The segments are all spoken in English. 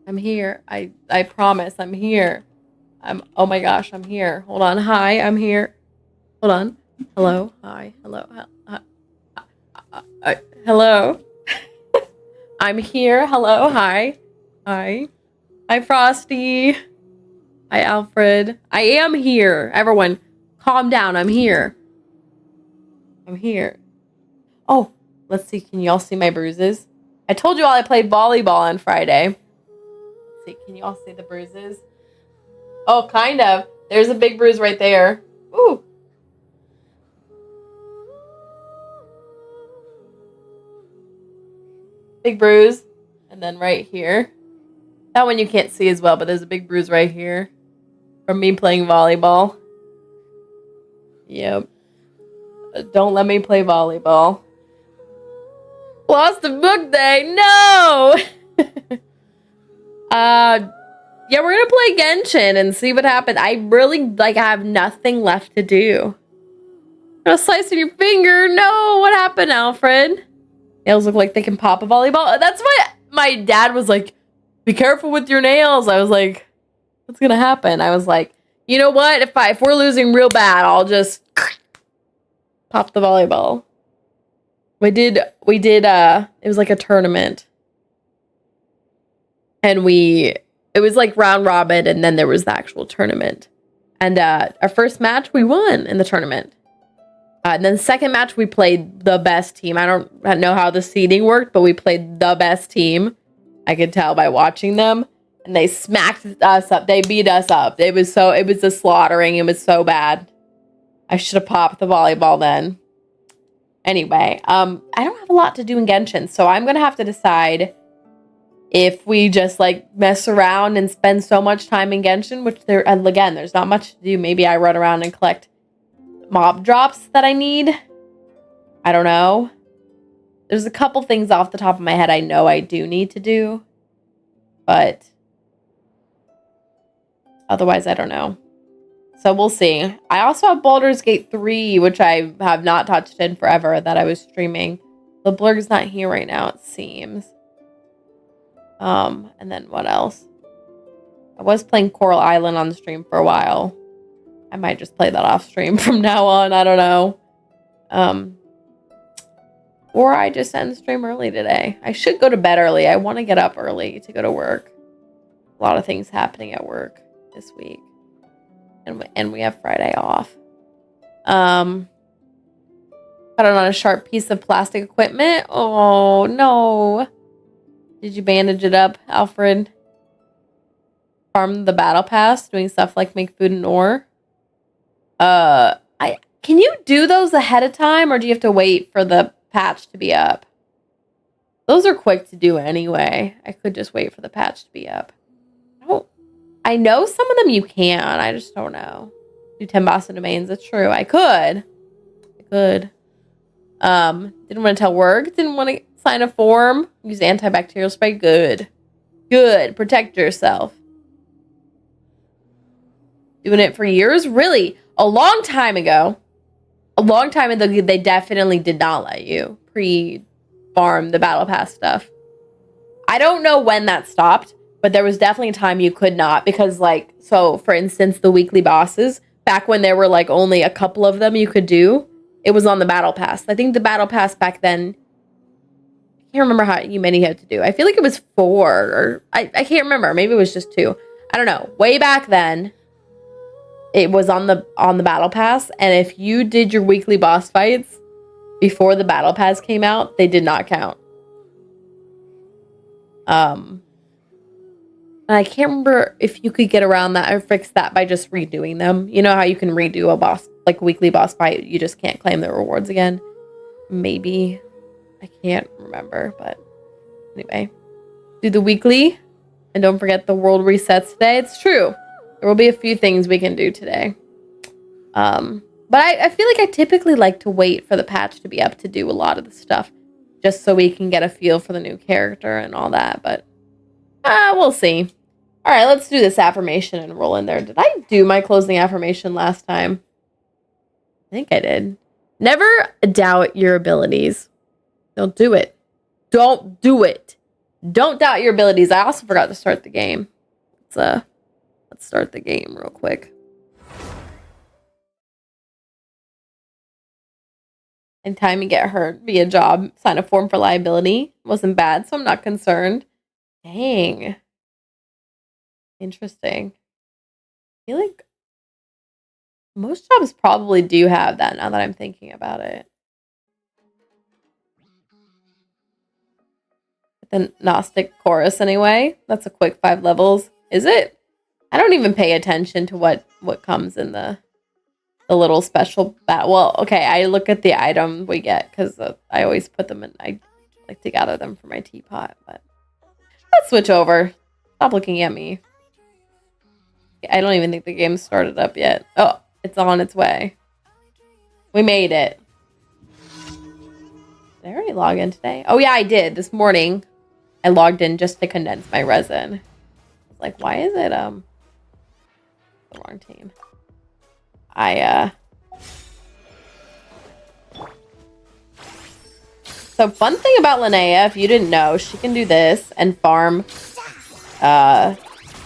I'm here. I promise I'm here. Oh my gosh, I'm here. Hold on. Hi, I'm here. Hold on. Hello. Hi. Hello. Hello. I'm here. Hello. Hi. Hi. Hi, Frosty. Hi, Alfred. I am here. Everyone, calm down. I'm here. I'm here. Oh, let's see. Can y'all see my bruises? I told you all I played volleyball on Friday. Let's see. Can y'all see the bruises? Oh, kind of. There's a big bruise right there. Ooh. Big bruise. And then right here. That one you can't see as well, but there's a big bruise right here from me playing volleyball. Yep. Don't let me play volleyball. Lost the book day. No! Yeah, we're gonna play Genshin and see what happens. I really, I have nothing left to do. Got a slice in your finger. No, what happened, Alfred? Nails look like they can pop a volleyball. That's what my dad was like, be careful with your nails. I was like, what's gonna happen? I was like, you know what? If we're losing real bad, I'll just pop the volleyball. We did, it was like a tournament. And it was like round robin, and then there was the actual tournament. And our first match, we won in the tournament. And then the second match, we played the best team. I don't know how the seeding worked, but we played the best team. I could tell by watching them. And they smacked us up. They beat us up. It was a slaughtering. It was so bad. I should have popped the volleyball then. Anyway, I don't have a lot to do in Genshin, so I'm going to have to decide if we just like mess around and spend so much time in Genshin, which there's not much to do. Maybe I run around and collect mob drops that I need. I don't know. There's a couple things off the top of my head I know I do need to do, but otherwise I don't know. So we'll see. I also have Baldur's Gate 3, which I have not touched in forever, that I was streaming. The blur's not here right now, it seems. And then what else? I was playing Coral Island on the stream for a while. I might just play that off stream from now on. I don't know. Or I just end the stream early today. I should go to bed early. I want to get up early to go to work. A lot of things happening at work this week. And we have Friday off. Got it on a sharp piece of plastic equipment. Oh, no. Did you bandage it up, Alfred? Farm the battle pass, doing stuff like make food and ore. Can you do those ahead of time, or do you have to wait for the patch to be up? Those are quick to do anyway. I could just wait for the patch to be up. I know some of them you can. I just don't know. Do 10 boss domains. That's true. I could. Didn't want to tell work. Didn't want to sign a form. Use antibacterial spray. Good. Protect yourself. Doing it for years? Really? A long time ago, they definitely did not let you pre-farm the battle pass stuff. I don't know when that stopped, but there was definitely a time you could not, because so for instance, the weekly bosses, back when there were only a couple of them you could do, it was on the battle pass. I think the battle pass back then, I can't remember how many you had to do. I feel like it was 4, or I can't remember. Maybe it was just 2. I don't know. Way back then, it was on the battle pass, and if you did your weekly boss fights before the battle pass came out, they did not count. And I can't remember if you could get around that or fix that by just redoing them. You know how you can redo a boss, weekly boss fight, you just can't claim the rewards again? Maybe. I can't remember, but anyway. Do the weekly, and don't forget the world resets today. It's true. There will be a few things we can do today. But I feel like I typically like to wait for the patch to be up to do a lot of the stuff, just so we can get a feel for the new character and all that. But we'll see. All right, let's do this affirmation and roll in there. Did I do my closing affirmation last time? I think I did. Never doubt your abilities. Don't do it. Don't do it. Don't doubt your abilities. I also forgot to start the game. Let's start the game real quick. Anytime you get hurt, be a job, sign a form for liability. Wasn't bad, so I'm not concerned. Dang. Interesting. I feel like most jobs probably do have that now that I'm thinking about it. The Gnostic Chorus anyway. That's a quick 5 levels. Is it? I don't even pay attention to what comes in the little special well, okay, I look at the item we get because I always put them in. I like to gather them for my teapot, but let's switch over. Stop looking at me. I don't even think the game started up yet. Oh, it's on its way. We made it. Did I already log in today? Oh yeah, I did. This morning I logged in just to condense my resin. I was like, why is it the wrong team? So fun thing about Linnea, if you didn't know, she can do this and farm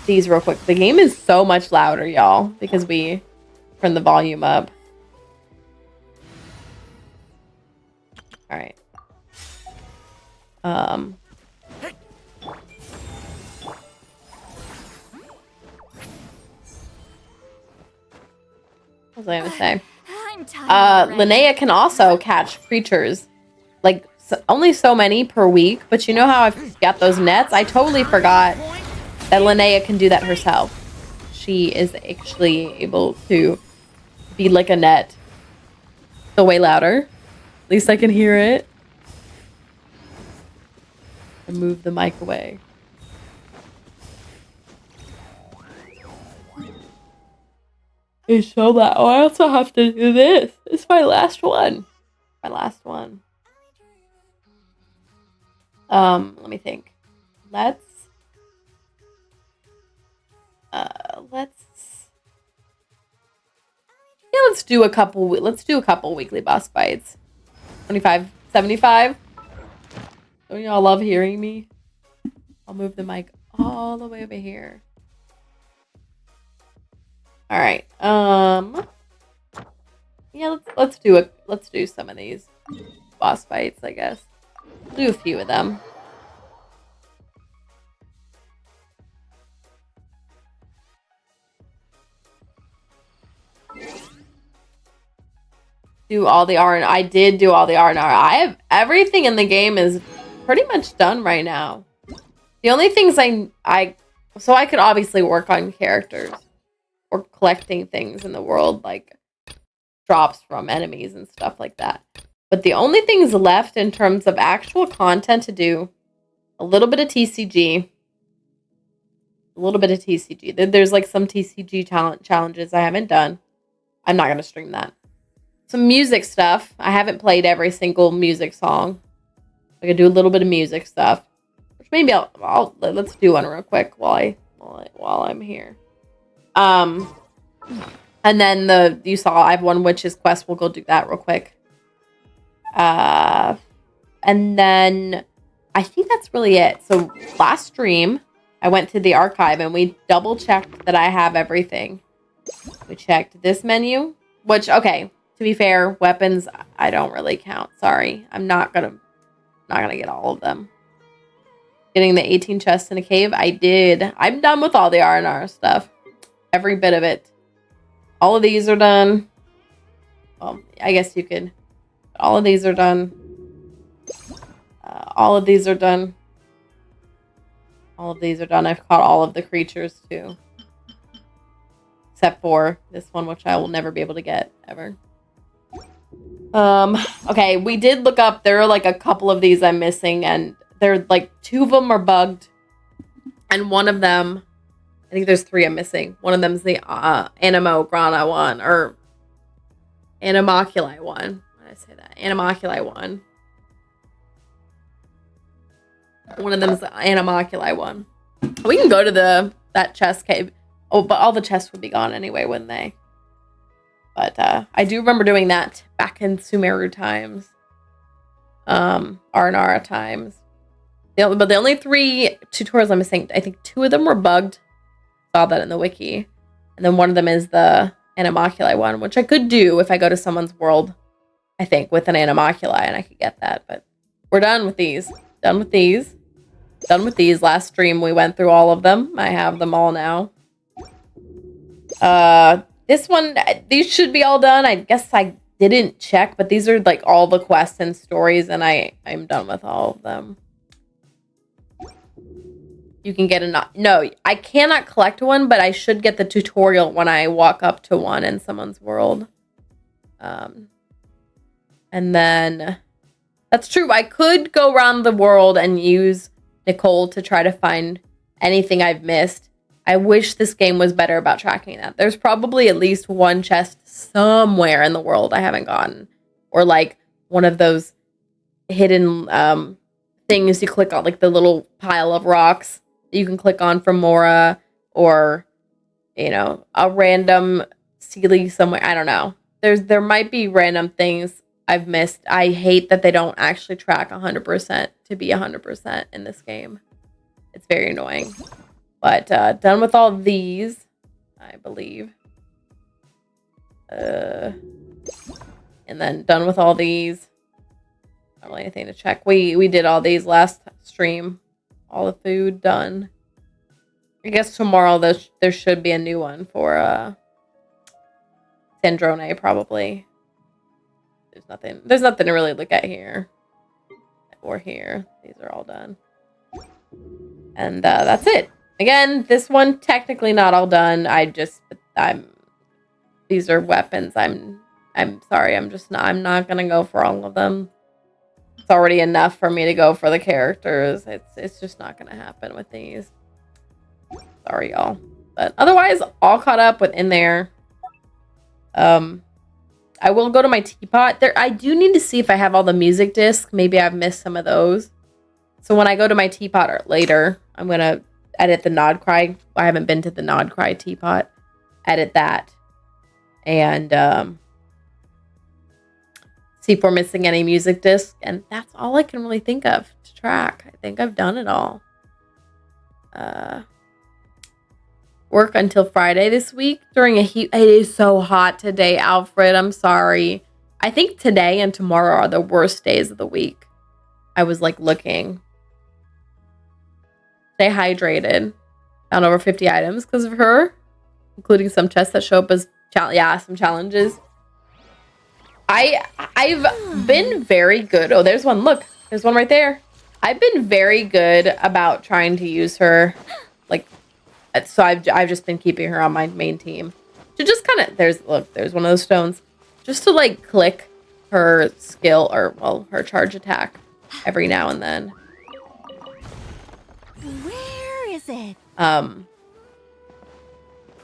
these real quick. The game is so much louder, y'all, because we turn the volume up. All right. What was I gonna say? Linnea can also catch creatures, like only so many per week. But you know how I've got those nets? I totally forgot that Linnea can do that herself. She is actually able to be like a net. So way louder. At least I can hear it. And move the mic away. It's so loud. Oh, I also have to do this. It's my last one. My last one. Let me think. Let's do a couple weekly boss fights. 25, 75. Don't y'all love hearing me? I'll move the mic all the way over here. All right. Yeah, let's do some of these boss fights, I guess. Do a few of them. Do all the R and I did do all the R and R. I have everything in the game is pretty much done right now. The only things so I could obviously work on characters or collecting things in the world, like drops from enemies and stuff like that. But the only things left in terms of actual content to do, a little bit of TCG. A little bit of TCG. There's like some TCG challenges I haven't done. I'm not going to stream that. Some music stuff. I haven't played every single music song. I could do a little bit of music stuff. Which maybe let's do one real quick while I'm here. And then you saw I have one witch's quest. We'll go do that real quick. And then I think that's really it. So last stream, I went to the archive and we double checked that I have everything. We checked this menu, which, okay, to be fair, weapons, I don't really count. Sorry. I'm not gonna get all of them. Getting the 18 chests in a cave, I did. I'm done with all the R&R stuff. Every bit of it. All of these are done. Well, I guess you could. All of these are done. All of these are done. All of these are done. I've caught all of the creatures too. Except for this one, which I will never be able to get, ever. Okay, we did look up. There are like a couple of these I'm missing, and they're like 2 of them are bugged. And one of them I think there's 3 I'm missing. One of them's the Animograna one, or Animoculi one. Why did I say that? Animoculi one. One of them's the Animoculi one. We can go to that chest cave. Oh, but all the chests would be gone anyway, wouldn't they? But I do remember doing that back in Sumeru times. Arnara times. But the only 3 tutorials I'm missing, I think 2 of them were bugged. Saw that in the wiki. And then one of them is the Animoculi one, which I could do if I go to someone's world, I think, with an Animoculi, and I could get that. But we're done with these. Done with these. Done with these. Last stream, we went through all of them. I have them all now. This one, these should be all done. I guess I didn't check, but these are like all the quests and stories, and I'm done with all of them. You can get no, I cannot collect one, but I should get the tutorial when I walk up to one in someone's world. And then that's true. I could go around the world and use Nicole to try to find anything I've missed. I wish this game was better about tracking that. There's probably at least one chest somewhere in the world I haven't gotten, or like one of those hidden things you click on, like the little pile of rocks that you can click on from Mora, or you know, a random Sealy somewhere. I don't know. There might be random things I've missed. I hate that they don't actually track 100% to be 100% in this game. It's very annoying. But done with all these, I believe. And then done with all these. Not really anything to check. We did all these last stream. All the food done. I guess tomorrow there should be a new one for Sandrone, probably. There's nothing to really look at here. Or here. These are all done. And that's it. Again, this one technically not all done. These are weapons. I'm sorry. I'm not gonna go for all of them. It's already enough for me to go for the characters. It's just not gonna happen with these. Sorry, y'all. But otherwise, all caught up within there. I will go to my teapot. I do need to see if I have all the music discs. Maybe I've missed some of those. So when I go to my teapot later, I'm gonna edit the Nod Cry. I haven't been to the Nod Cry teapot. Edit that. And see if we're missing any music discs. And that's all I can really think of to track. I think I've done it all. Work until Friday this week during a heat. It is so hot today, Alfred. I'm sorry. I think today and tomorrow are the worst days of the week. I was like looking. Stay hydrated. Found over 50 items because of her, including some chests that show up as some challenges. I've been very good. Oh, there's one. Look, there's one right there. I've been very good about trying to use her, like, so I've just been keeping her on my main team to just kind of there's one of those stones, just to like click her skill, or well, her charge attack every now and then. Where is it?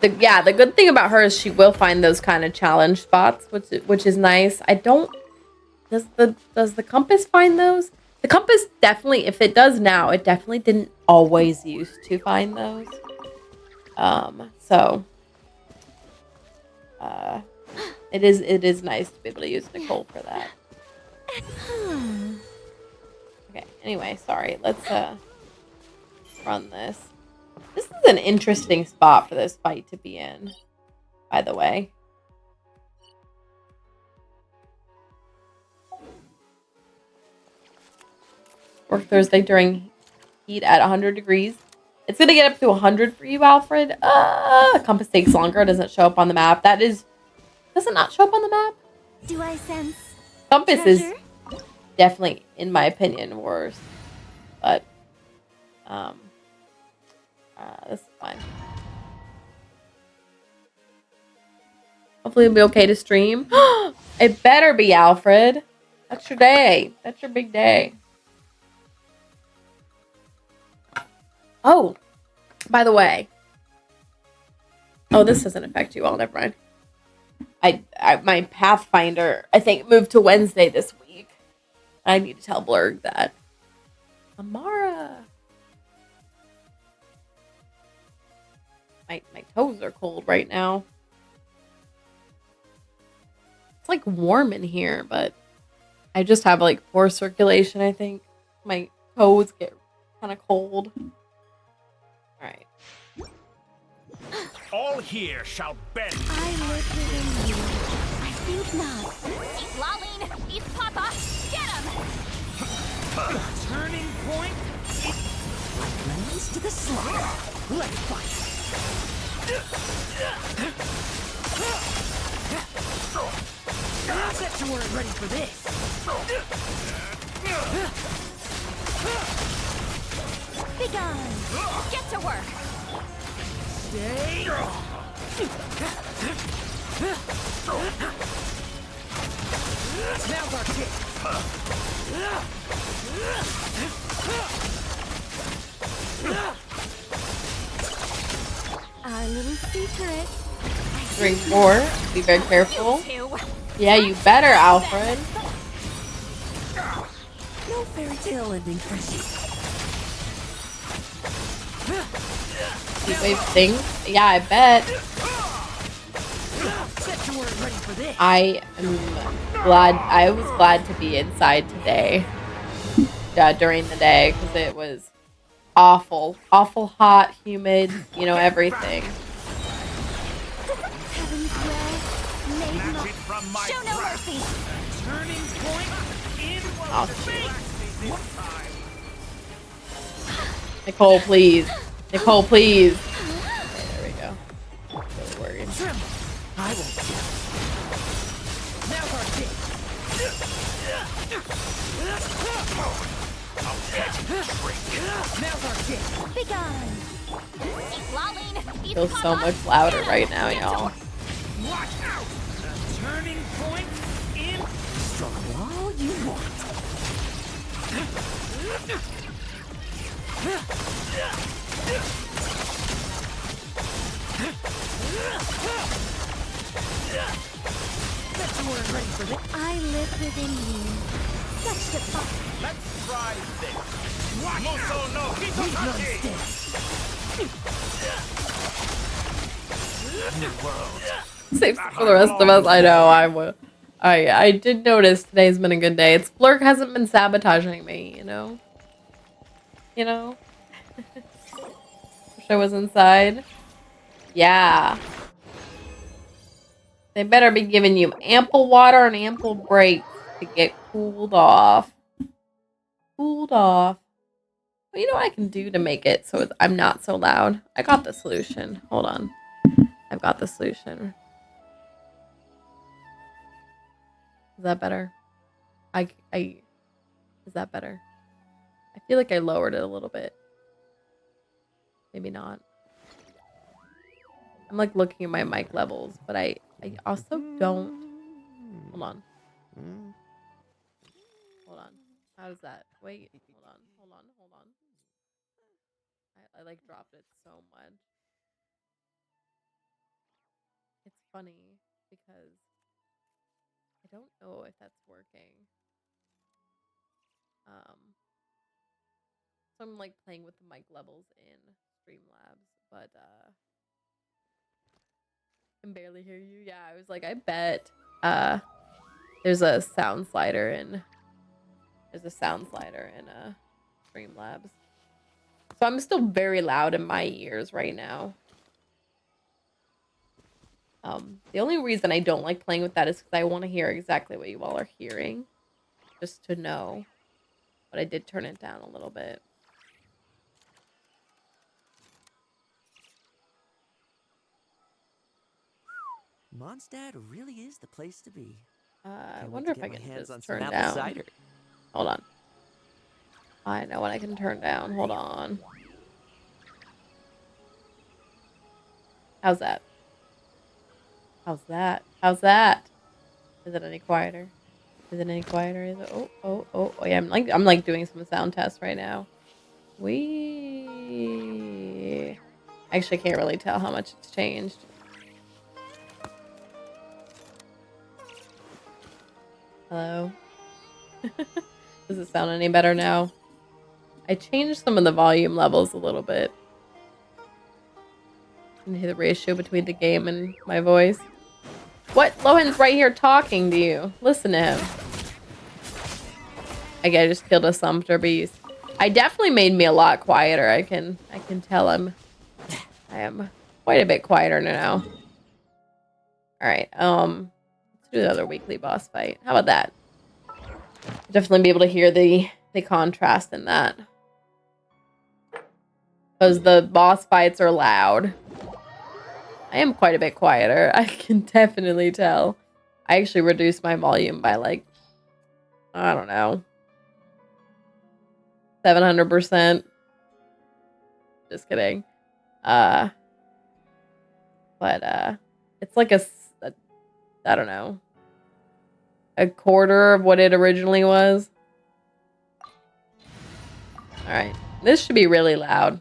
The good thing about her is she will find those kind of challenge spots, which is nice. Does the compass find those? The compass definitely, if it does now, it definitely didn't always used to find those. It is nice to be able to use Nicole for that. Okay, anyway, sorry. Let's run this. This is an interesting spot for this fight to be in, by the way. Work Thursday during heat at 100 degrees. It's going to get up to 100 for you, Alfred. Compass takes longer. It doesn't show up on the map. Does it not show up on the map? Do I sense Compass treasure? is definitely, in my opinion, worse. But, this is fine. Hopefully it'll be okay to stream. It better be, Alfred. That's your day. That's your big day. Oh, by the way, Oh, this doesn't affect you all. Never mind. My Pathfinder, I think, moved to Wednesday this week. I need to tell Blurg that. Amara. My toes are cold right now. It's like warm in here, but I just have like poor circulation, I think. My toes get kind of cold. Alright. All here shall bend. I live within you. I think not. He's lolling. He's Papa. Get him. Turning point. Lemons to the slaughter. Let's fight. Bet you weren't ready for this. Be gone. Get to work. Stay. Now's our Our little secret. Drink more. Be very careful. You two. Yeah, you better, Alfred. No fairy tale ending for Heat wave thing. Yeah, I bet. Bet you weren't ready for this. I was glad to be inside today. During the day, because it was awful. Awful hot, humid, you know, everything. Heaven's will. Made Snatch not. it from my Show no grasp. mercy. Turning point. In Oh, this time. Nicole, please. Nicole, please. Okay, there we go. Really worried. Trim. I won't kill. Now's our kick. Now's our kick. Be gone. He's lolling. He's Feels so Papa. much louder Get him. right now, Get to y'all. work. Watch out. The turning point. In. Struggle all you want. Bet you weren't ready for this. I live within you. Such divine. Let's try this. Muso no Hitotaki. New world. Safe for the rest of us. I know. I did notice today's been a good day. It's Blurk hasn't been sabotaging me, you know? You know? Wish I was inside. Yeah. They better be giving you ample water and ample breaks to get cooled off. Cooled off. Well, you know what I can do to make it so I'm not so loud? I got the solution. Hold on. I've got the solution. Is that better? Is that better? I feel like I lowered it a little bit. Maybe not. I'm like looking at my mic levels, but I also don't. Hold on. Hold on. How does that? Wait. Hold on. I like dropped it so much. It's funny because I don't know if that's working. So I'm like playing with the mic levels in Streamlabs, but I can barely hear you. Yeah, I was like, I bet there's a sound slider in Streamlabs. So I'm still very loud in my ears right now. The only reason I don't like playing with that is because I want to hear exactly what you all are hearing, just to know. But I did turn it down a little bit. Mondstadt really is the place to be. I Can't wait wonder to if I get my can hands on just some turn apple down. cider. Hold on. I know what I can turn down. Hold on. How's that? How's that? How's that? Is it any quieter? Is it any quieter? Is it? Oh, yeah. I'm like doing some sound tests right now. Actually can't really tell how much it's changed. Hello. Does it sound any better now? I changed some of the volume levels a little bit. Can you hear the ratio between the game and my voice? What? Lohan's right here talking to you. Listen to him. Okay, I just killed a sumpter beast. I definitely made me a lot quieter. I can tell I am quite a bit quieter now. Alright, let's do the other weekly boss fight. How about that? Definitely be able to hear the contrast in that. Because the boss fights are loud. I am quite a bit quieter. I can definitely tell. I actually reduced my volume by like, I don't know, 700%. Just kidding. But it's like I don't know, a quarter of what it originally was. All right, this should be really loud.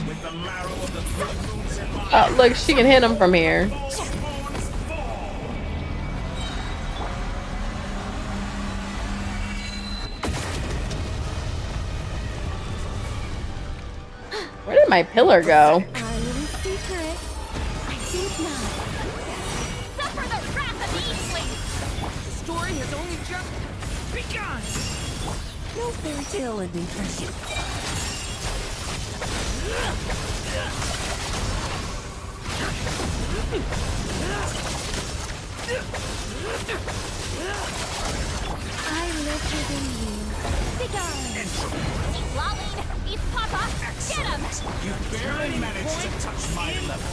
With the marrow of the blood roots in my Oh, look, she can hit him from here. bones fall. Where did my pillar go? Our little secret. I think not. Suffer the wrath of the Eastling! The story has only just begun. No fairy tale ending for you. I live within you. Begone. East Lolling! East Papa! Get him! You barely managed to touch my level.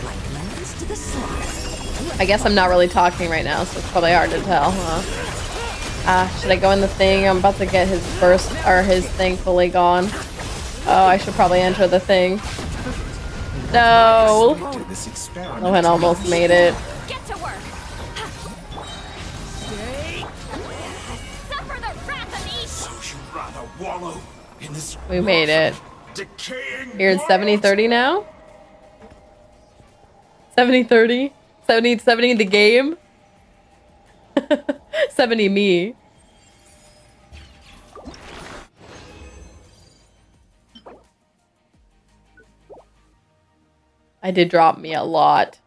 Like lambs to the slaughter. I guess I'm not really talking right now, so it's probably hard to tell, huh? Should I go in the thing? I'm about to get his burst, or his thing fully gone. Oh, I should probably enter the thing. No! Lohan almost made it. Get to work! Suffer the wrath of the East! So you'd rather wallow in this We made it. decaying Here it's world? 70-30 now? 70-30? 70-70 the game? 70 me. I did drop me a lot.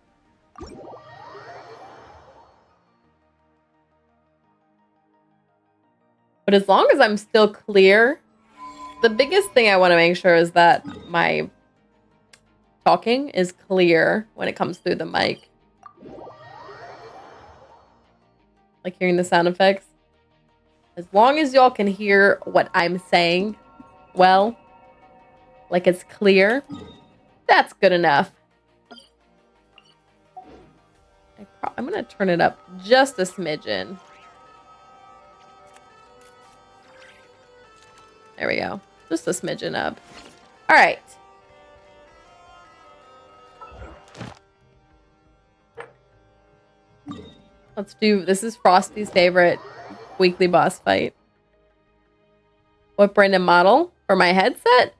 But as long as I'm still clear, the biggest thing I want to make sure is that my talking is clear when it comes through the mic. Like hearing the sound effects. As long as y'all can hear what I'm saying well, like it's clear, that's good enough. I'm going to turn it up just a smidgen. There we go. Just a smidgen up. All right. Let's do, this is Frosty's favorite weekly boss fight. What brand and model for my headset?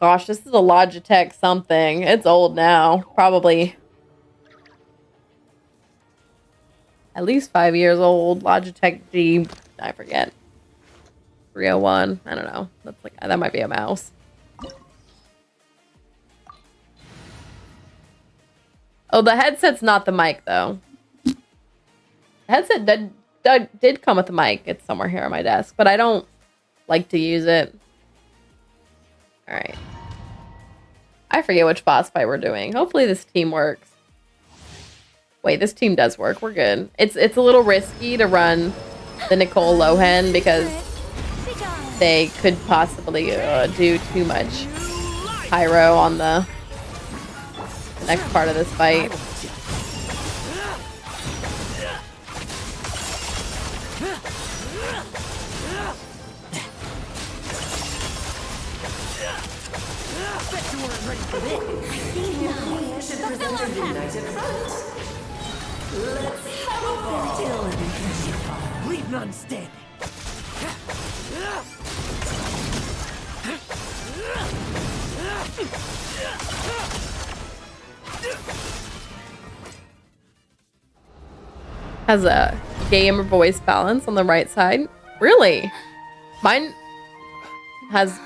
Gosh, this is a Logitech something. It's old now. Probably at least 5 years old. Logitech G, I forget. 301. I don't know. That's like, that might be a mouse. Oh, the headset's not the mic though. The headset did come with the mic. It's somewhere here on my desk, but I don't like to use it. All right. I forget which boss fight we're doing. Hopefully this team works. Wait, this team does work. We're good. It's a little risky to run the Nicole Lohan because they could possibly do too much pyro on the next part of this fight. Bet you weren't ready for this. Fulfill our pact! Leave none standing. Has a gamer voice balance on the right side. Really? Mine has...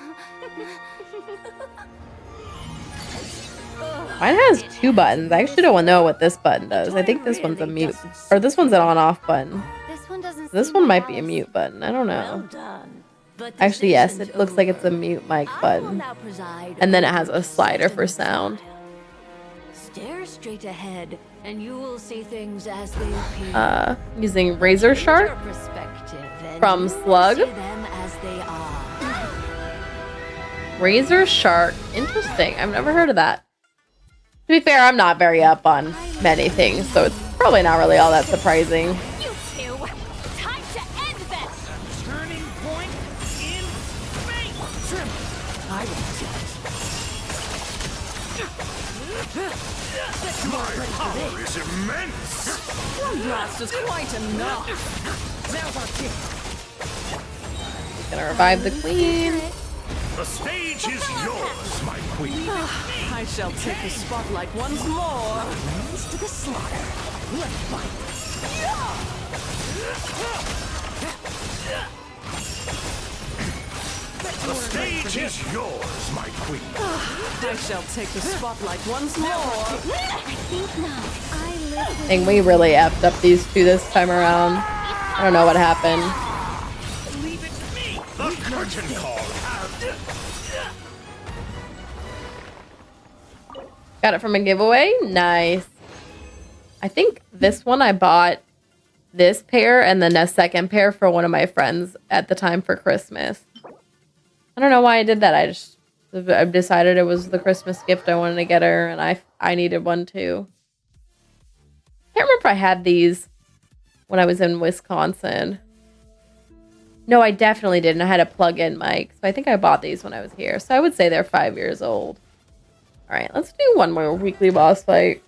Mine has 2 buttons. I actually don't know what this button does. I think this one's a mute. Or this one's an on-off button. This one doesn't. This seem one like might be a Alice. mute button. I don't Well know. done. The Actually, yes. decision's It looks like it's a over. mute mic I will button. now preside And then it over has a the slider for system sound. style. Stare straight ahead, and you will see things as they appear. Using Razor Change Shark your perspective, and from you will Slug. see them as they are. Razor Shark. Interesting. I've never heard of that. To be fair, I'm not very up on many things, so it's probably not really all that surprising. You two! Time to end this! Turning point in space. I will My power is immense. One blast is quite enough. Now's our chance. Gonna revive the queen. The stage is yours, my queen. I shall take the spotlight once more. Rains to the slaughter. Let's fight. The stage is yours, my queen. I shall take the spotlight once more. I think not. I live I with think we really effed up these 2 this time around. I don't know what happened. Leave it to me. The curtain call has... Got it from a giveaway. Nice. I think this one I bought this pair and then a second pair for one of my friends at the time for Christmas. I don't know why I did that. I decided it was the Christmas gift I wanted to get her, and I needed one too. Can't remember if I had these when I was in Wisconsin. No, I definitely didn't. I had a plug-in mic, so I think I bought these when I was here. So I would say they're 5 years old. All right, let's do one more weekly boss fight.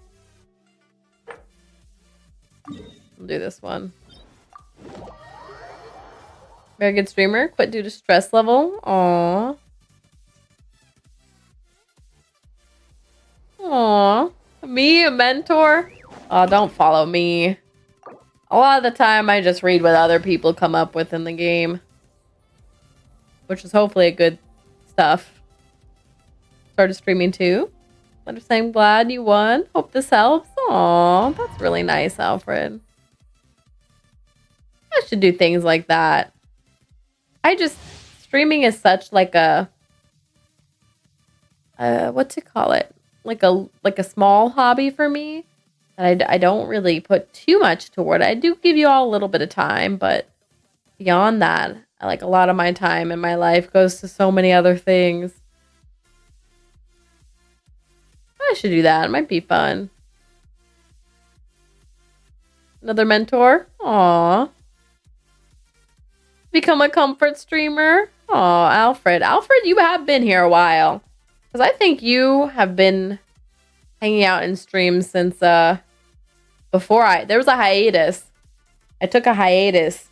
We'll do this one. Very good streamer. Quit due to stress level. Aww. Aww. Me, a mentor? Oh, don't follow me. A lot of the time, I just read what other people come up with in the game. Which is hopefully good stuff. Started streaming too. I'm saying glad you won. Hope this helps. Aww, that's really nice, Alfred. I should do things like that. Streaming is such like a what to call it? Like a small hobby for me. And I don't really put too much toward it. I do give you all a little bit of time, but beyond that, a lot of my time in my life goes to so many other things. I should do that. It might be fun. Another mentor? Aw. Become a comfort streamer? Aw, Alfred. Alfred, you have been here a while. Because I think you have been hanging out in streams since before there was a hiatus. I took a hiatus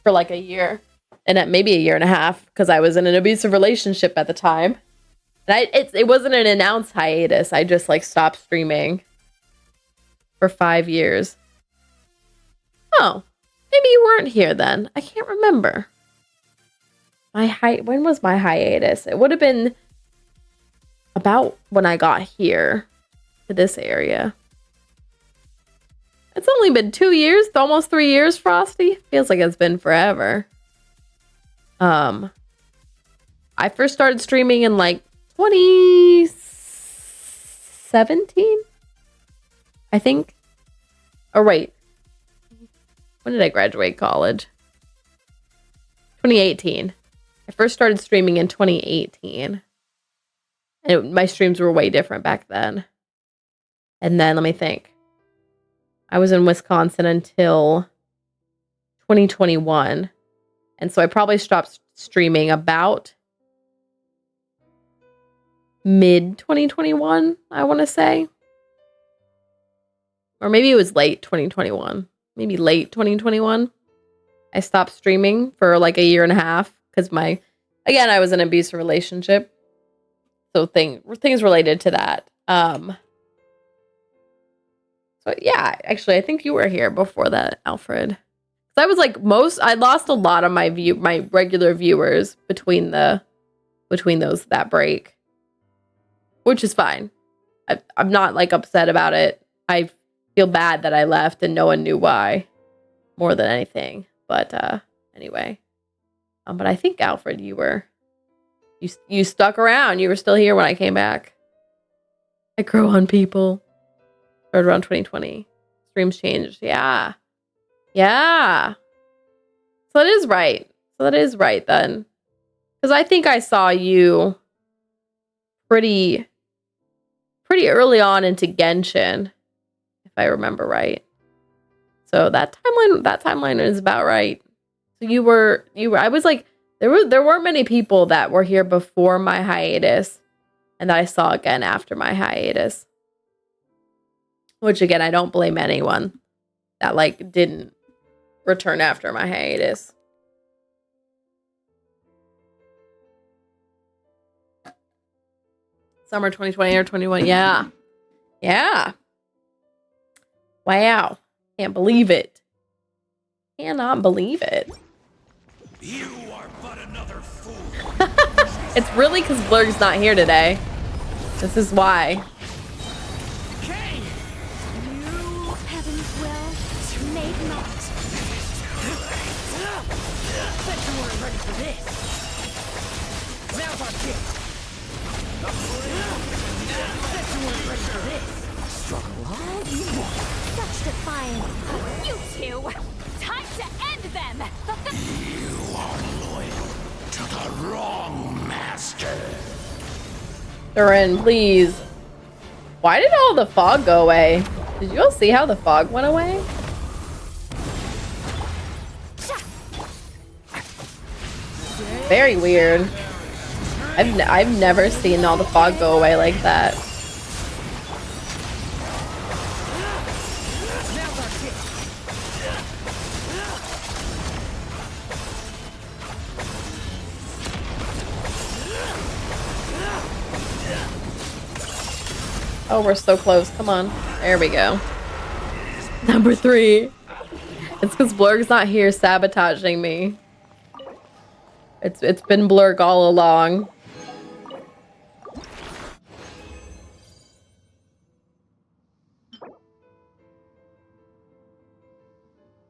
for like a year. And maybe a year and a half. Because I was in an abusive relationship at the time. And it wasn't an announced hiatus. I just stopped streaming for 5 years. Oh, maybe you weren't here then. I can't remember. When was my hiatus? It would have been about when I got here to this area. It's only been 2 years, almost 3 years, Frosty. Feels like it's been forever. I first started streaming in 2017, I think. Oh, wait. When did I graduate college? 2018. I first started streaming in 2018. And my streams were way different back then. And then, let me think. I was in Wisconsin until 2021. And so I probably stopped streaming about mid 2021, I want to say. Or maybe it was late 2021. Maybe late 2021. I stopped streaming for a year and a half because again, I was in an abusive relationship. So things related to that. So yeah, actually, I think you were here before that, Alfred. Because I was like I lost a lot of my regular viewers between those that break, which is fine. I'm not like upset about it. I feel bad that I left and no one knew why, more than anything. But anyway, but I think Alfred, you stuck around. You were still here when I came back. I grow on people. Started around 2020. Streams changed. Yeah. Yeah. So that is right. Then. Because I think I saw you pretty early on into Genshin, if I remember right. So that timeline is about right. So you were I was like, there weren't many people that were here before my hiatus and I saw again after my hiatus. Which again, I don't blame anyone that like didn't return after my hiatus. Summer 2020 or 21. Yeah. Yeah. Wow. Can't believe it. Cannot believe it. You are but another fool. It's really because Blurg's not here today. This is why. King! You heaven's will made not. Bet you weren't ready for this. Now's our chance. Bet you weren't ready for this. Struggle all you want. Such defiance. You two! Time to end them! You are loyal to the wrong master. Durin, please. Why did all the fog go away? Did you all see how the fog went away? Very weird. I've never seen all the fog go away like that. Oh, we're so close. Come on. There we go. Number 3. It's because Blurg's not here sabotaging me. It's been Blurg all along.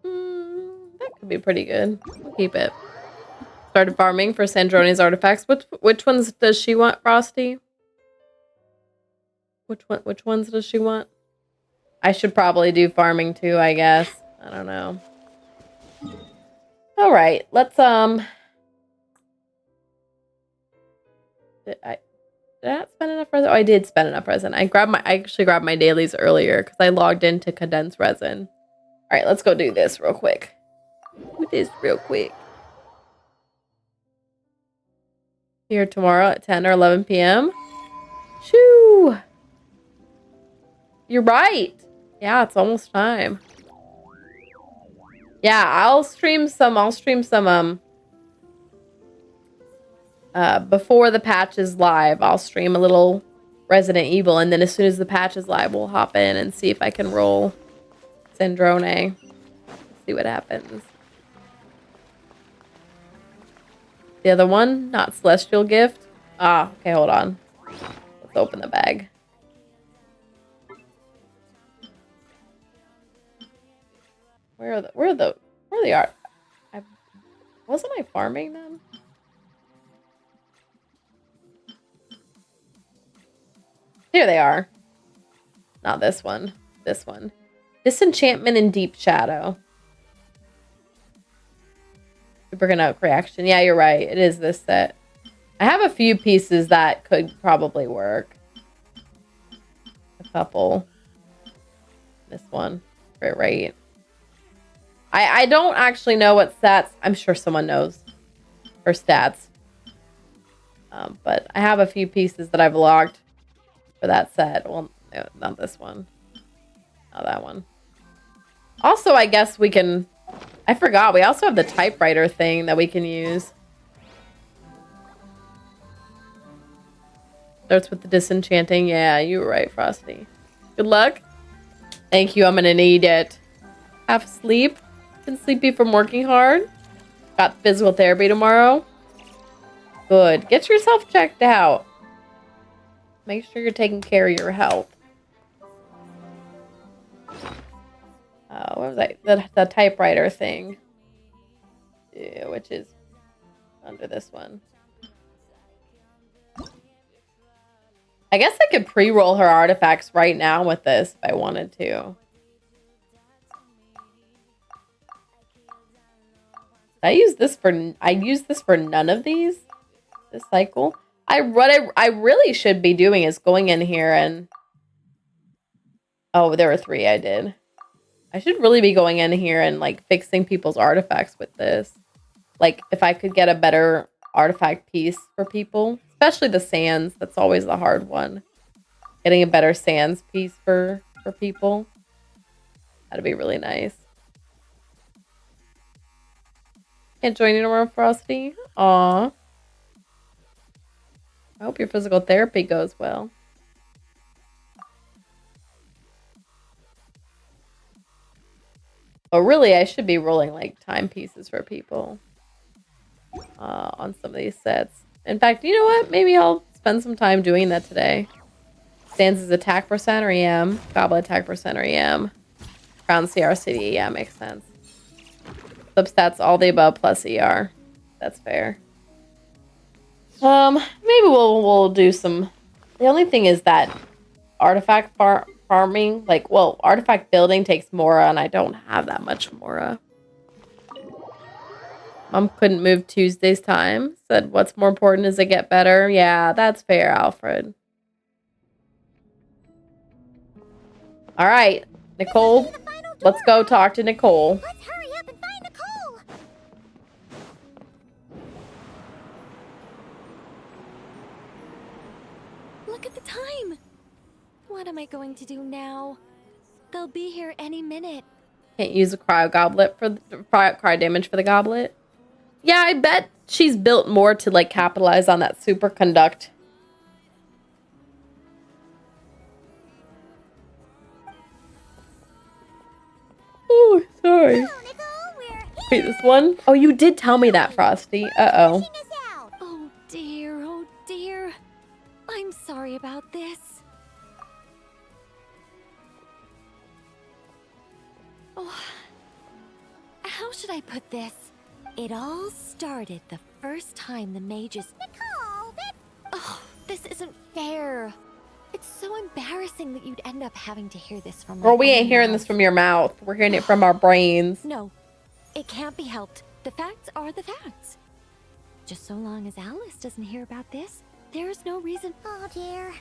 That could be pretty good. We'll keep it. Started farming for Sandroni's artifacts. Which ones does she want, Frosty? Which ones does she want? I should probably do farming too, I guess. I don't know. All right, let's Did I not spend enough resin? Oh, I did spend enough resin. I actually grabbed my dailies earlier because I logged into condensed resin. All right, let's go do this real quick. Do this real quick. Here tomorrow at 10 or 11 p.m. Shoo! You're right. Yeah, it's almost time. Yeah, I'll stream some before the patch is live. I'll stream a little Resident Evil, and then as soon as the patch is live, we'll hop in and see if I can roll Sandrone. See what happens. The other one, not Celestial Gift. Ah, okay, hold on. Let's open the bag. Where are the art? Wasn't I farming them? Here they are. Not this one. This one. Disenchantment in Deep Shadow. Super Ganoke reaction. Yeah, you're right. It is this set. I have a few pieces that could probably work. A couple. This one. Right. I don't actually know what stats. I'm sure someone knows for stats. But I have a few pieces that I've logged for that set. Well, no, not this one. Not that one. Also, I guess we can... I forgot. We also have the typewriter thing that we can use. Starts with the disenchanting. Yeah, you were right, Frosty. Good luck. Thank you. I'm gonna need it. Half asleep. Been sleepy from working hard. Got physical therapy tomorrow. Good. Get yourself checked out. Make sure you're taking care of your health. What was I? The typewriter thing. Yeah, which is under this one. I guess I could pre-roll her artifacts right now with this if I wanted to. I use this for none of these this cycle. What I really should be doing is going in here and oh, there were 3 I did. I should really be going in here and like fixing people's artifacts with this. Like if I could get a better artifact piece for people, especially the sands, that's always the hard one. Getting a better sands piece for people. That'd be really nice. Can't join you tomorrow, Frosty. Aw. I hope your physical therapy goes well. But really, I should be rolling like timepieces for people on some of these sets. In fact, you know what? Maybe I'll spend some time doing that today. Sands' attack percent or EM. Goblet attack percent or EM. Crown CR/CD. Yeah, makes sense. Substats all the above plus ER. That's fair. Maybe we'll do some. The only thing is that artifact farming, like, well, artifact building takes Mora, and I don't have that much Mora. Mom couldn't move Tuesday's time. Said, what's more important is it get better? Yeah, that's fair, Alfred. All right, Nicole, let's go talk to Nicole. Let's hurry up and find Nicole. Look at the time. What am I going to do now? They'll be here any minute. Can't use a cryo goblet for the cryo damage for the goblet. Yeah, I bet she's built more to like capitalize on that superconduct. Oh, sorry. Hello, Nicole. We're here. Wait, this one? Oh, you did tell me that, Frosty. Uh-oh. Checking us out. Oh dear, oh dear. I'm sorry about this. Oh, how should I put this? It all started the first time the mages... Nicole, oh, this isn't fair. It's so embarrassing that you'd end up having to hear this from my Girl, we ain't own hearing mouth. this from your mouth. We're hearing it from our brains. No, it can't be helped. The facts are the facts. Just so long as Alice doesn't hear about this, there's no reason... Oh dear.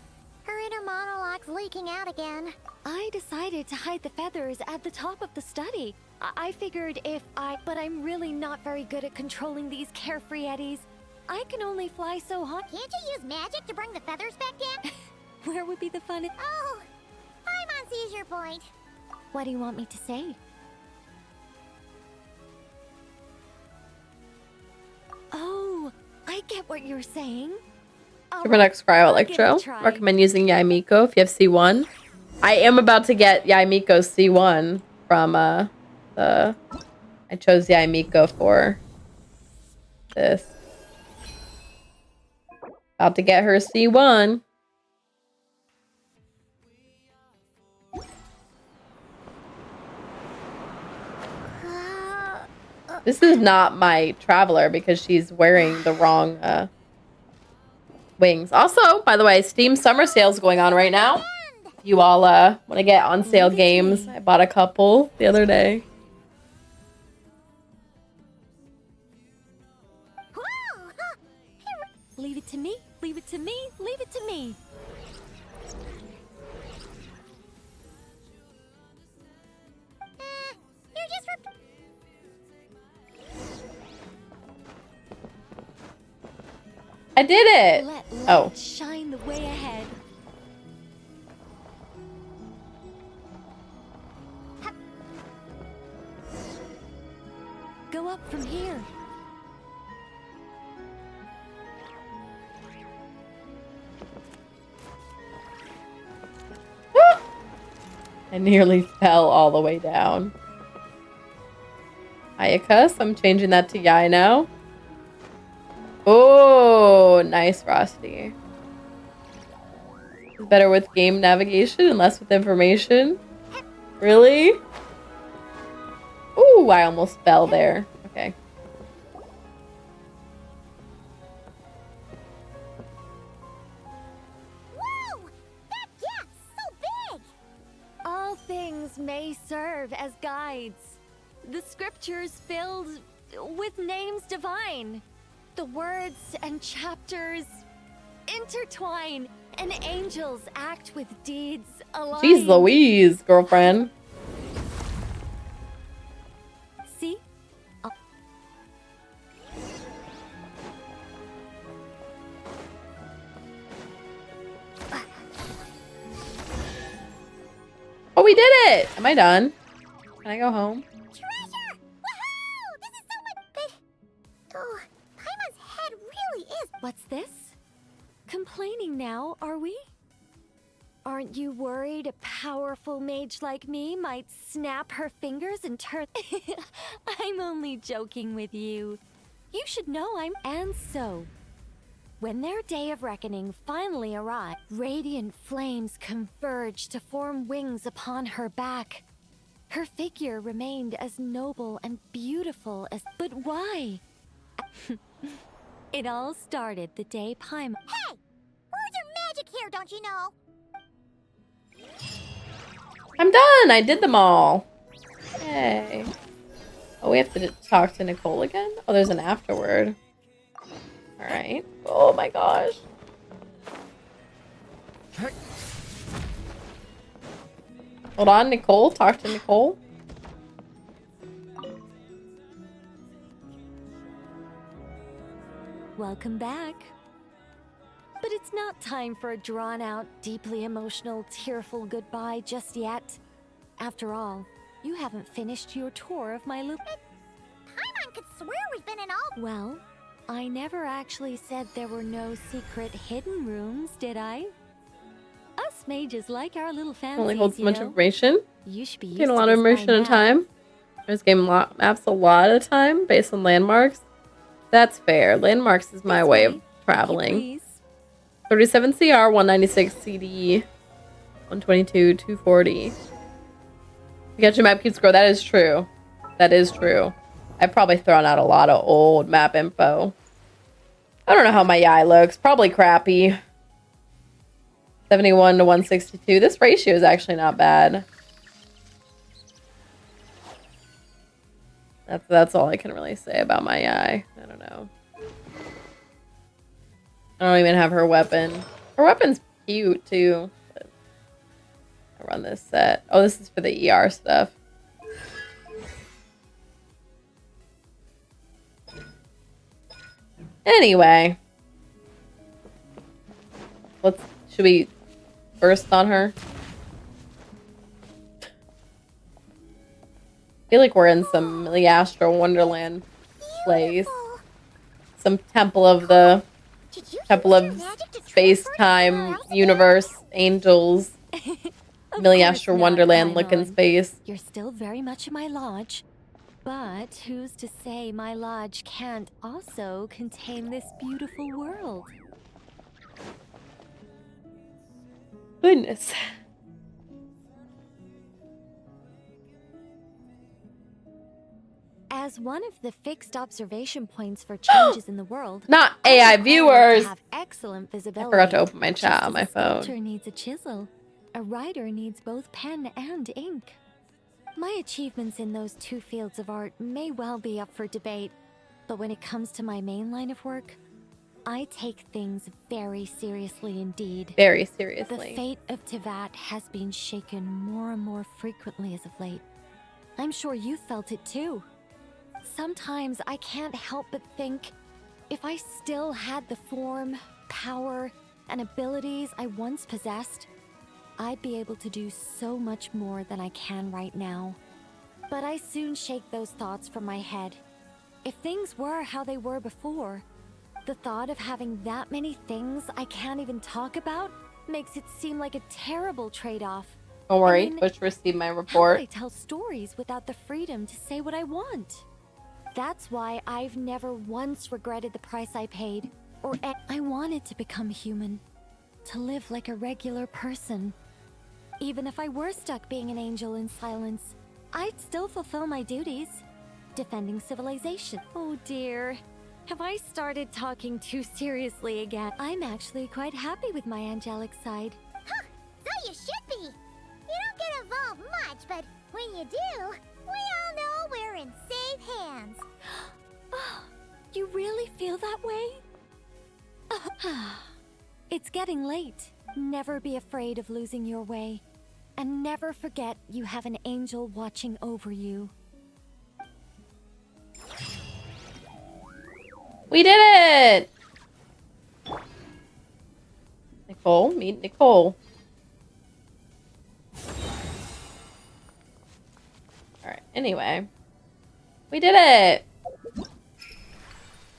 Her inner monologue's leaking out again. I decided to hide the feathers at the top of the study. I figured if but I'm really not very good at controlling these carefree eddies. I can only fly so high. Can't you use magic to bring the feathers back in? Where would be the fun in... Oh, I'm on seizure point. What do you want me to say? Oh, I get what you're saying. Super next Cryo Electro. Recommend using Yaimiko if you have C1. I am about to get Yaimiko's C1 from I chose Yaimiko for this. About to get her C1. This is not my Traveler because she's wearing the wrong wings. Also, by the way, Steam summer sale's going on right now. You all want to get on sale games. I bought a couple the other day. Leave it to me, leave it to me, leave it to me. You're just I did it! Let Oh. light shine the way ahead. Go up from here. I nearly fell all the way down. Ayakas, I'm changing that to Yai now. Oh, nice, Frosty. It's better with game navigation and less with information. Really? Ooh, I almost fell there. Okay. Whoa! That gap's so big! All things may serve as guides. The scriptures filled with names divine. The words and chapters intertwine, and angels act with deeds aligned. Jeez Louise, girlfriend. See? Oh, we did it! Am I done? Can I go home? Treasure! Woohoo! This is so much. But oh, Paimon's head really is. What's this? Complaining now, are we? Aren't you worried a powerful mage like me might snap her fingers and turn? I'm only joking with you. You should know I'm. And so, when their day of reckoning finally arrived, radiant flames converged to form wings upon her back. Her figure remained as noble and beautiful as. But why? It all started the day Paimon. Hey! Words are magic here, don't you know? I'm done! I did them all. Yay. Oh, we have to talk to Nicole again? Oh, there's an afterword. Alright. Oh my gosh. Hold on, Nicole. Talk to Nicole. Welcome back. But it's not time for a drawn-out, deeply emotional, tearful goodbye just yet. After all, you haven't finished your tour of my loop. Paimon could swear we've been in all. Well, I never actually said there were no secret hidden rooms, did I? Us mages like our little fancies, Only holds so much you know. information. You should be used Gain a to lot of this by immersion in now. time. There's game maps a lot of time based on landmarks. That's fair. Landmarks is my This way way, of if you traveling. please. 37 CR, 196 CD, 122, 240. Pikachu map keeps growing. That is true. That is true. I've probably thrown out a lot of old map info. I don't know how my Yai looks. Probably crappy. 71 to 162. This ratio is actually not bad. That's all I can really say about my Yai. I don't know. I don't even have her weapon. Her weapon's cute too. But I run this set. Oh, this is for the ER stuff. Anyway. Should we burst on her? I feel like we're in some Astro Wonderland place. Some temple of the space-time universe angels. Millie Astro Wonderland looking space. You're still very much in my lodge. But who's to say my lodge can't also contain this beautiful world? Goodness. As one of the fixed observation points for changes in the world, Not I'm AI required viewers. to have excellent I visibility. forgot to open my chat Just on my as a sculptor phone. needs a chisel, a writer needs both pen and ink. My achievements in those two fields of art may well be up for debate, but when it comes to my main line of work, I take things very seriously indeed. Very The seriously. fate of Tivat has been shaken more and more frequently as of late. I'm sure you felt it too. Sometimes I can't help but think, if I still had the form, power, and abilities I once possessed, I'd be able to do so much more than I can right now. But I soon shake those thoughts from my head. If things were how they were before, the thought of having that many things I can't even talk about makes it seem like a terrible trade-off. Don't worry, mean, Twitch received my How could report. I tell stories without the freedom to say what I want? That's why I've never once regretted the price I paid. I wanted to become human. To live like a regular person. Even if I were stuck being an angel in silence, I'd still fulfill my duties. Defending civilization. Oh dear. Have I started talking too seriously again? I'm actually quite happy with my angelic side. Huh, so you should be. You don't get involved much, but when you do, we all know we're in safe hands. You really feel that way? It's getting late. Never be afraid of losing your way. And never forget you have an angel watching over you. We did it! Nicole, meet Nicole. Alright, anyway. We did it!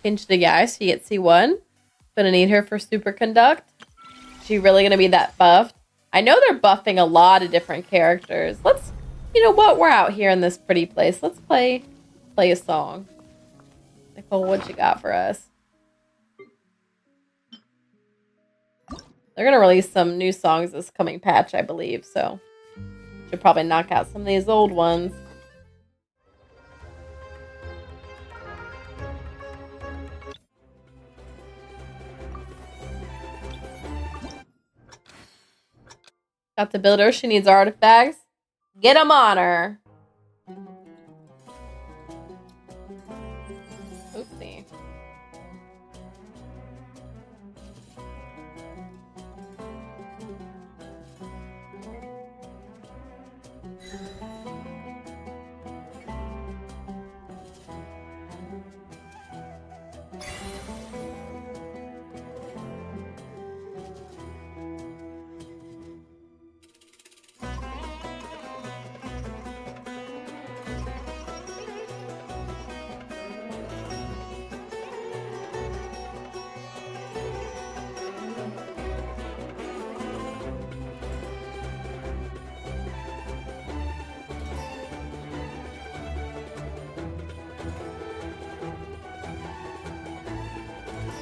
Pinch the guy so you get C1. Gonna need her for Superconduct. She really gonna be that buffed? I know they're buffing a lot of different characters. Let's, you know what? We're out here in this pretty place. Let's play a song. Nicole, what you got for us? They're gonna release some new songs this coming patch, I believe, so should probably knock out some of these old ones. Got the builder. She needs artifacts. Get them on her. Oopsie.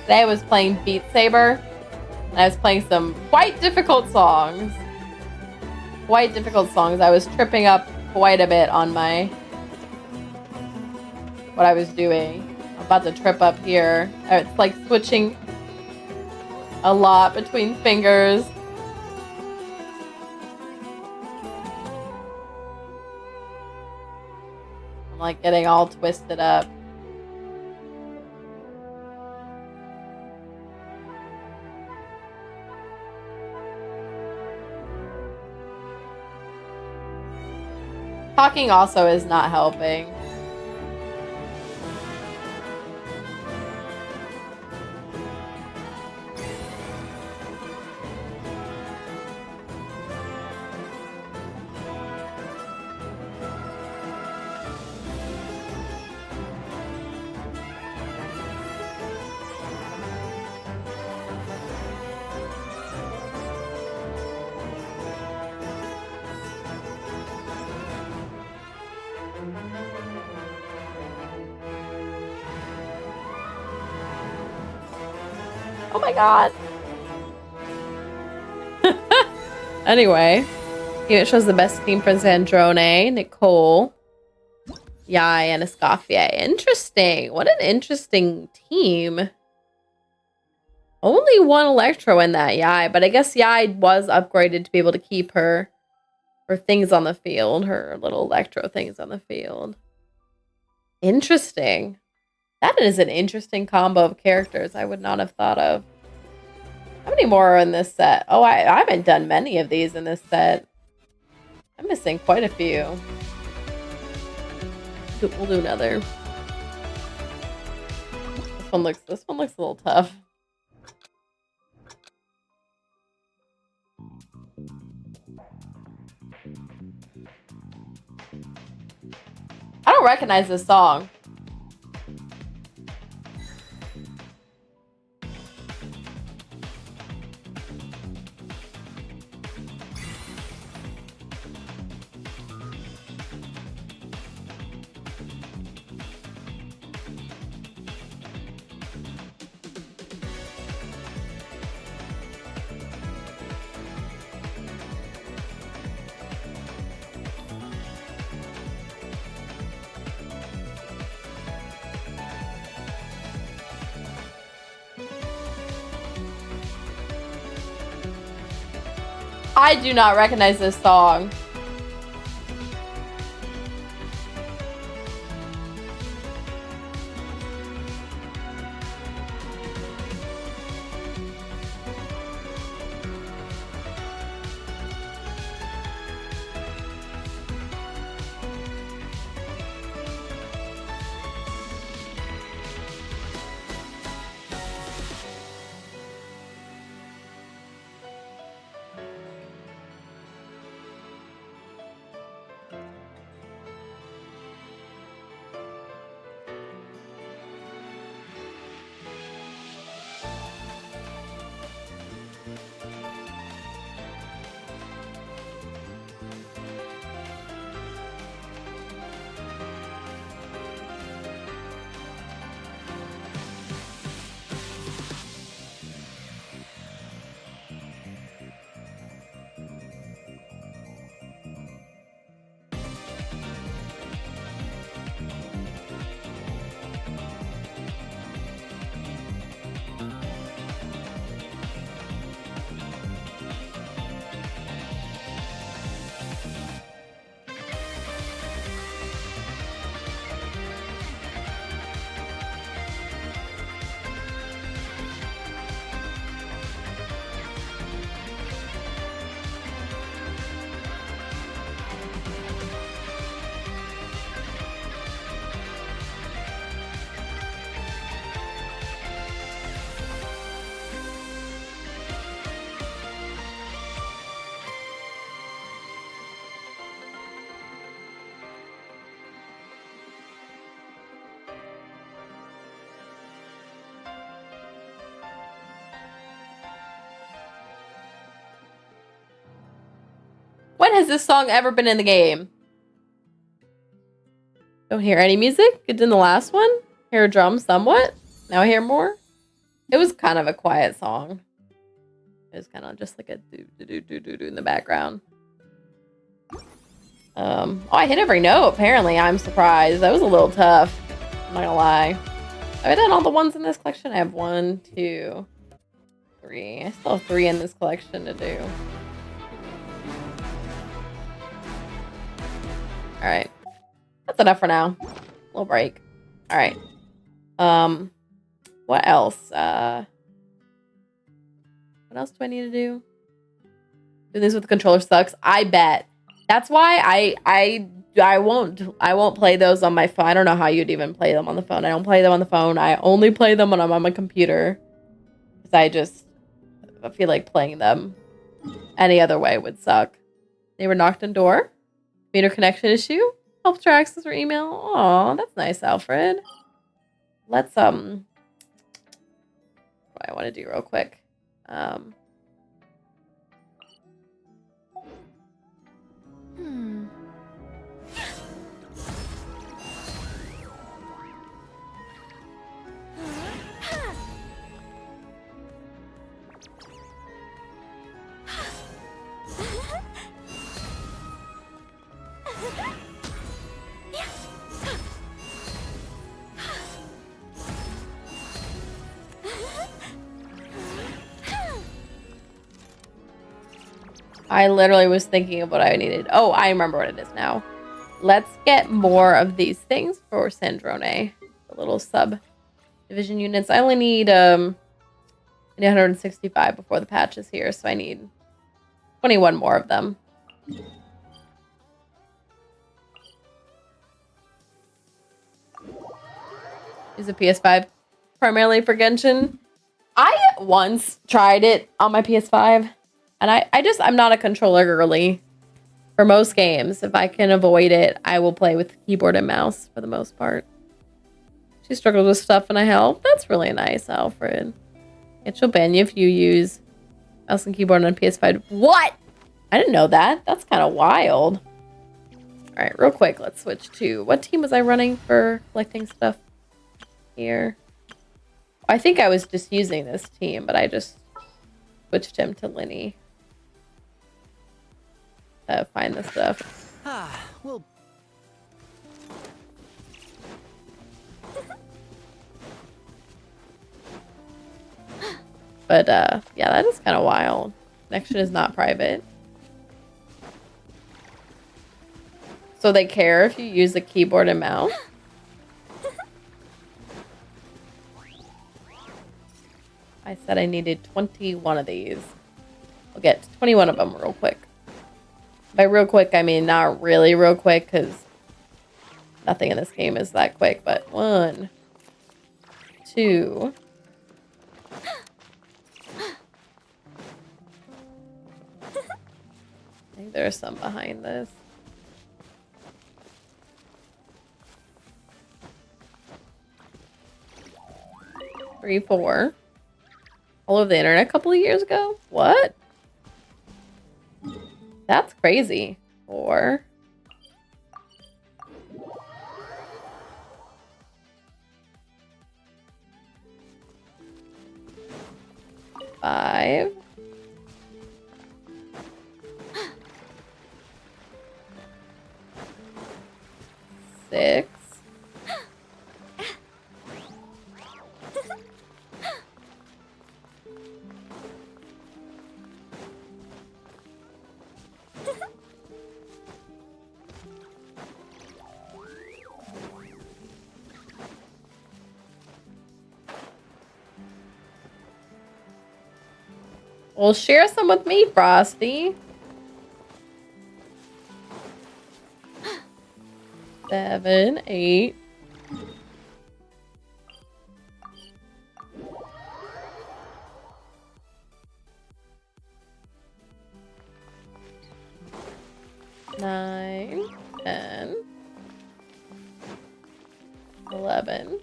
Today I was playing Beat Saber, and I was playing some quite difficult songs. I was tripping up quite a bit on what I was doing. I'm about to trip up here. It's like switching a lot between fingers. I'm like getting all twisted up. Talking also is not helping. Oh my god. Anyway, it shows the best team for Zandrone, Nicole, Yai, and Escoffier. Interesting. What an interesting team. Only one Electro in that Yai, but I guess Yai was upgraded to be able to keep her things on the field, her little Electro things on the field. Interesting. That is an interesting combo of characters I would not have thought of. How many more are in this set? Oh, I haven't done many of these in this set. I'm missing quite a few. We'll do another. This one looks a little tough. I don't recognize this song. I do not recognize this song. When has this song ever been in the game? Don't hear any music. It's in the last one. Hear a drum somewhat. Now I hear more. It was kind of a quiet song. It was kind of just like a do in the background. Oh, I hit every note, apparently. I'm surprised. That was a little tough. I'm not gonna lie. Have I done all the ones in this collection? I have 1, 2, 3. I still have 3 in this collection to do. Alright. That's enough for now. Little break. Alright. What else? What else do I need to do? Doing this with the controller sucks. I bet. That's why I won't play those on my phone. I don't know how you'd even play them on the phone. I don't play them on the phone. I only play them when I'm on my computer. Because I feel like playing them any other way would suck. They were knocked on door. Meter connection issue. Helps her access her email. Aw, that's nice, Alfred. Let's what do I want to do real quick. I literally was thinking of what I needed. Oh, I remember what it is now. Let's get more of these things for Sandrone. The little subdivision units. I only need 165 before the patch is here, so I need 21 more of them. Use a PS5 primarily for Genshin. I once tried it on my PS5. And I'm not a controller girly for most games. If I can avoid it, I will play with keyboard and mouse for the most part. She struggles with stuff and I help. That's really nice, Alfred. It shall ban you if you use mouse and keyboard on PS5. What? I didn't know that. That's kind of wild. All right, real quick, let's switch to... What team was I running for collecting stuff here? I think I was just using this team, but I just switched him to Linny. Find the stuff. Well. But yeah, that is kind of wild. Connection is not private. So they care if you use a keyboard and mouse? I said I needed 21 of these. I'll get 21 of them real quick. By real quick, I mean not really real quick, because nothing in this game is that quick, but 1, 2. I think there's some behind this. 3, 4. All over the internet a couple of years ago? What? That's crazy. 4. 5. 6. 'Well, share some with me, Frosty. 7, 8. 9, 10. 11.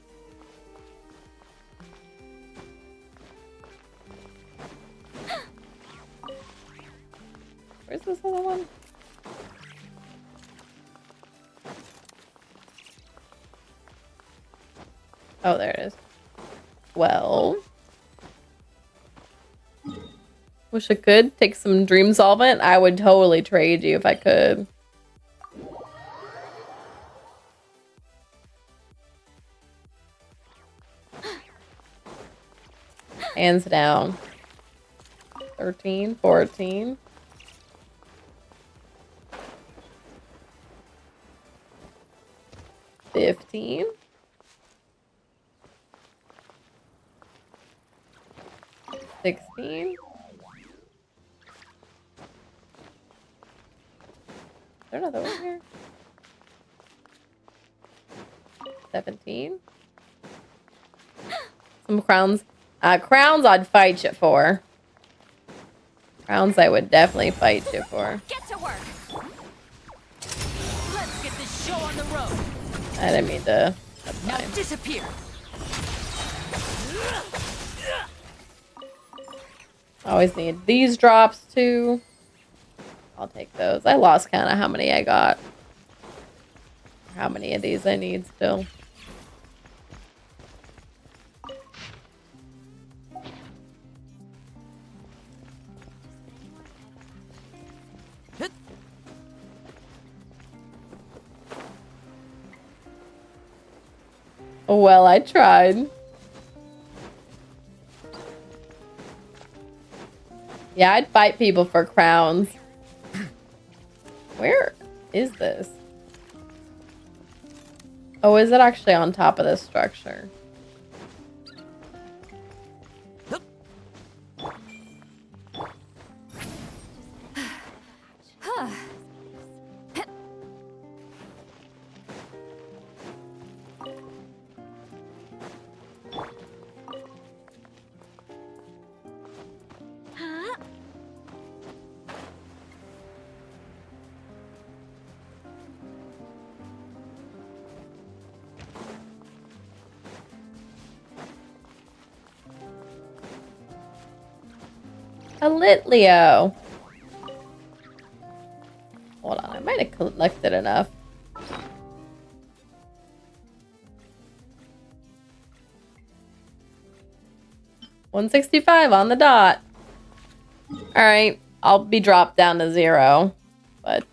Where's this other one? Oh, there it is. 12. Wish I could take some dream solvent. I would totally trade you if I could. Hands down. 13, 14. 15. 16. Is there another one here? 17. Some crowns. Crowns I'd fight you for. Crowns I would definitely fight you for. Get to work. Let's get this show on the road. I didn't mean to. That's Now fine. disappear. Always need these drops too. I'll take those. I lost count of how many I got. How many of these I need still. Well, I tried. Yeah, I'd fight people for crowns. Where is this? Oh, is it actually on top of this structure? A lit Leo. Hold on, I might have collected enough. $165 on the dot. Alright, I'll be dropped down to 0. But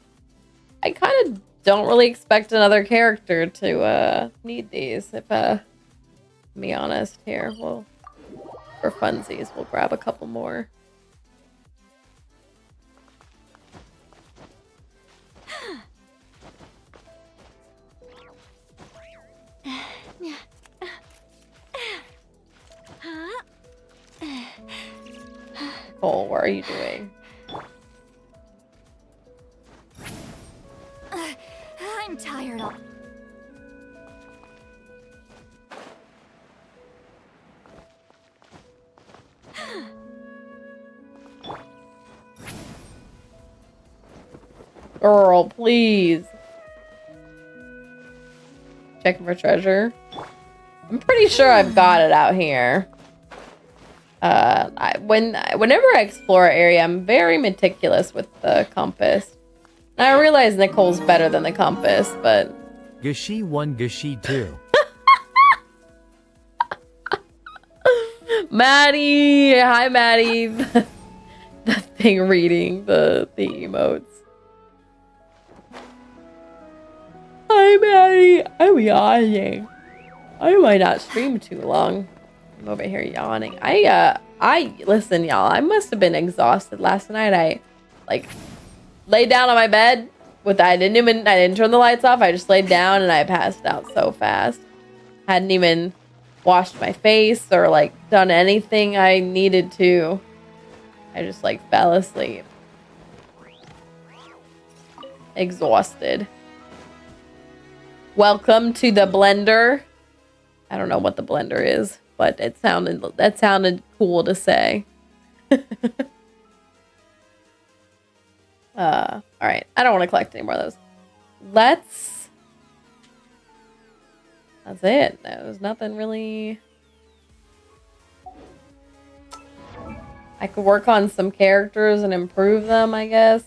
I kind of don't really expect another character to need these, if to be honest here. Well, for funsies, we'll grab a couple more. are you doing? I'm tired. Girl, please. Checking for treasure. I'm pretty sure I've got it out here. Whenever I explore an area, I'm very meticulous with the compass. And I realize Nicole's better than the compass, but... Gashi 1, Gashi 2. Maddie! Hi, Maddie! The thing reading the emotes. Hi, Maddie! I'm yawning. I might not stream too long. I'm over here yawning. Listen, y'all, I must have been exhausted last night. I, like, laid down on my bed I didn't turn the lights off. I just laid down and I passed out so fast. Hadn't even washed my face or, like, done anything I needed to. I just, like, fell asleep. Exhausted. Welcome to the blender. I don't know what the blender is, but that sounded cool to say. All right. I don't want to collect any more of those. That's it. There's nothing really. I could work on some characters and improve them, I guess.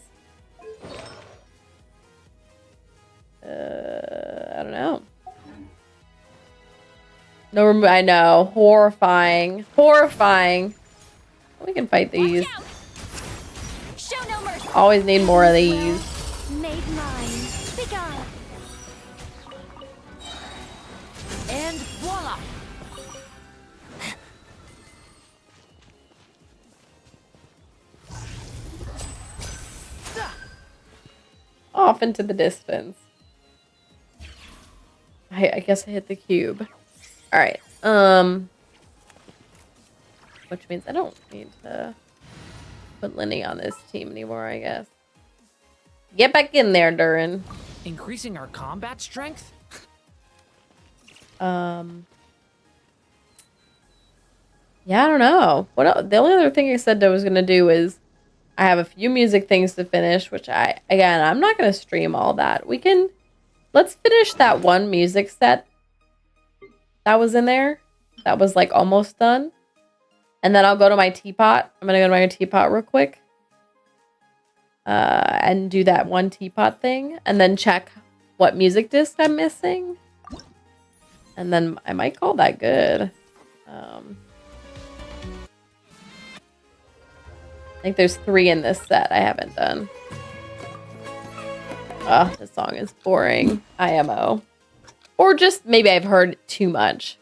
I don't know. No, I know. Horrifying. Horrifying. We can fight these. Show no mercy. Always need more of these. Made mine. Begone. And voila! Off into the distance. I guess I hit the cube. All right. Which means I don't need to put Lenny on this team anymore, I guess. Get back in there, Durin. Increasing our combat strength? Yeah, I don't know. The only other thing I said I was gonna do is I have a few music things to finish, which I'm not gonna stream all that. Let's finish that one music set that was in there. That was like almost done. And then I'll go to my teapot. I'm gonna go to my teapot real quick. And do that one teapot thing. And then check what music disc I'm missing. And then I might call that good. I think there's 3 in this set I haven't done. Oh, this song is boring. IMO. Or just maybe I've heard too much.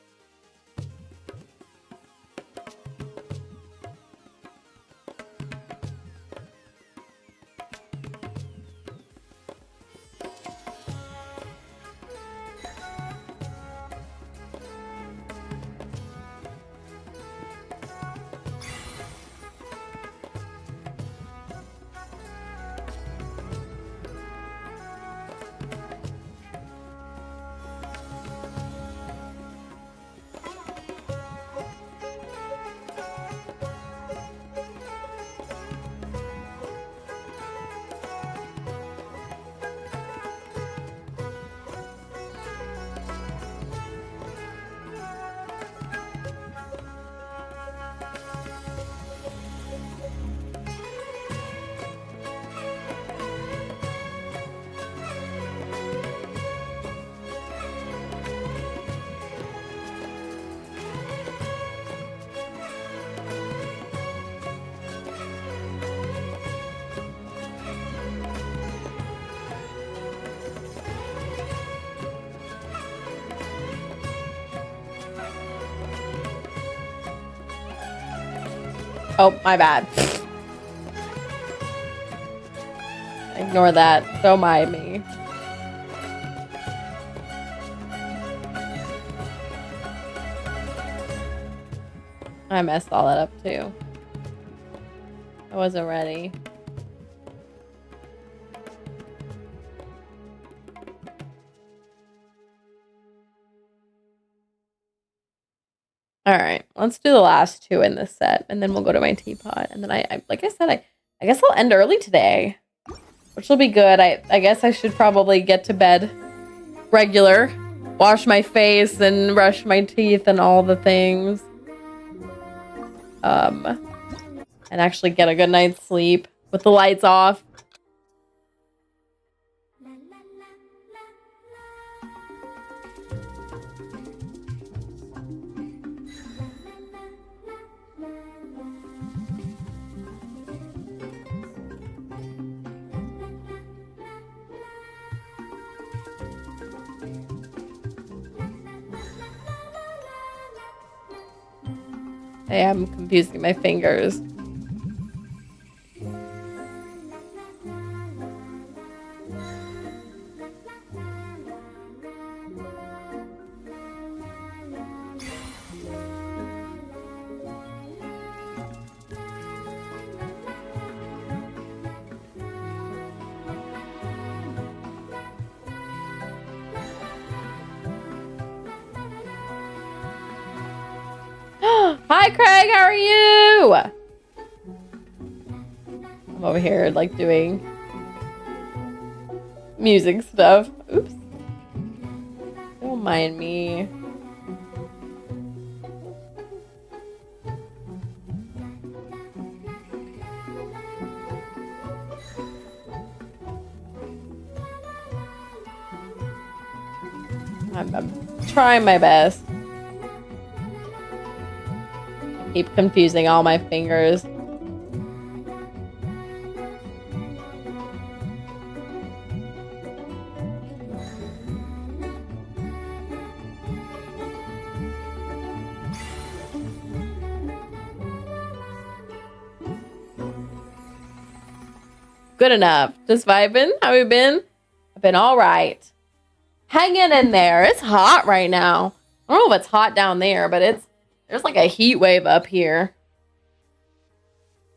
Oh, my bad. Ignore that. Don't mind me. I messed all that up too. I wasn't ready. All right, let's do the last two in this set, and then we'll go to my teapot. And then I like I said, I guess I'll end early today, which will be good. I guess I should probably get to bed regular, wash my face and brush my teeth and all the things. And actually get a good night's sleep with the lights off. I am confusing my fingers. Hi, Craig. How are you? I'm over here, like, doing music stuff. Oops. Don't mind me. I'm trying my best. Keep confusing all my fingers. Good enough. Just vibing. How have you been? I've been all right. Hanging in there. It's hot right now. I don't know if it's hot down there, but there's like a heat wave up here.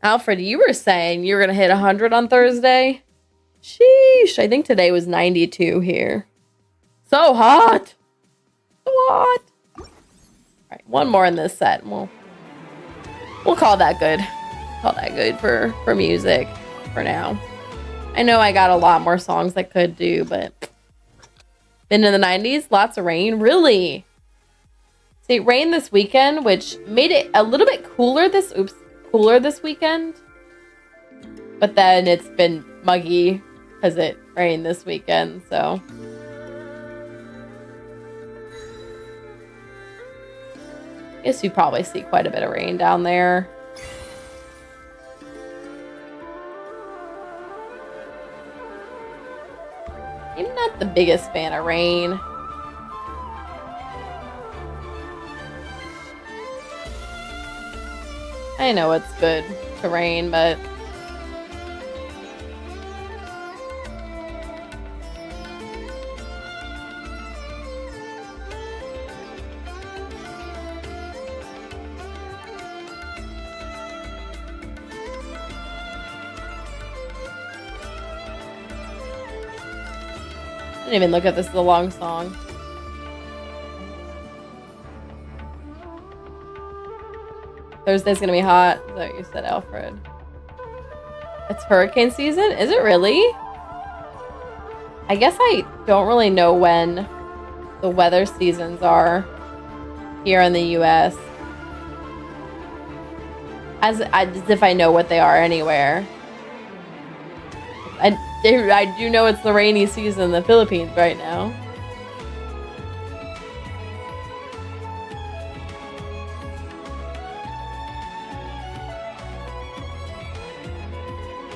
Alfred, you were saying you were going to hit 100 on Thursday? Sheesh. I think today was 92 here. So hot. So hot. All right, one more in this set. We'll call that good. Call that good for music for now. I know I got a lot more songs I could do, but been in the 90s, lots of rain. Really? See, it rained this weekend, which made it a little bit cooler this weekend. But then it's been muggy because it rained this weekend, so. I guess you probably see quite a bit of rain down there. I'm not the biggest fan of rain. I know it's good to rain, but I didn't even look at this as a long song. Thursday's gonna be hot. Is that what you said, Alfred? It's hurricane season? Is it really? I guess I don't really know when the weather seasons are here in the US. As if I know what they are anywhere. I do know it's the rainy season in the Philippines right now.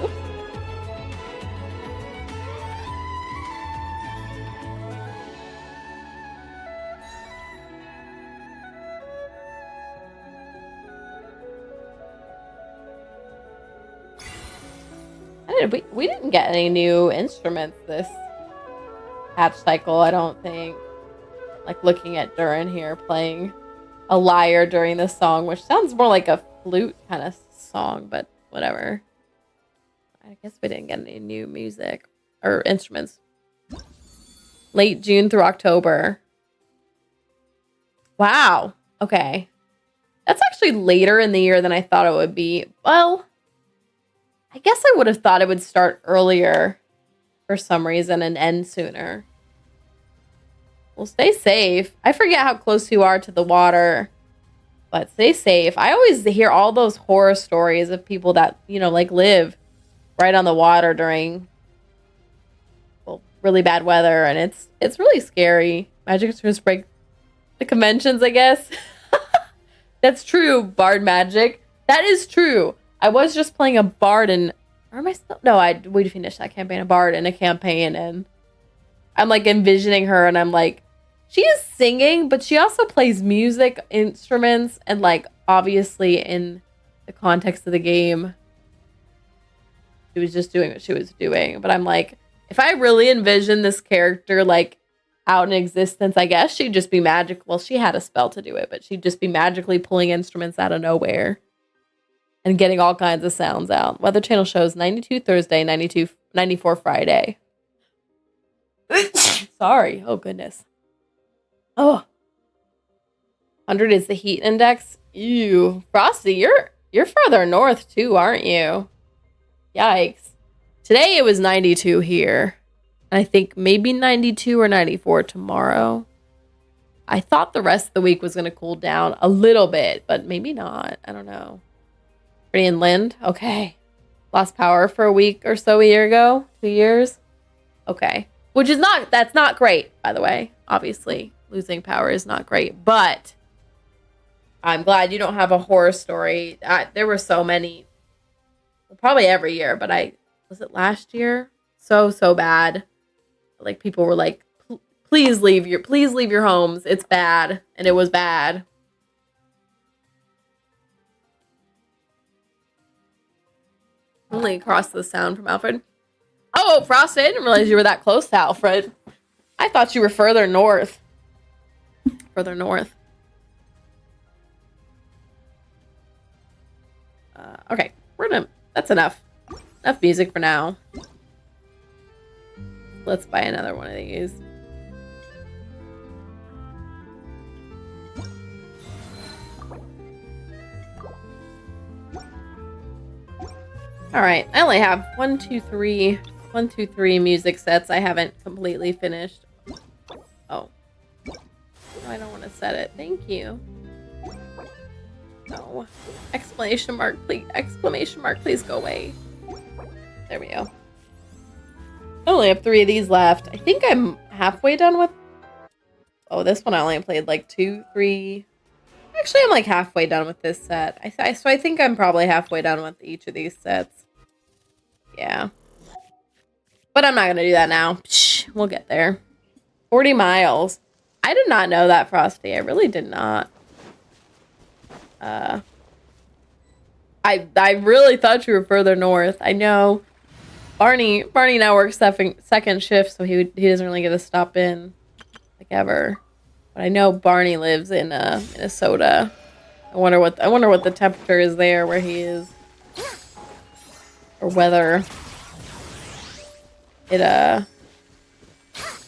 Oops. We didn't get any new instruments this patch cycle, I don't think. Like looking at Duran here playing a lyre during this song, which sounds more like a flute kind of song, but whatever. I guess we didn't get any new music or instruments. Late June through October. Wow. Okay. That's actually later in the year than I thought it would be. Well, I guess I would have thought it would start earlier for some reason and end sooner. Well, stay safe. I forget how close you are to the water, but stay safe. I always hear all those horror stories of people that, you know, like live right on the water during, well, really bad weather, and it's really scary. Magic extremes break the conventions, I guess. That's true, Bard Magic. That is true. I was just playing a Bard and... Or am I still... No, we finished that campaign, a Bard in a campaign, and I'm like envisioning her, and I'm like, she is singing, but she also plays music, instruments, and like obviously in the context of the game, she was just doing what she was doing. But I'm like, if I really envision this character like out in existence, I guess she'd just be magic. Well, she had a spell to do it, but she'd just be magically pulling instruments out of nowhere and getting all kinds of sounds out. Weather Channel shows 92 Thursday, 94 Friday. Sorry. Oh, goodness. Oh. 100 is the heat index. Ew. Frosty, you're further north too, aren't you? Yikes. Today it was 92 here. I think maybe 92 or 94 tomorrow. I thought the rest of the week was going to cool down a little bit, but maybe not. I don't know. Pretty inland? Okay. Lost power for a week or so a year ago? 2 years? Okay. Which is not, that's not great, by the way. Obviously, losing power is not great, but I'm glad you don't have a horror story. There were so many, well, probably every year, but was it last year? So bad. Like people were like, please leave your homes. It's bad. And it was bad. Only across the sound from Alfred. Oh, Frosty, I didn't realize you were that close to Alfred. I thought you were further north. Further north. Okay, that's enough. Enough music for now. Let's buy another one of these. All right, I only have 1, 2, 3 music sets I haven't completely finished. Oh, I don't want to set it. Thank you. No. Exclamation mark, please go away. There we go. I only have 3 of these left. I think I'm halfway done with... Oh, this one I only played like 2, 3... Actually, I'm like halfway done with this set. So I think I'm probably halfway done with each of these sets. Yeah. But I'm not going to do that now. Psh, we'll get there. 40 miles. I did not know that, Frosty. I really did not. I really thought you were further north. I know. Barney now works second shift, so he doesn't really get to stop in like ever. But I know Barney lives in Minnesota. I wonder what the temperature is there where he is, or whether it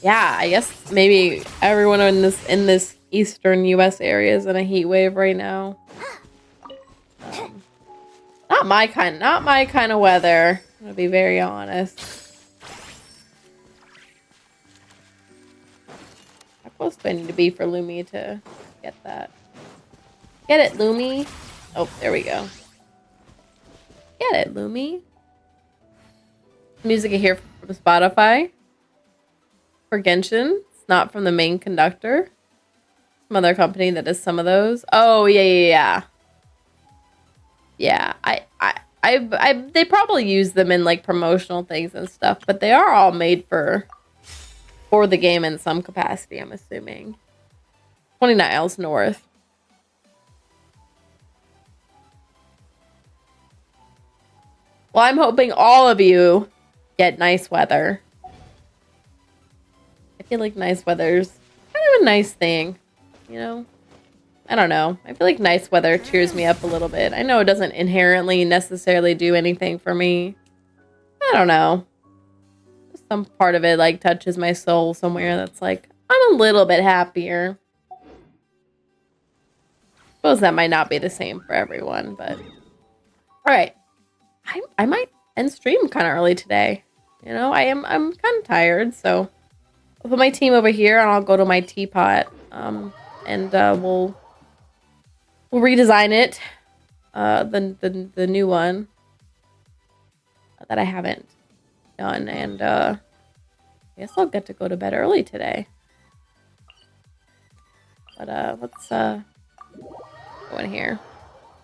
yeah, I guess maybe everyone in this eastern U.S. area is in a heat wave right now. Not my kind of weather. I'm gonna be very honest. How close do I need to be for Lumi to get that? Get it, Lumi? Oh, there we go. Get it, Lumi. Music I hear from Spotify. For Genshin. It's not from the main conductor. Some other company that does some of those. Oh, yeah. Yeah, they probably use them in like promotional things and stuff, but they are all made for the game in some capacity, I'm assuming. 29 miles north. Well, I'm hoping all of you get nice weather. I feel like nice weather's kind of a nice thing, you know? I don't know. I feel like nice weather cheers me up a little bit. I know it doesn't inherently necessarily do anything for me. don't know. Some part of it like touches my soul somewhere that's like, I'm a little bit happier. Suppose that might not be the same for everyone, but all right. I might end stream kind of early today. You know, I'm kind of tired, so I'll put my team over here and I'll go to my teapot. And we'll redesign it. The new one that I haven't done, and I guess I'll get to go to bed early today. But let's go in here.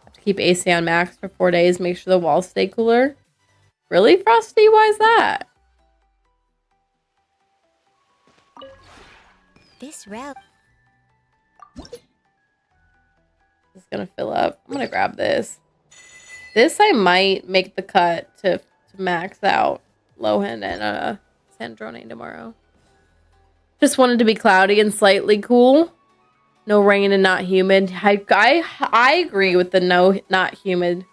Have to keep AC on max for 4 days. Make sure the walls stay cooler. Really, Frosty? Why is that? This route. It's gonna fill up. I'm gonna grab this. This I might make the cut to max out Lohan and Sandrone tomorrow. Just wanted to be cloudy and slightly cool. No rain and not humid. I agree with the no not humid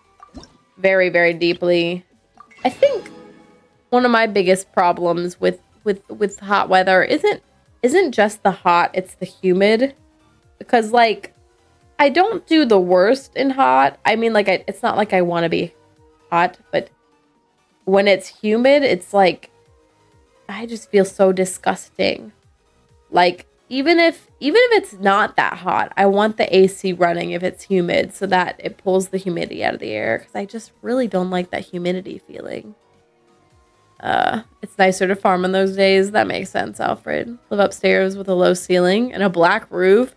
very, very deeply. I think one of my biggest problems with hot weather isn't just the hot, it's the humid. Because like I don't do the worst in hot. I mean, like, it's not like I want to be hot, but when it's humid, it's like, I just feel so disgusting. Like, even if it's not that hot, I want the AC running if it's humid so that it pulls the humidity out of the air. Because I just really don't like that humidity feeling. It's nicer to farm on those days. That makes sense, Alfred. Live upstairs with a low ceiling and a black roof.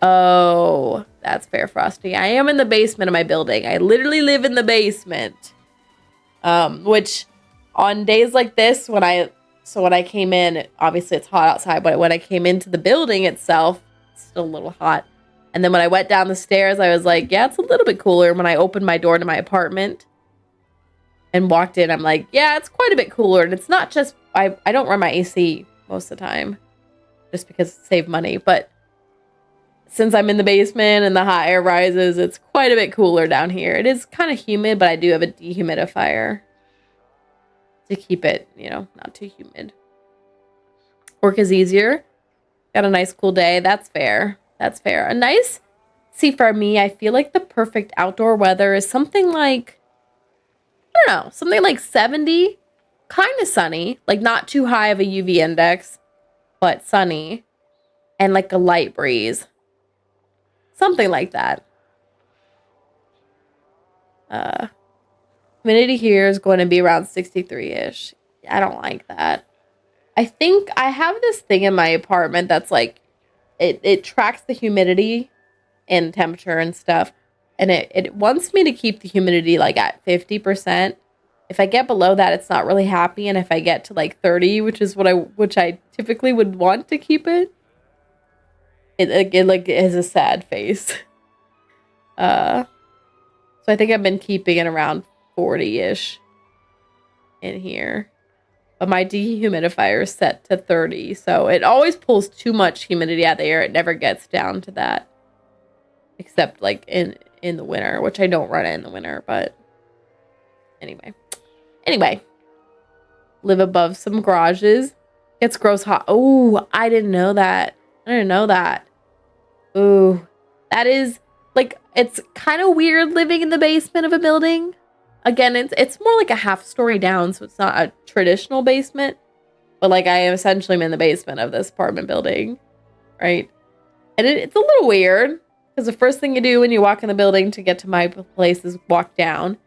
Oh, that's fair, Frosty. I am in the basement of my building. I literally live in the basement. Which on days like this, when I came in, obviously it's hot outside, but when I came into the building itself, it's still a little hot. And then when I went down the stairs, I was like, yeah, it's a little bit cooler. When I opened my door to my apartment and walked in, I'm like, yeah, it's quite a bit cooler. And it's not just, I don't run my AC most of the time just because it saves money, but since I'm in the basement and the hot air rises, it's quite a bit cooler down here. It is kind of humid, but I do have a dehumidifier to keep it, you know, not too humid. Work is easier. Got a nice cool day. That's fair. That's fair. A nice, see, for me, I feel like the perfect outdoor weather is something like, I don't know, something like 70, kind of sunny, like not too high of a UV index, but sunny, and like a light breeze. Something like that. Humidity here is going to be around 63-ish. I don't like that. I think I have this thing in my apartment that's like, it tracks the humidity and temperature and stuff. And it wants me to keep the humidity like at 50%. If I get below that, it's not really happy. And if I get to like 30, which I typically would want to keep it, it like has a sad face. So I think I've been keeping it around 40-ish in here. But my dehumidifier is set to 30. So it always pulls too much humidity out of the air. It never gets down to that. Except like in the winter, which I don't run it in the winter, but anyway. Live above some garages. It's gross hot. Oh, I didn't know that. Ooh, that is like, it's kind of weird living in the basement of a building. Again, it's more like a half story down, so it's not a traditional basement, but like I am essentially in the basement of this apartment building, right? And it's a little weird because the first thing you do when you walk in the building to get to my place is walk down.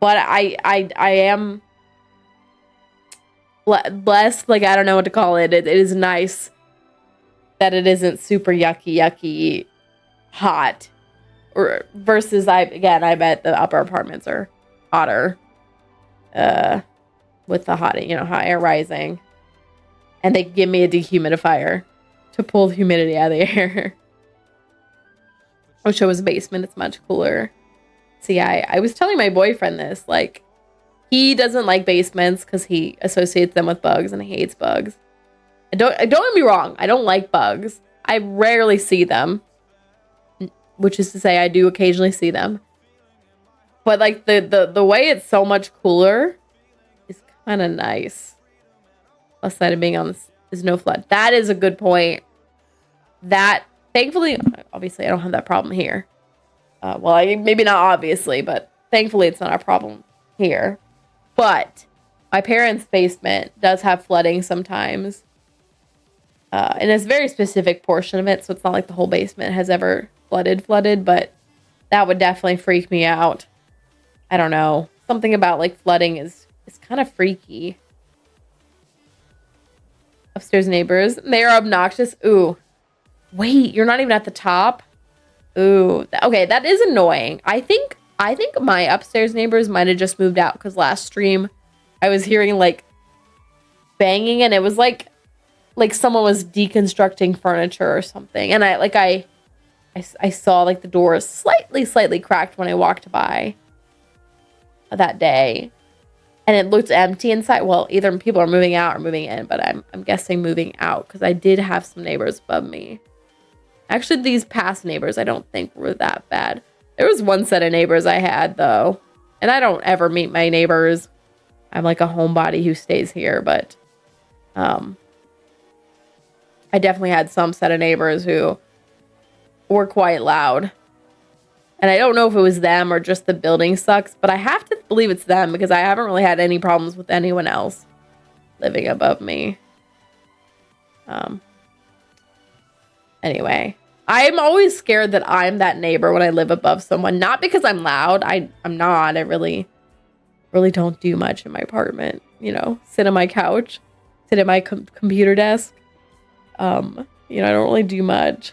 But I am blessed, like I don't know what to call it. It is nice that it isn't super yucky hot, or versus I bet the upper apartments are hotter with the hot air rising, and they give me a dehumidifier to pull the humidity out of the air. Which shows basement, it's much cooler. See, I was telling my boyfriend this, like, he doesn't like basements because he associates them with bugs and he hates bugs. Don't get me wrong, I don't like bugs. I rarely see them, which is to say I do occasionally see them. But like the way it's so much cooler is Kind of nice. Plus side of being on this is no flood. That is a good point. That, thankfully, obviously I don't have that problem here. Maybe not obviously, but thankfully it's not a problem here. But my parents' basement does have flooding sometimes. And it's a very specific portion of it, so it's not like the whole basement has ever flooded, but that would definitely freak me out. I don't know. Something about like flooding is kind of freaky. Upstairs neighbors, they are obnoxious. Ooh. Wait, you're not even at the top? Ooh. Okay, that is annoying. I think my upstairs neighbors might have just moved out because last stream I was hearing like banging and it was like someone was deconstructing furniture or something. And I saw like the door slightly cracked when I walked by that day. And it looked empty inside. Well, either people are moving out or moving in, but I'm guessing moving out because I did have some neighbors above me. Actually, these past neighbors I don't think were that bad. There was one set of neighbors I had though. And I don't ever meet my neighbors. I'm like a homebody who stays here, but I definitely had some set of neighbors who were quite loud. And I don't know if it was them or just the building sucks, but I have to believe it's them because I haven't really had any problems with anyone else living above me. Anyway, I'm always scared that I'm that neighbor when I live above someone. Not because I'm loud. I'm not. I really don't do much in my apartment. You know, sit on my couch, sit at my computer desk. I don't really do much.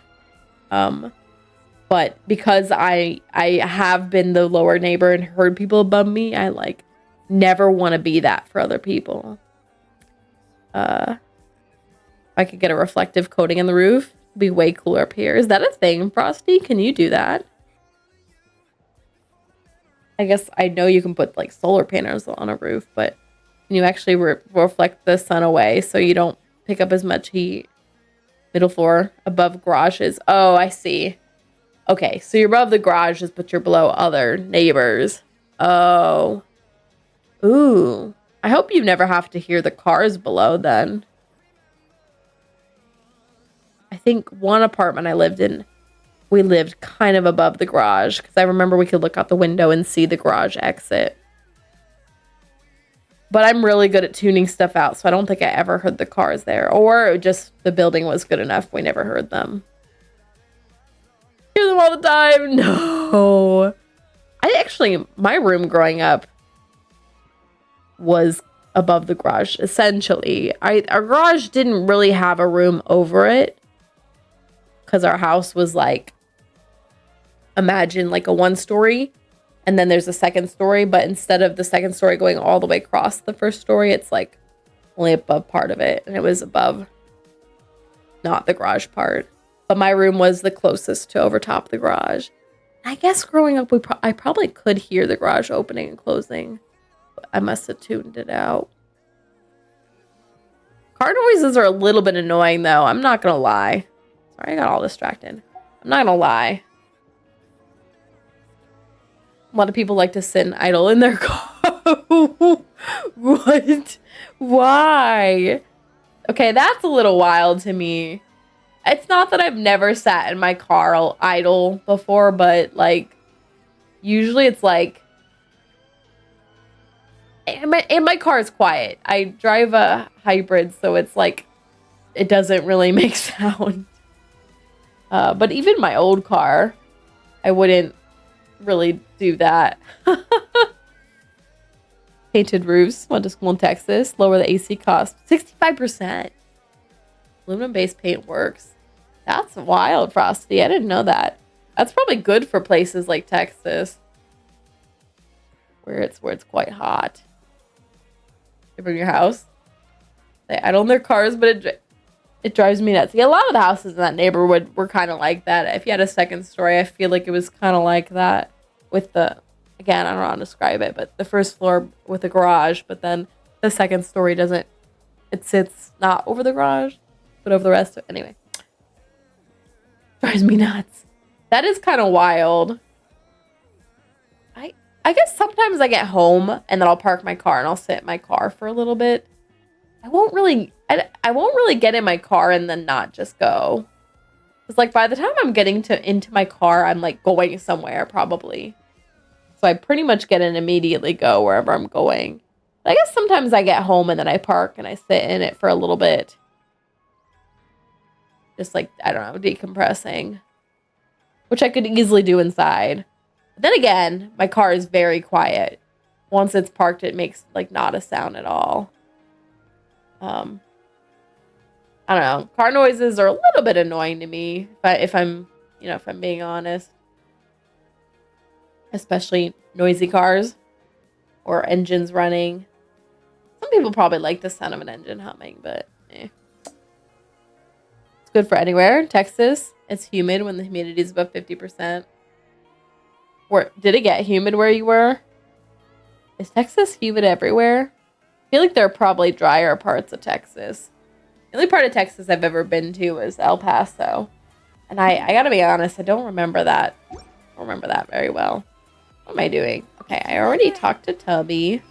But because I have been the lower neighbor and heard people above me, I like never want to be that for other people. If I could get a reflective coating in the roof, it'd be way cooler up here. Is that a thing, Frosty? Can you do that? I guess I know you can put like solar panels on a roof, but can you actually reflect the sun away so you don't pick up as much heat? Middle floor, above garages. Oh, I see. Okay, so you're above the garages, but you're below other neighbors. Oh. Ooh. I hope you never have to hear the cars below then. I think one apartment I lived in, we lived kind of above the garage because I remember we could look out the window and see the garage exit. But I'm really good at tuning stuff out, so I don't think I ever heard the cars there. Or just the building was good enough, we never heard them. Hear them all the time. No. My room growing up was above the garage, essentially. Our garage didn't really have a room over it because our house was like, imagine like a 1-story and then there's a 2nd story, but instead of the 2nd story going all the way across the 1st story, it's like only above part of it, and it was above, not the garage part. But my room was the closest to overtop the garage. I guess growing up, I probably could hear the garage opening and closing. But I must have tuned it out. Car noises are a little bit annoying, though. I'm not going to lie. Sorry, I got all distracted. I'm not going to lie. A lot of people like to sit and idle in their car. What? Why? Okay, that's a little wild to me. It's not that I've never sat in my car idle before, but like usually it's like and my car is quiet. I drive a hybrid, so it's like it doesn't really make sound. But even my old car, I wouldn't really do that. Painted roofs. Went to school in Texas. Lower the AC cost 65%. Aluminum-based paint works. That's wild, Frosty. I didn't know that. That's probably good for places like Texas, where it's quite hot. You bring your house. They idle in their cars, but it drives me nuts. Yeah, a lot of the houses in that neighborhood were kind of like that. If you had a 2nd story, I feel like it was kind of like that with the, again, I don't know how to describe it, but the 1st floor with a garage, but then the 2nd story doesn't, it sits not over the garage, but over the rest of it. Anyway. Drives me nuts. That is kind of wild. I guess sometimes I get home and then I'll park my car and I'll sit in my car for a little bit. I won't really get in my car and then not just go. It's like by the time I'm getting into my car, I'm like going somewhere probably. So I pretty much get in immediately go wherever I'm going. But I guess sometimes I get home and then I park and I sit in it for a little bit. Just like, I don't know, decompressing. Which I could easily do inside. But then again, my car is very quiet. Once it's parked, it makes like not a sound at all. I don't know. Car noises are a little bit annoying to me if I'm being honest. Especially noisy cars or engines running. Some people probably like the sound of an engine humming, but eh. It's good for anywhere. Texas, it's humid when the humidity is above 50%. Did it get humid where you were? Is Texas humid everywhere? I feel like there are probably drier parts of Texas. The only part of Texas I've ever been to is El Paso. And I gotta be honest, I don't remember that. I don't remember that very well. What am I doing? Okay, I already talked to Tubby.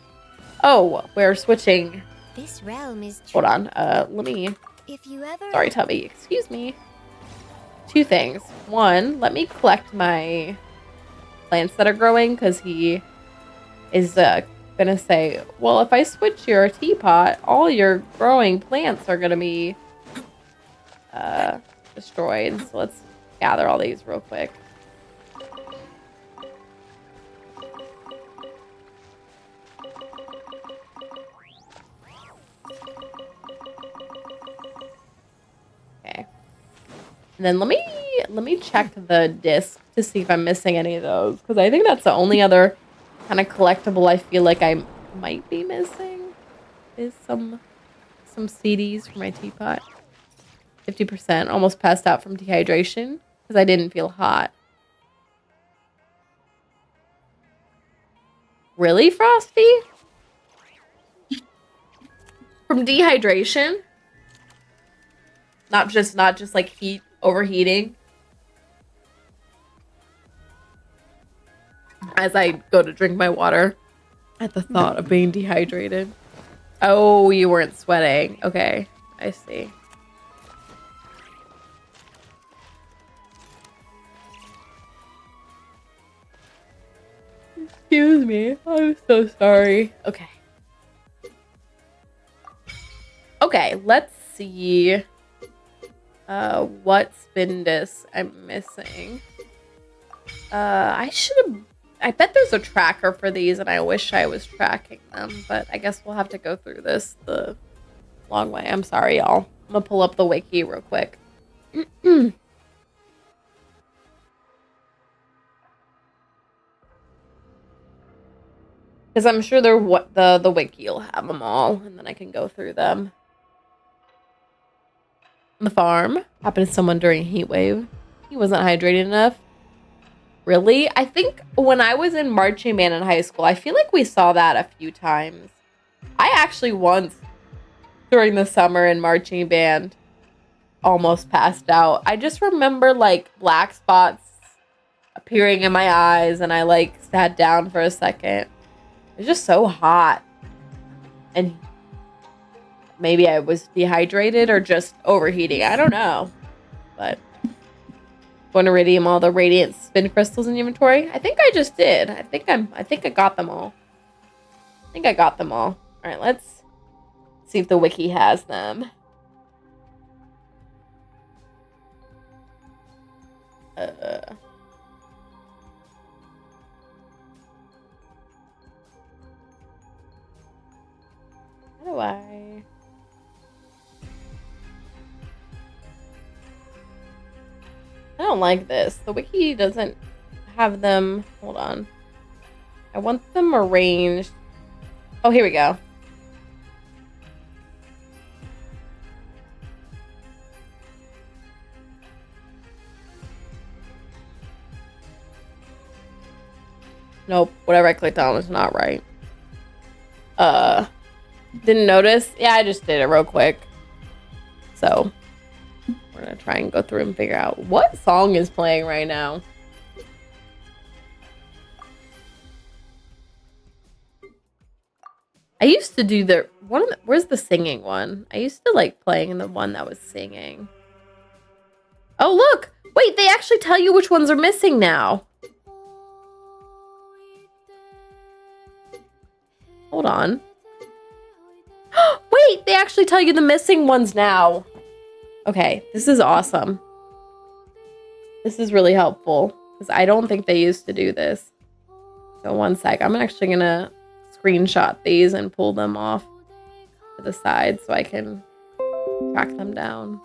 Oh, we're switching. This realm is Hold on. Let me... If you ever... Sorry, Tubby. Excuse me. 2 things. 1, let me collect my plants that are growing, because he is gonna say, well, if I switch your teapot, all your growing plants are gonna be destroyed. So let's gather all these real quick. Okay. And then let me check the disc to see if I'm missing any of those, because I think that's the only other kind of collectible I feel like I might be missing is some CDs for my teapot. 50%. Almost passed out from dehydration because I didn't feel hot. Really, Frosty? From dehydration? Not just like overheating. As I go to drink my water at the thought of being dehydrated. Oh, you weren't sweating. Okay, I see. Excuse me. I'm so sorry. Okay. Okay, let's see what spin discs I'm missing. I bet there's a tracker for these, and I wish I was tracking them, but I guess we'll have to go through this the long way. I'm sorry, y'all. I'm gonna pull up the wiki real quick. Because I'm sure the wiki will have them all, and then I can go through them. On the farm, happened to someone during a heat wave. He wasn't hydrated enough. Really? I think when I was in marching band in high school, I feel like we saw that a few times. I actually once, during the summer in marching band, almost passed out. I just remember like black spots appearing in my eyes, and I like sat down for a second. It was just so hot. And maybe I was dehydrated or just overheating. I don't know. But going to redeem all the radiant spin crystals in the inventory. I think I just did. I think I got them all. All right, let's see if the wiki has them. How do I... I don't like this. The wiki doesn't have them. Hold on. I want them arranged. Oh, here we go. Nope. Whatever I clicked on is not right. Didn't notice. Yeah, I just did it real quick. So we're gonna try and go through and figure out what song is playing right now. I used to do the one. Where's the singing one? I used to like playing the one that was singing. Oh, look. Wait, they actually tell you which ones are missing now. Hold on. Wait, they actually tell you the missing ones now. Okay, this is awesome. This is really helpful because I don't think they used to do this. So one sec. I'm actually going to screenshot these and pull them off to the side so I can track them down.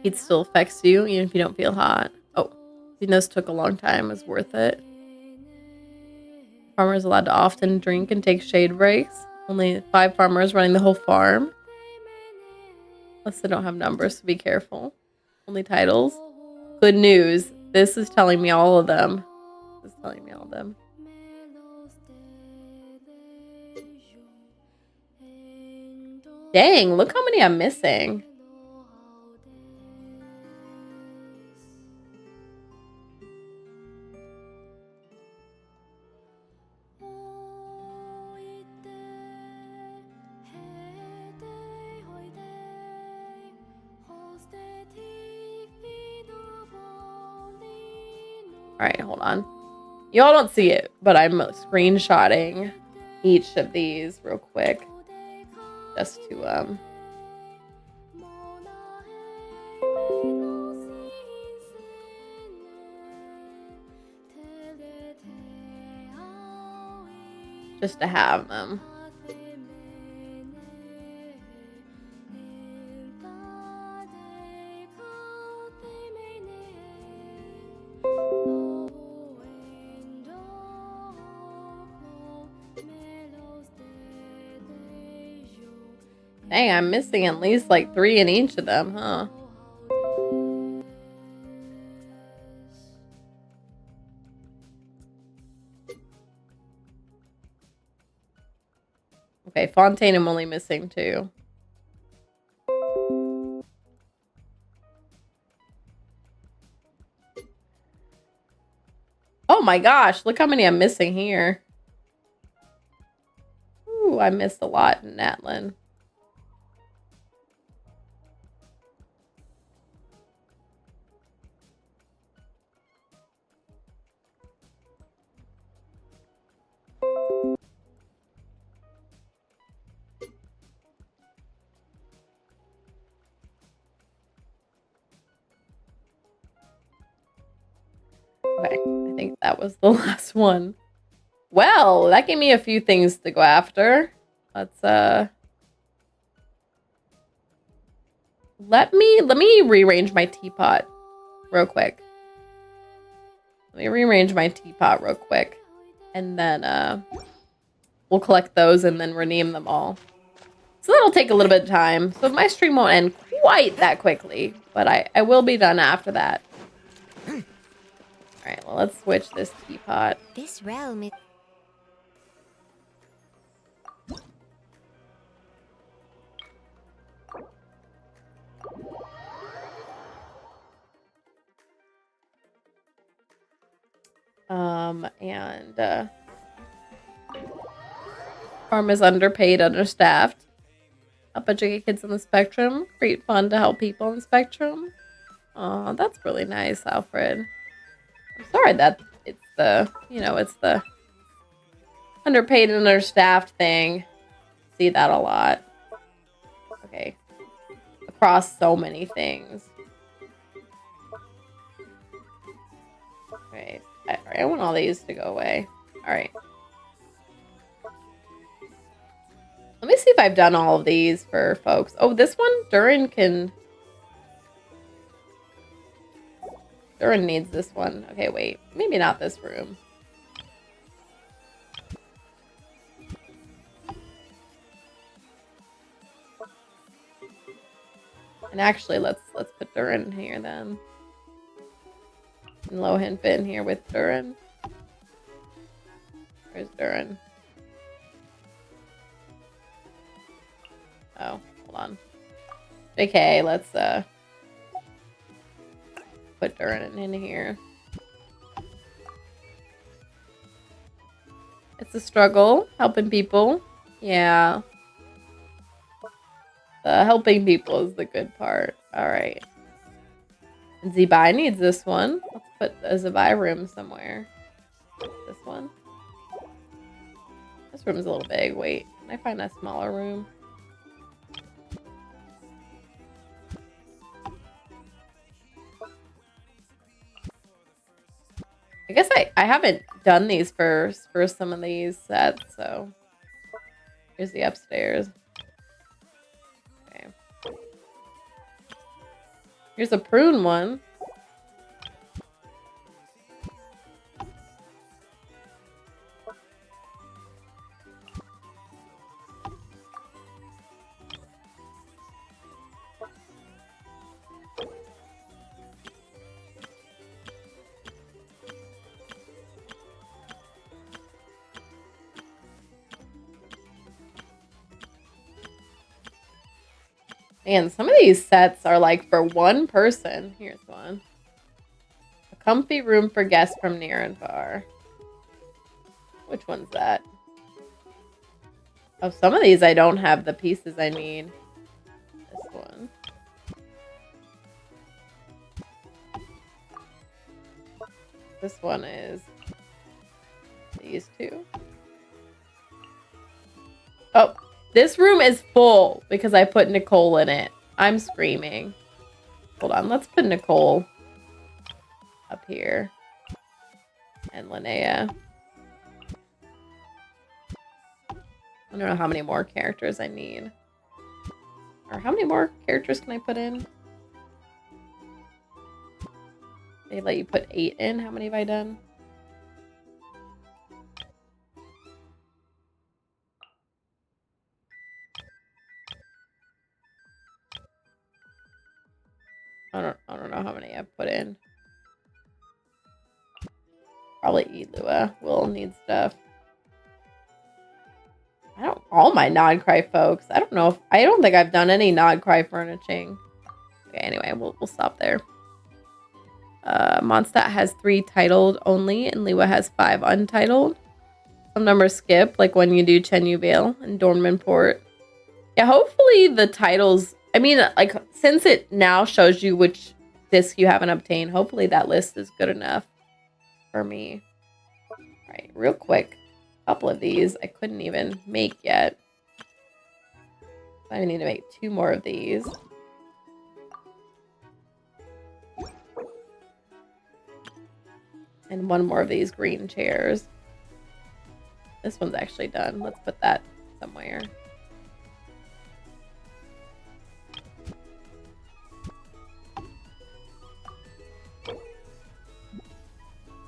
Heat still affects you even if you don't feel hot. Oh, even though this took a long time, it's worth it. Farmers allowed to often drink and take shade breaks. Only 5 farmers running the whole farm. Plus they don't have numbers, so be careful. Only titles. Good news. This is telling me all of them. This is telling me all of them. Dang, look how many I'm missing. Alright, hold on. Y'all don't see it, but I'm screenshotting each of these real quick. Just to, just to have them. Dang, I'm missing at least like 3 in each of them, huh? Okay, Fontaine I'm only missing 2. Oh my gosh, look how many I'm missing here. Ooh, I missed a lot in Natlin. Okay, I think that was the last one. Well, that gave me a few things to go after. Let's let me rearrange my teapot real quick. Let me rearrange my teapot real quick. And then we'll collect those and then rename them all. So that'll take a little bit of time. So my stream won't end quite that quickly, but I will be done after that. Alright, well, let's switch this teapot. This realm is... Farm is underpaid, understaffed. Help educate kids on the spectrum. Great fun to help people on the spectrum. Oh, that's really nice, Alfred. I'm sorry that it's the, it's the underpaid and understaffed thing. See that a lot. Okay. Across so many things. Okay. I want all these to go away. Alright. Let me see if I've done all of these for folks. Oh, this one? Durin needs this one. Okay, wait. Maybe not this room. And actually, let's put Durin here then. And Lohan fit in here with Durin. Where's Durin? Oh, hold on. Okay, let's put Durin in here. It's a struggle helping people. Yeah. Helping people is the good part. All right. And Zebai needs this one. Let's put a Zebai room somewhere. This one. This room's a little big. Wait, can I find a smaller room? I guess I haven't done these for some of these sets, so here's the upstairs. Okay. Here's a prune one. Man, some of these sets are like for one person. Here's one. A comfy room for guests from near and far. Which one's that? Oh, some of these I don't have the pieces I need. This one. This one is these two. Oh, this room is full because I put Nicole in it. I'm screaming. Hold on, let's put Nicole up here. And Linnea. I don't know how many more characters I need. Or how many more characters can I put in? They let you put 8 in. How many have I done? I don't know how many I've put in. Probably Elua will need stuff. All my non-cry folks. I don't think I've done any non-cry furnishing. Okay, anyway, we'll stop there. Mondstadt has 3 titled only, and Liwa has 5 untitled. Some numbers skip, like when you do Chenyu Vale and Dornmanport. Yeah, hopefully the titles, I mean, like, since it now shows you which disc you haven't obtained, hopefully that list is good enough for me. All right, real quick. A couple of these I couldn't even make yet. I need to make 2 more of these. And 1 more of these green chairs. This one's actually done. Let's put that somewhere.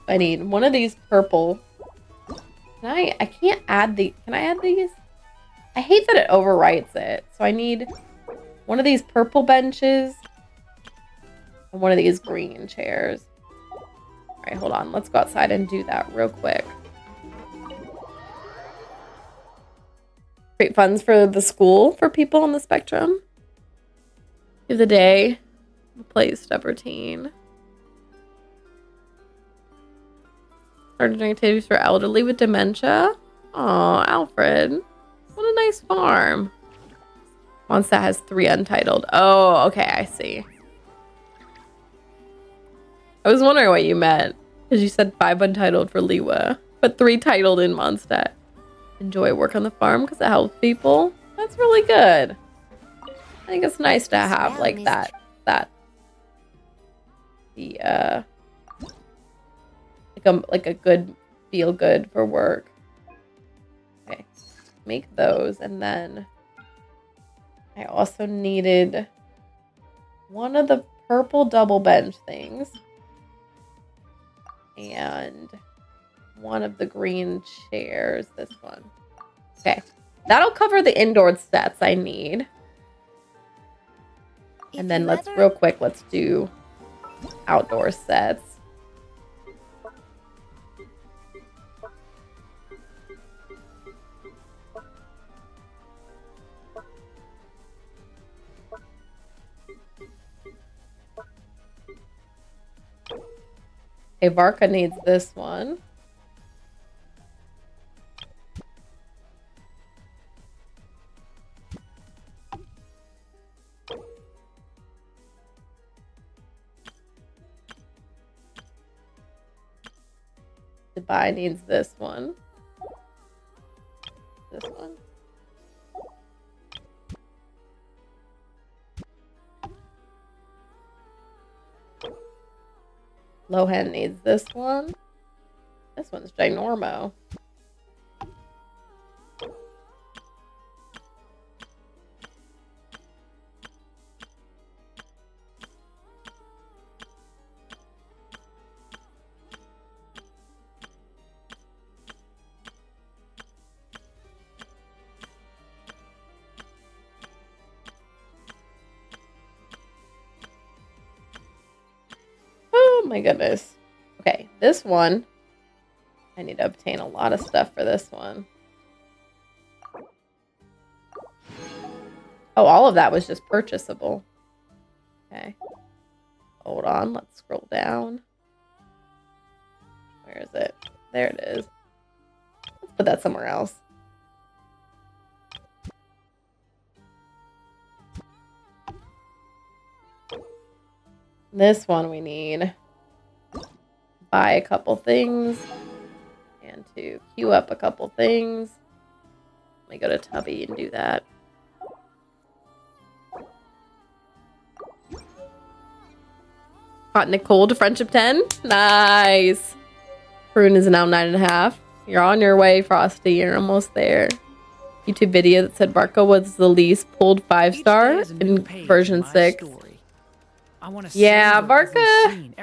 I need 1 of these purple. I can't add the, can I add these? I hate that it overwrites it. So I need 1 of these purple benches and 1 of these green chairs. All right, hold on. Let's go outside and do that real quick. Great funds for the school for people on the spectrum. Of the day, play step routine. Started doing activities for elderly with dementia. Oh, Alfred. What a nice farm. Mondstadt has 3 untitled. Oh, okay, I see. I was wondering what you meant. Because you said 5 untitled for Liwa. But 3 titled in Mondstadt. Enjoy work on the farm because it helps people. That's really good. I think it's nice to have like that. Like a good feel good for work. Okay, make those, and then I also needed 1 of the purple double bench things and 1 of the green chairs. This one. Okay, that'll cover the indoor sets I need. And then let's real quick. Let's do outdoor sets. Okay, Varka needs this one. Dubai needs this one. This one. Lohan needs this one. This one's ginormo. Oh my goodness. Okay, this one. I need to obtain a lot of stuff for this one. Oh, all of that was just purchasable. Okay. Hold on, let's scroll down. Where is it? There it is. Let's put that somewhere else. This one we need to buy a couple things and to queue up a couple things. Let me go to Tubby and do that. Hot Nicole to friendship 10. Nice. Prune is now 9.5. You're on your way, Frosty. You're almost there. YouTube video that said Barca was the least pulled 5-star in version 6. Yeah, Barca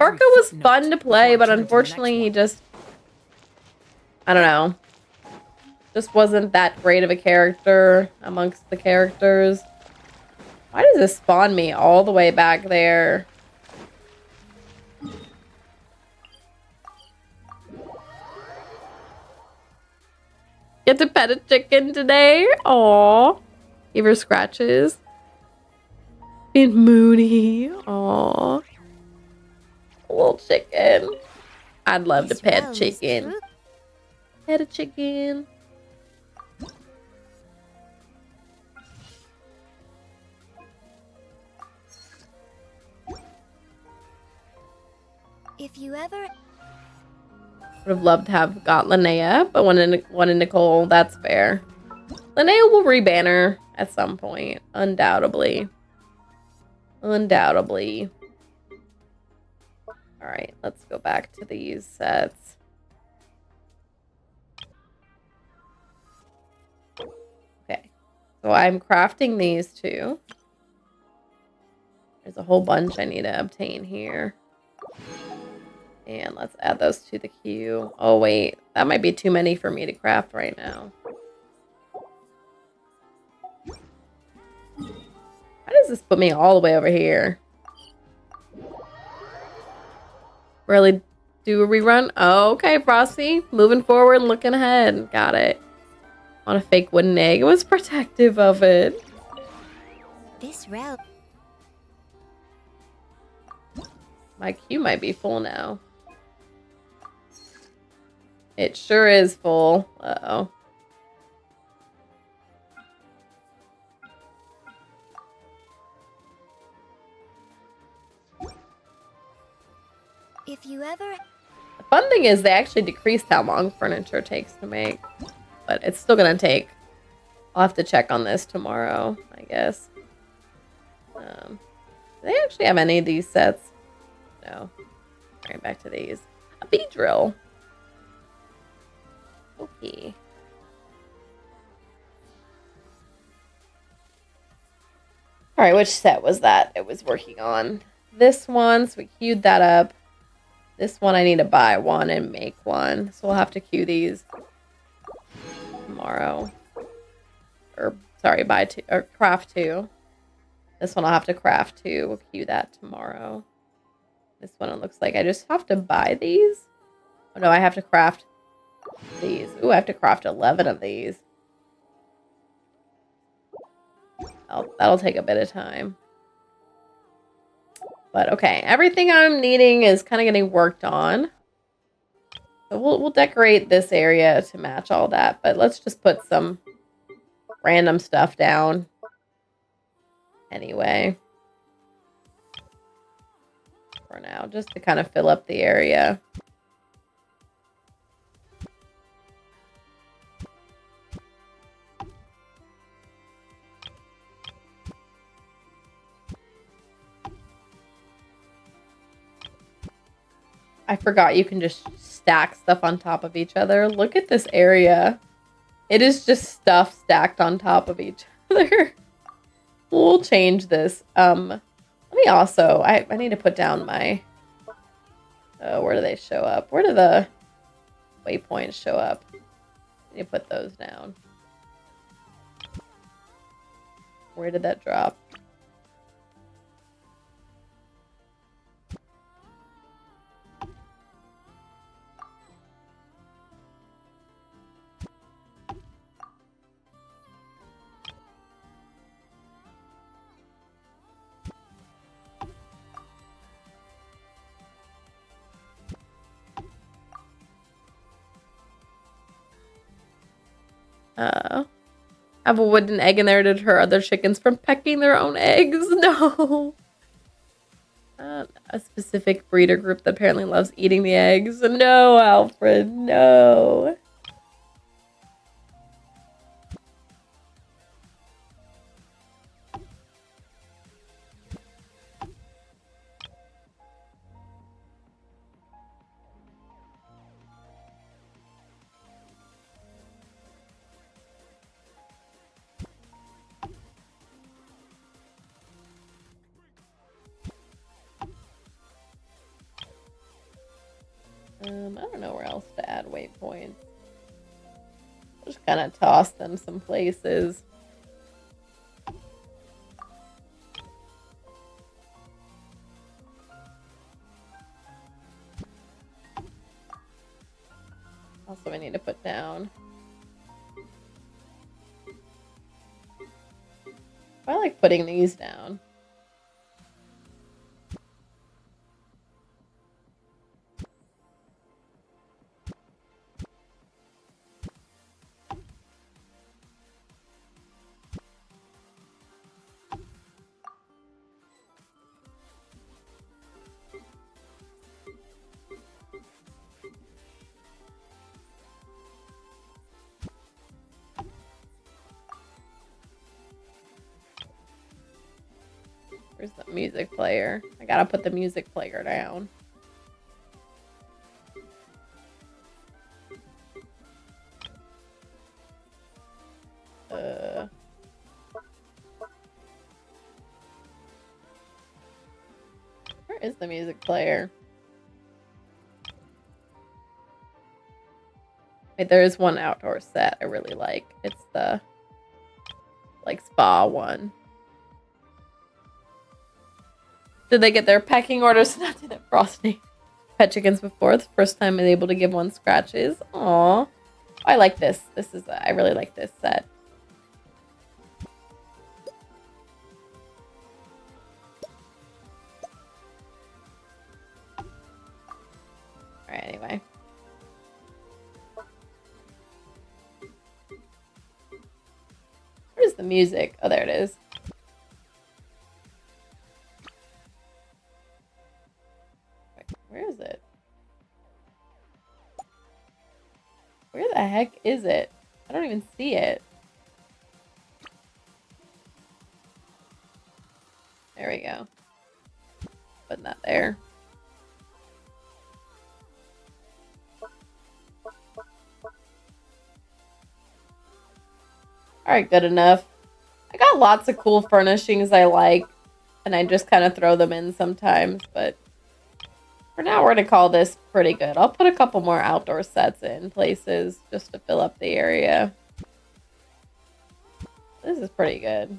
was fun to play, but unfortunately he just, I don't know, just wasn't that great of a character amongst the characters. Why does this spawn me all the way back there? Get to pet a chicken today? Aww. Give her scratches. Being moody. Aww. A little chicken. I'd love to pet chicken. Pet a chicken. If you ever... Would have loved to have got Linnea, but one in Nicole, that's fair. Linnea will reban her at some point, undoubtedly. Undoubtedly. Alright, let's go back to these sets. Okay, so I'm crafting these two. There's a whole bunch I need to obtain here. And let's add those to the queue. Oh, wait. That might be too many for me to craft right now. Why does this put me all the way over here? Really do a rerun? Oh, okay, Frosty. Moving forward and looking ahead. Got it. On a fake wooden egg. It was protective of it. This route... My queue might be full now. It sure is full. Uh-oh. If you ever... The fun thing is they actually decreased how long furniture takes to make. But it's still gonna take. I'll have to check on this tomorrow, I guess. Do they actually have any of these sets? No. Alright, back to these. A bee drill. Okay. Alright, which set was that it was working on? This one, so we queued that up. This one I need to buy one and make one. So we'll have to queue these tomorrow. Or, sorry, buy two, or craft two. This one I'll have to craft two. We'll queue that tomorrow. This one it looks like I just have to buy these. Oh no, I have to craft these. Ooh, I have to craft 11 of these. That'll take a bit of time. But okay, everything I'm needing is kind of getting worked on. So we'll decorate this area to match all that, but let's just put some random stuff down anyway. For now, just to kind of fill up the area. I forgot you can just stack stuff on top of each other. Look at this area. It is just stuff stacked on top of each other. We'll change this. Let me also, I need to put down my, where do they show up? Where do the waypoints show up? I need to put those down. Where did that drop? Have a wooden egg in there to deter other chickens from pecking their own eggs. No. A specific breeder group that apparently loves eating the eggs. No, Alfred, no. I don't know where else to add waypoints. Just kind of toss them some places. Also, I need to put down. I like putting these down. Where's the music player? I gotta put the music player down. Where is the music player? Wait, there is one outdoor set I really like. It's the like spa one. Did they get their pecking orders? Not to the frosting. Pet chickens before. The first time I'm able to give one scratches. Aw. I like this. I really like this set. Alright, anyway. Where's the music? Oh, there it is. Where is it? Where the heck is it? I don't even see it. There we go. Putting that there. Alright, good enough. I got lots of cool furnishings I like, and I just kind of throw them in sometimes, but for now we're going to call this pretty good. I'll put a couple more outdoor sets in places just to fill up the area. This is pretty good.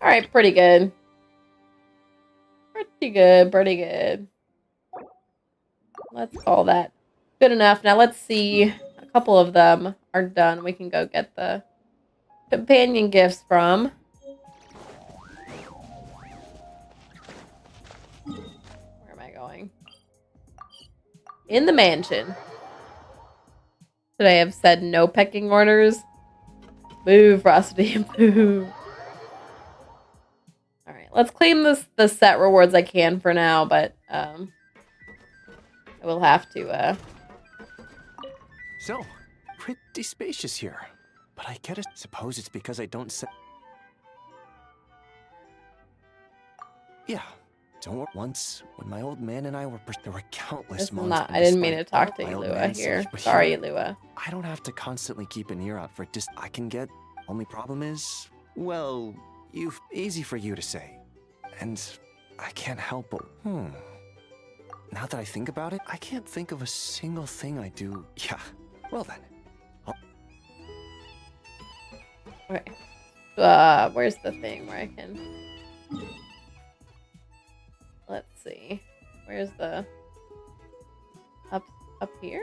Alright, pretty good. Pretty good, pretty good. Let's call that good enough. Now let's see. A couple of them are done. We can go get the companion gifts from. Where am I going? In the mansion. Should I have said no pecking orders? Boo, Frosty. Boo. Alright, let's claim the set rewards I can for now, but I will have to So, pretty spacious here. But I get it. Suppose it's because I don't set. Yeah. Don't worry. Once, when my old man and I were, there were countless this is months. not, when I didn't mean despite to talk to my you, old Lua, man's here. but Sorry, here, Lua. I don't have to constantly keep an ear out for I can get. Only problem is, well, easy for you to say. And I can't help but, now that I think about it, I can't think of a single thing I do. Yeah, well then. Okay. Where's the thing where I can... Let's see. Where's the... Up here?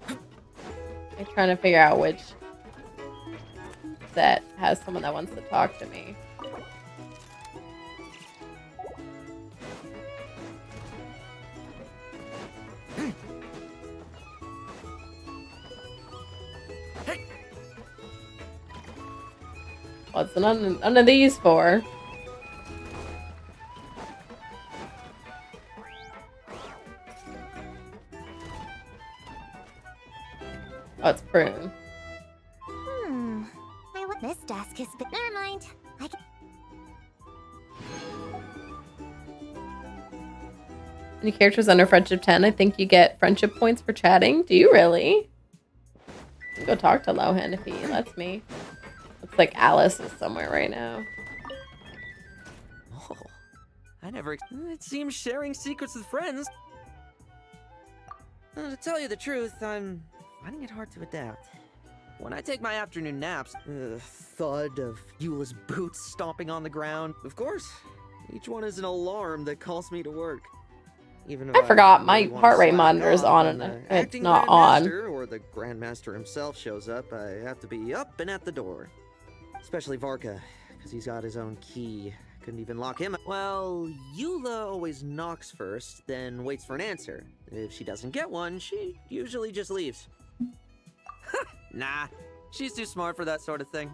I'm trying to figure out which set has someone that wants to talk to me. What's none of these for? Oh, it's Prune. This desk is bit. Never mind. Any characters under friendship 10? I think you get friendship points for chatting. Do you really? I'll go talk to Lohan if he lets me. Looks like Alice is somewhere right now. Oh, I never. It seems sharing secrets with friends. To tell you the truth, I'm finding it hard to adapt. When I take my afternoon naps, thud of Eula's boots stomping on the ground. Of course, each one is an alarm that calls me to work. Even if I forgot my really wanna heart rate slack monitor is off on and and the it's acting not on. Grandmaster or the Grandmaster himself shows up, I have to be up and at the door. Especially Varka, because he's got his own key. Couldn't even lock him out. Well, Eula always knocks first, then waits for an answer. If she doesn't get one, she usually just leaves. Nah, she's too smart for that sort of thing.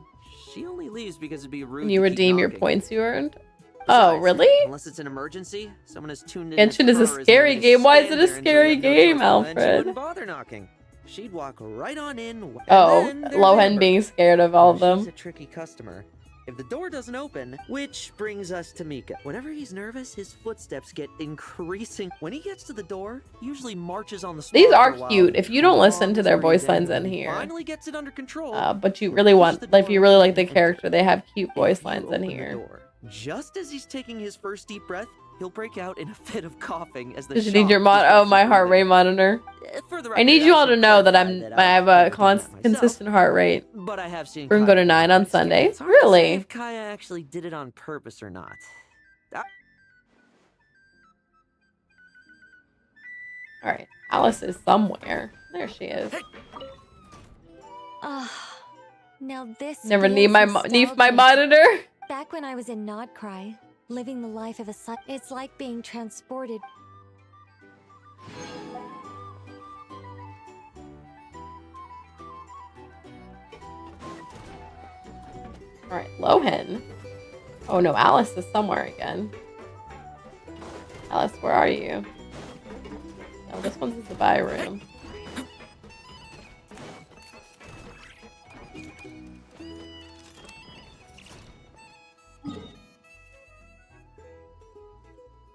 She only leaves because it'd be rude. Can you to keep redeem your knocking. points you earned? Besides, Oh, really? Unless it's an emergency, someone is tuned in. Genshin is a scary game. Why is it a scary game, She Alfred? wouldn't bother knocking. She'd walk right on in. And Oh, then there's Lohan Amber. being scared of all of She's them. a tricky customer. If the door doesn't open, which brings us to Mika. Whenever he's nervous, his footsteps get increasing. When he gets to the door, he usually marches on the spot These for are a while, cute. If you don't listen to their before he voice lines then in here, finally gets it under control. but you really want, like, if you really like the character, they have cute voice lines in open the here. door, just as he's taking his first deep breath, he'll break out in a fit of coughing as the Does you need shock your disrupts oh, his my heart rate breathing. monitor? For the I need record, you all should to know that clarify I have a never did that myself, consistent heart rate. But I have seen We're gonna go to 9 on Sunday. It's hard to say Really? if Kaya actually did it on purpose or not. All right, Alice is somewhere. There she is. Now this Never feels need my nostalgic. monitor. Back when I was in Nodcry, living the life of a son, it's like being transported. All right, Lohan. Oh no, Alice is somewhere again. Alice, where are you? No, this one's the buy room.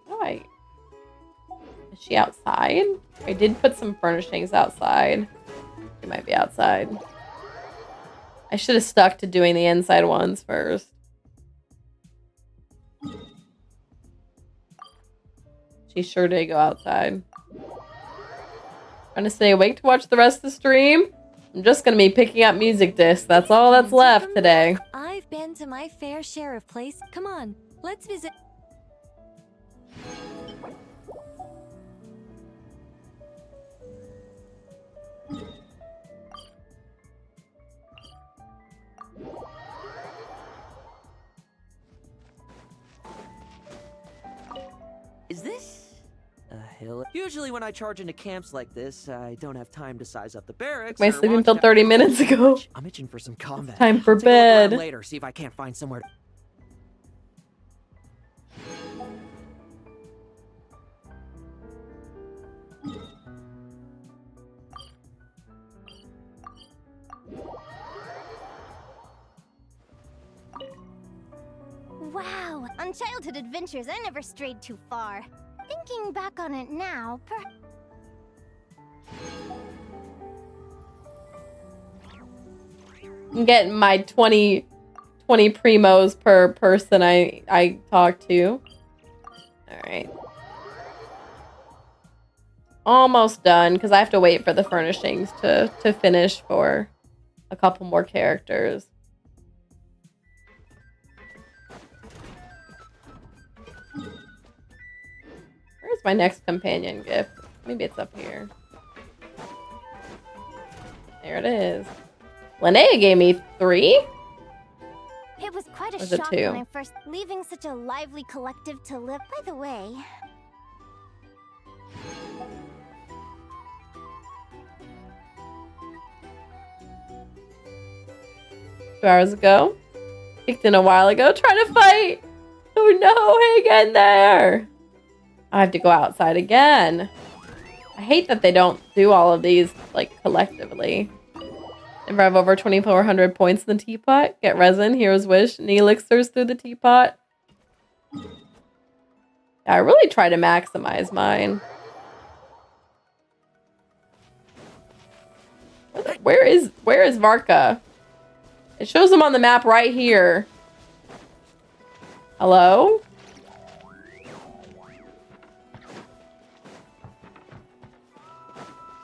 Oh, is she outside? I did put some furnishings outside. She might be outside. I should have stuck to doing the inside ones first. She sure did go outside. Trying to stay awake to watch the rest of the stream. I'm just gonna be picking up music discs. That's all that's left today. I've been to my fair share of place. Come on, let's visit. Is this a hill? Usually when I charge into camps like this, I don't have time to size up the barracks. My or sleeping launch pill down- 30 minutes ago. I'm itching for some combat. Time for I'll take a look around bed. later, see if I can't find somewhere. Wow, on childhood adventures, I never strayed too far. Thinking back on it now, I'm getting my 20 primos per person I talk to. Alright. Almost done, because I have to wait for the furnishings to finish for a couple more characters. Where's my next companion gift? Maybe it's up here. There it is. Linnea gave me 3? it was quite a Was it shock 2? when I first leaving such a lively collective to live. By the way, 2 hours ago. Kicked in a while ago. Trying to fight. Oh no, hang in there. I have to go outside again. I hate that they don't do all of these, like, collectively. Never have over 2,400 points in the teapot. Get resin, hero's wish, and elixirs through the teapot. Yeah, I really try to maximize mine. Where is Varka? It shows him on the map right here. Hello?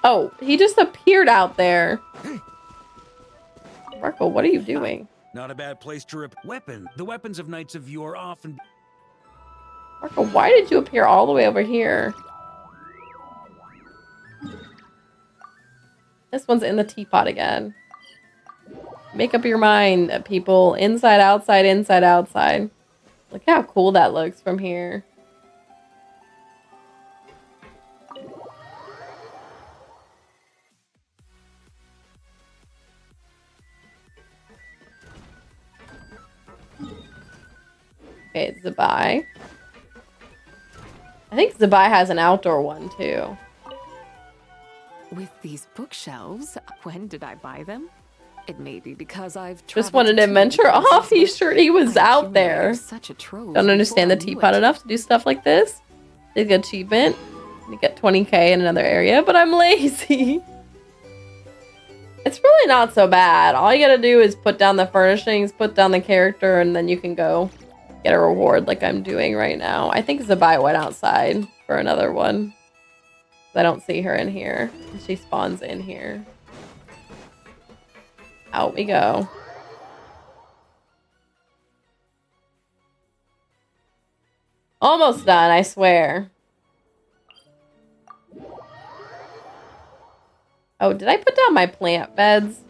Oh, he just appeared out there. Marco, what are you doing? Not a bad place to rip weapon. The weapons of knights of yore often. Marco, why did you appear all the way over here? This one's in the teapot again. Make up your mind, people. Inside, outside, inside, outside. Look how cool that looks from here. Okay, Zabai. I think Zabai has an outdoor one too. With these bookshelves, when did I buy them? It may be because I've Just traveled wanted to two venture places off. He where sure he was I out accumulated there. Such a trove Don't understand the before I knew teapot it. enough to do stuff like this. Big achievement. You get 20k in another area, but I'm lazy. It's really not so bad. All you gotta do is put down the furnishings, put down the character, and then you can go get a reward like I'm doing right now. I think Zabai went outside for another one. I don't see her in here. She spawns in here. Out we go. Almost done, I swear. Oh, did I put down my plant beds?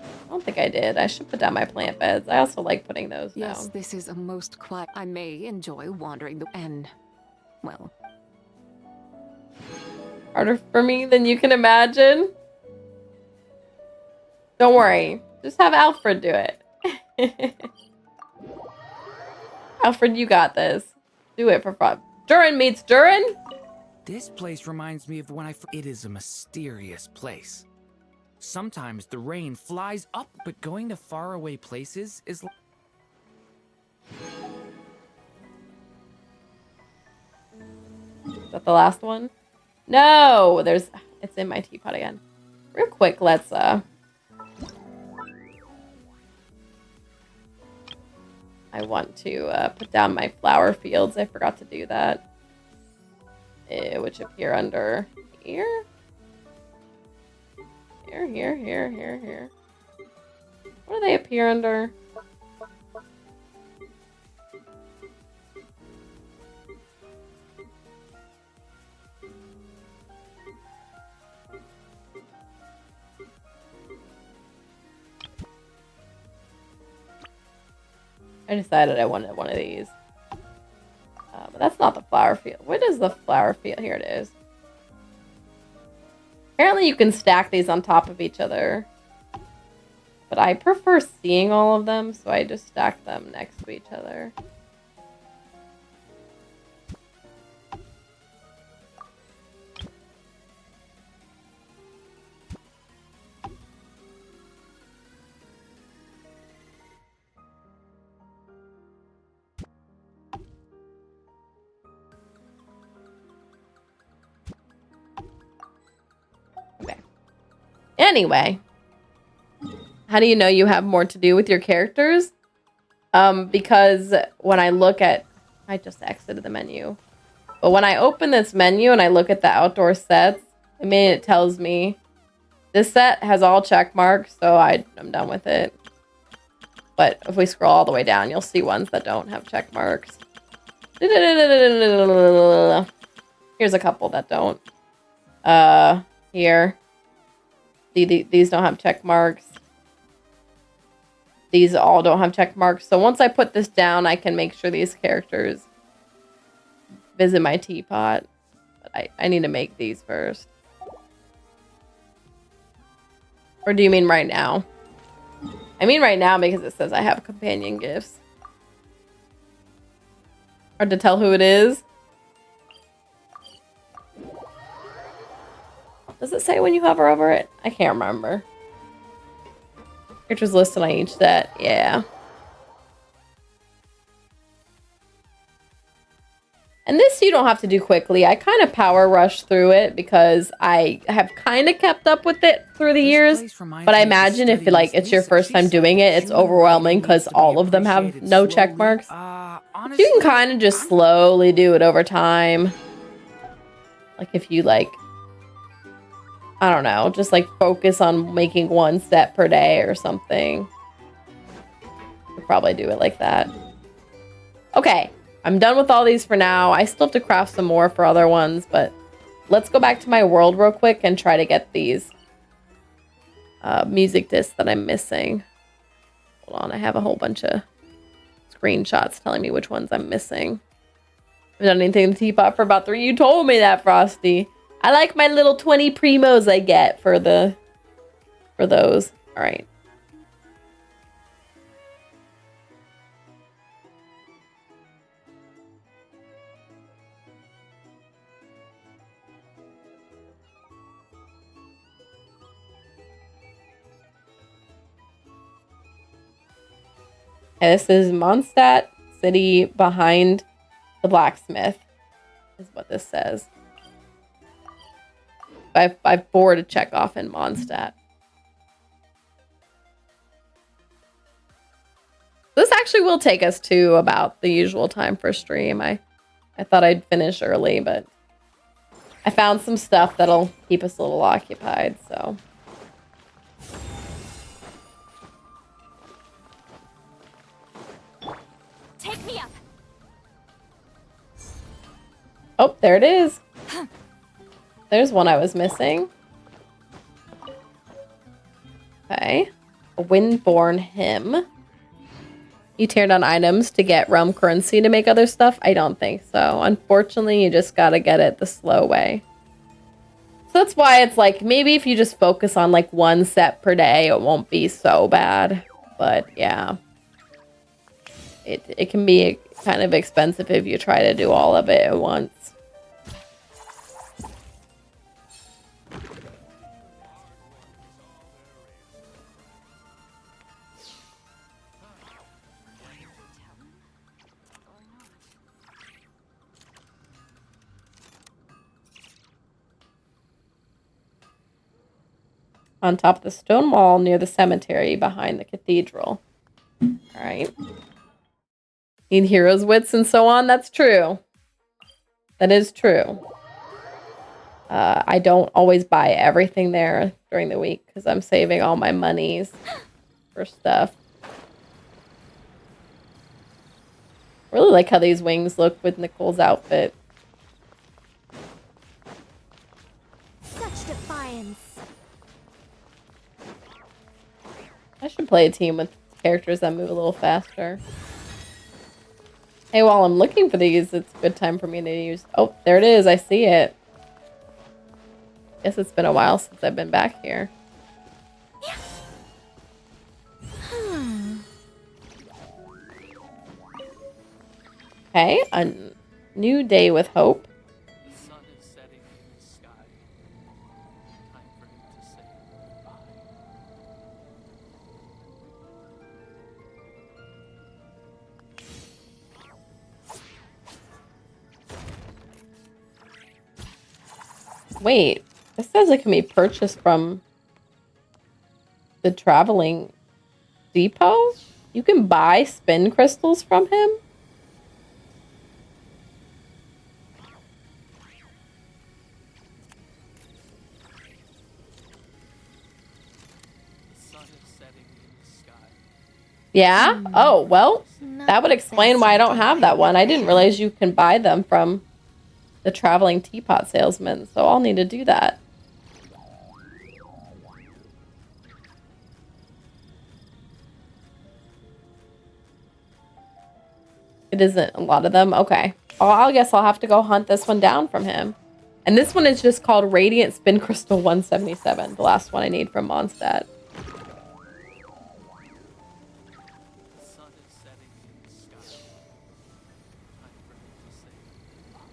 I don't think I did. I should put down my plant beds. I also like putting those Yes, down. this is a most quiet. I may enjoy wandering the and, well, Harder for me than you can imagine. Don't worry. Just have Alfred do it. Alfred, you got this. Do it for fun. Durin meets Durin? This place reminds me of when it is a mysterious place. Sometimes the rain flies up, but going to faraway places is Is that the last one? No! It's in my teapot again. Real quick, let's I want to put down my flower fields. I forgot to do that. Which appear under here. Here. What do they appear under? I decided I wanted one of these. But that's not the flower field. What is the flower field? Here it is. Apparently you can stack these on top of each other. But I prefer seeing all of them, so I just stack them next to each other. Okay. Anyway. How do you know you have more to do with your characters? Because when I look at... I just exited the menu. But when I open this menu and I look at the outdoor sets, it tells me this set has all check marks, so I'm done with it. But if we scroll all the way down, you'll see ones that don't have check marks. Here's a couple that don't. Here. These don't have check marks. These all don't have check marks. So once I put this down, I can make sure these characters visit my teapot. But I need to make these first. Or do you mean right now? I mean right now because it says I have companion gifts. Hard to tell who it is. Does it say when you hover over it? I can't remember. Characters listed on each set. Yeah. And this you don't have to do quickly. I kind of power rush through it because I have kind of kept up with it through the years. But I imagine if it's your first time doing it, it's overwhelming because all of them have no check marks. You can kind of just slowly do it over time. Like if you I don't know, just focus on making one set per day or something. Could probably do it like that. Okay, I'm done with all these for now. I still have to craft some more for other ones, but let's go back to my world real quick and try to get these music discs that I'm missing. Hold on, I have a whole bunch of screenshots telling me which ones I'm missing. I haven't done anything in the teapot for about 3. You told me that, Frosty. I like my little 20 primos I get for those. All right. Okay, this is Mondstadt City behind the blacksmith, is what this says. I have 4 to check off in Mondstadt. This actually will take us to about the usual time for stream. I thought I'd finish early, but I found some stuff that'll keep us a little occupied, so. Take me up. Oh, there it is. There's one I was missing. Okay. A Windborn Hymn. You tear down items to get realm currency to make other stuff? I don't think so. Unfortunately, you just gotta get it the slow way. So that's why it's maybe if you just focus on one set per day, it won't be so bad. But yeah. It can be kind of expensive if you try to do all of it at once. On top of the stone wall near the cemetery behind the cathedral. All right. Need heroes' wits and so on. That's true. That is true. I don't always buy everything there during the week because I'm saving all my monies for stuff. Really like how these wings look with Nicole's outfit. Such defiance. I should play a team with characters that move a little faster. Hey, while I'm looking for these, it's a good time for me to use... Oh, there it is. I see it. Guess it's been a while since I've been back here. Okay, a new day with hope. The sun is setting in the sky. Time for him to say goodbye. Wait, this says it can be purchased from the traveling depot? You can buy spin crystals from him? The sun is setting in the sky. Yeah? Oh, well, that would explain why I don't have that one. I didn't realize you can buy them from the traveling teapot salesman, so I'll need to do that. It isn't a lot of them? Okay. Oh, I guess I'll have to go hunt this one down from him. And this one is just called Radiant Spin Crystal 177, the last one I need from Mondstadt. The sun is setting in the sky. Time for him to say goodbye.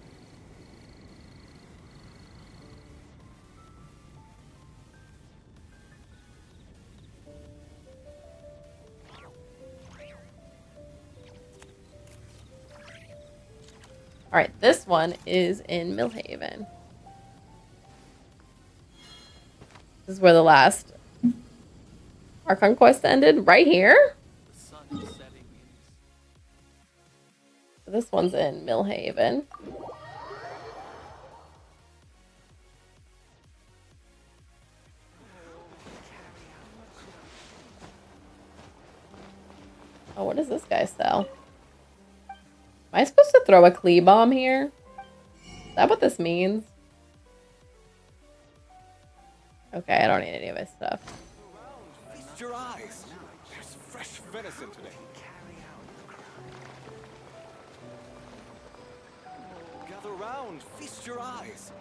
All right, this one is in Millhaven. This is where the last Archon quest ended, right here. The sun is setting in So this one's in Millhaven. Oh, what does this guy sell? Am I supposed to throw a Klee bomb here? Is that what this means? Okay, I don't need any of his stuff. Feast your eyes. There's fresh venison today. Gather round, feast your eyes.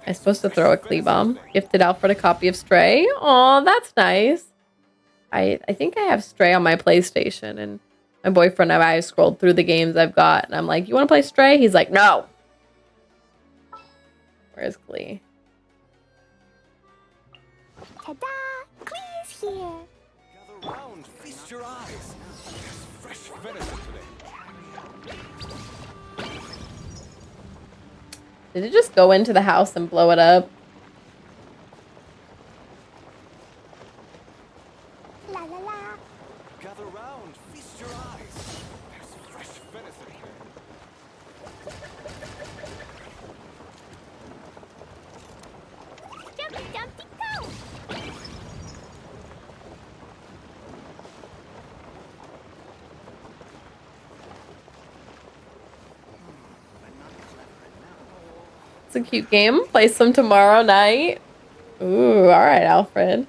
I'm supposed to throw a Klee bomb. Gifted Alfred a copy of Stray. Aw, that's nice. I think I have Stray on my PlayStation, and my boyfriend and I scrolled through the games I've got, and I'm like, you want to play Stray? He's like, no. Where's Klee? Ta-da! Clee's here. Gather round, feast your eyes. There's fresh venison today. Did it just go into the house and blow it up? La la la. Gather round, feast your eyes. There's fresh venison today. Jumpy Dumpty go! It's a cute game. Play some tomorrow night. Ooh, all right, Alfred.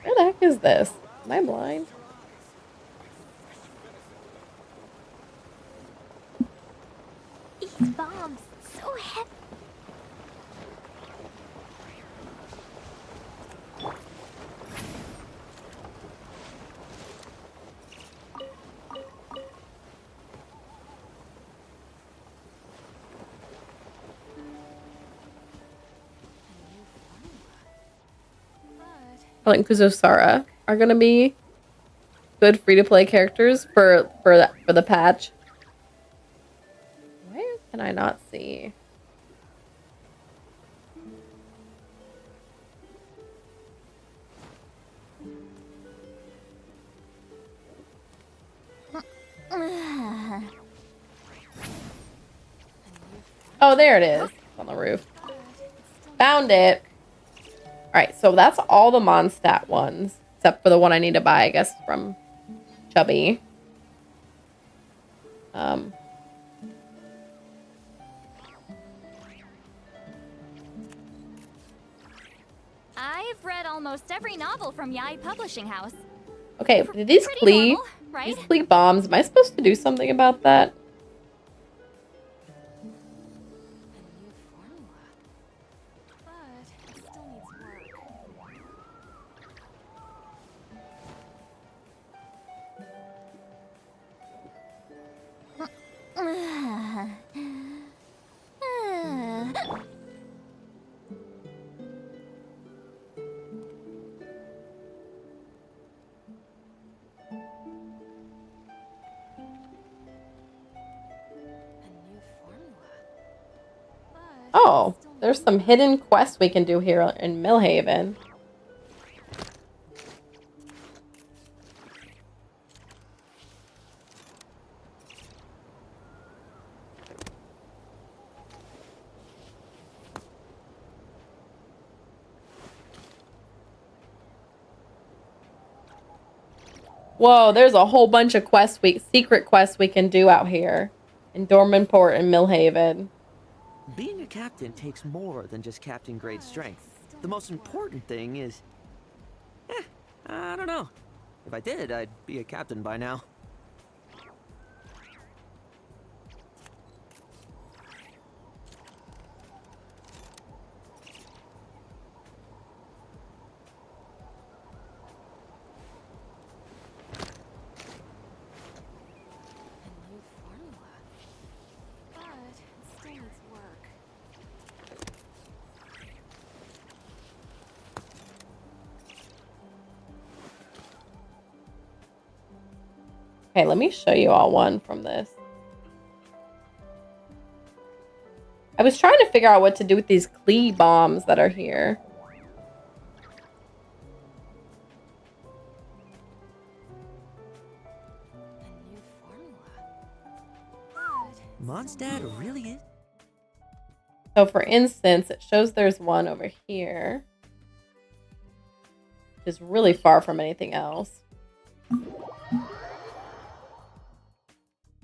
Where the heck is this? Am I blind? These bombs, so heavy. Helen and Kuzosara are gonna be good free-to-play characters for the patch. Where can I not see? Oh, there it is. It's on the roof. Found it. Alright, so that's all the Mondstadt ones. Except for the one I need to buy, I guess, from Chubby. I've read almost every novel from Yai Publishing House. Okay, did these Pretty Klee... normal, right? These Klee bombs, am I supposed to do something about that? Oh, there's some hidden quests we can do here in Millhaven. Whoa, there's a whole bunch of secret quests we can do out here in Dormanport and Millhaven. Being a captain takes more than just captain grade strength. The most important thing is... I don't know. If I did, I'd be a captain by now. Okay, let me show you all one from this. I was trying to figure out what to do with these Klee bombs that are here. Mondstadt really is? So for instance, it shows there's one over here. Which is really far from anything else.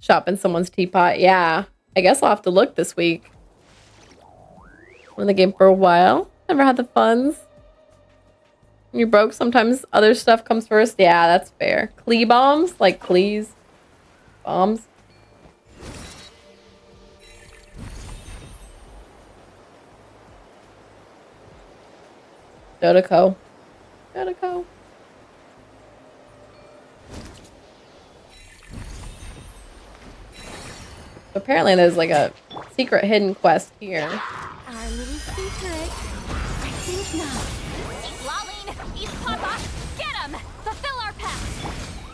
Shop in someone's teapot. Yeah. I guess I'll have to look this week. Been in the game for a while. Never had the funds. When you're broke, sometimes other stuff comes first. Yeah, that's fair. Klee bombs? Like Klee's bombs? Dodeco. Dodeco. Apparently there's like a secret hidden quest here. Our little secret. I think not. Keep lolling! East Papa! Get him! Fulfill our pact!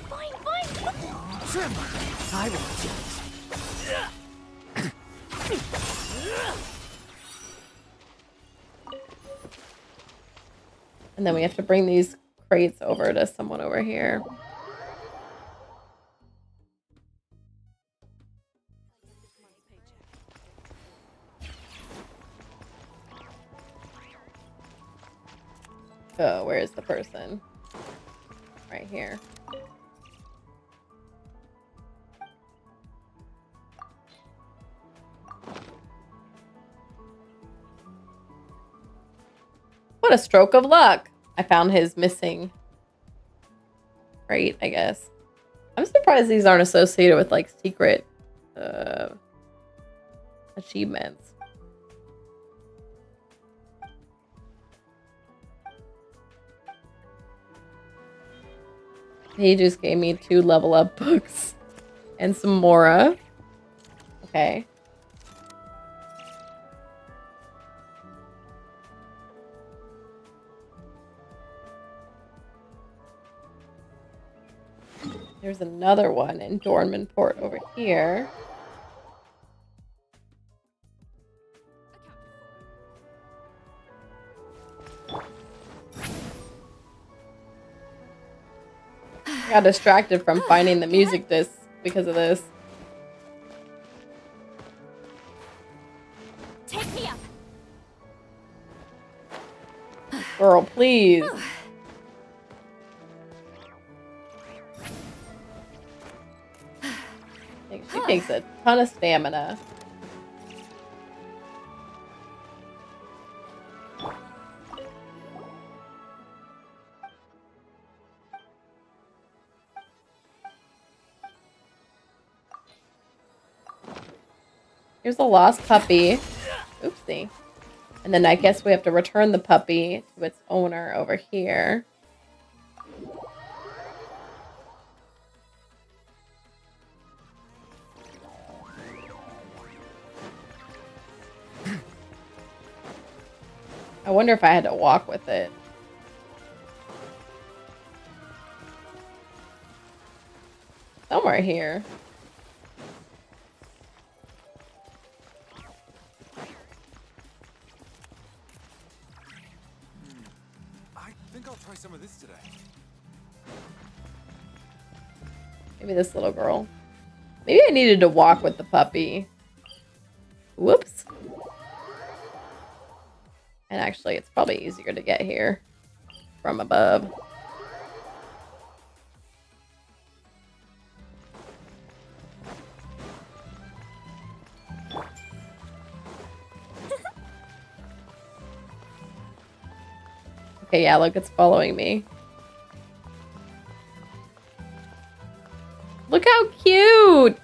Boing, boing! Trim! I will And then we have to bring these crates over to someone over here. Oh, where is the person? Right here. What a stroke of luck. I found his missing crate, I guess. I'm surprised these aren't associated with like secret achievements. He just gave me 2 level up books and some Mora. Okay. There's another one in Dormanport over here. I got distracted from finding the music disc because of this. Take me up! Girl, please. She takes a ton of stamina. Here's a lost puppy. Oopsie. And then I guess we have to return the puppy to its owner over here. I wonder if I had to walk with it. Somewhere here. think I'll try some of this today. Maybe this little girl. Maybe I needed to walk with the puppy. Whoops. And actually, it's probably easier to get here from above. Okay, yeah, look, it's following me. Look how cute!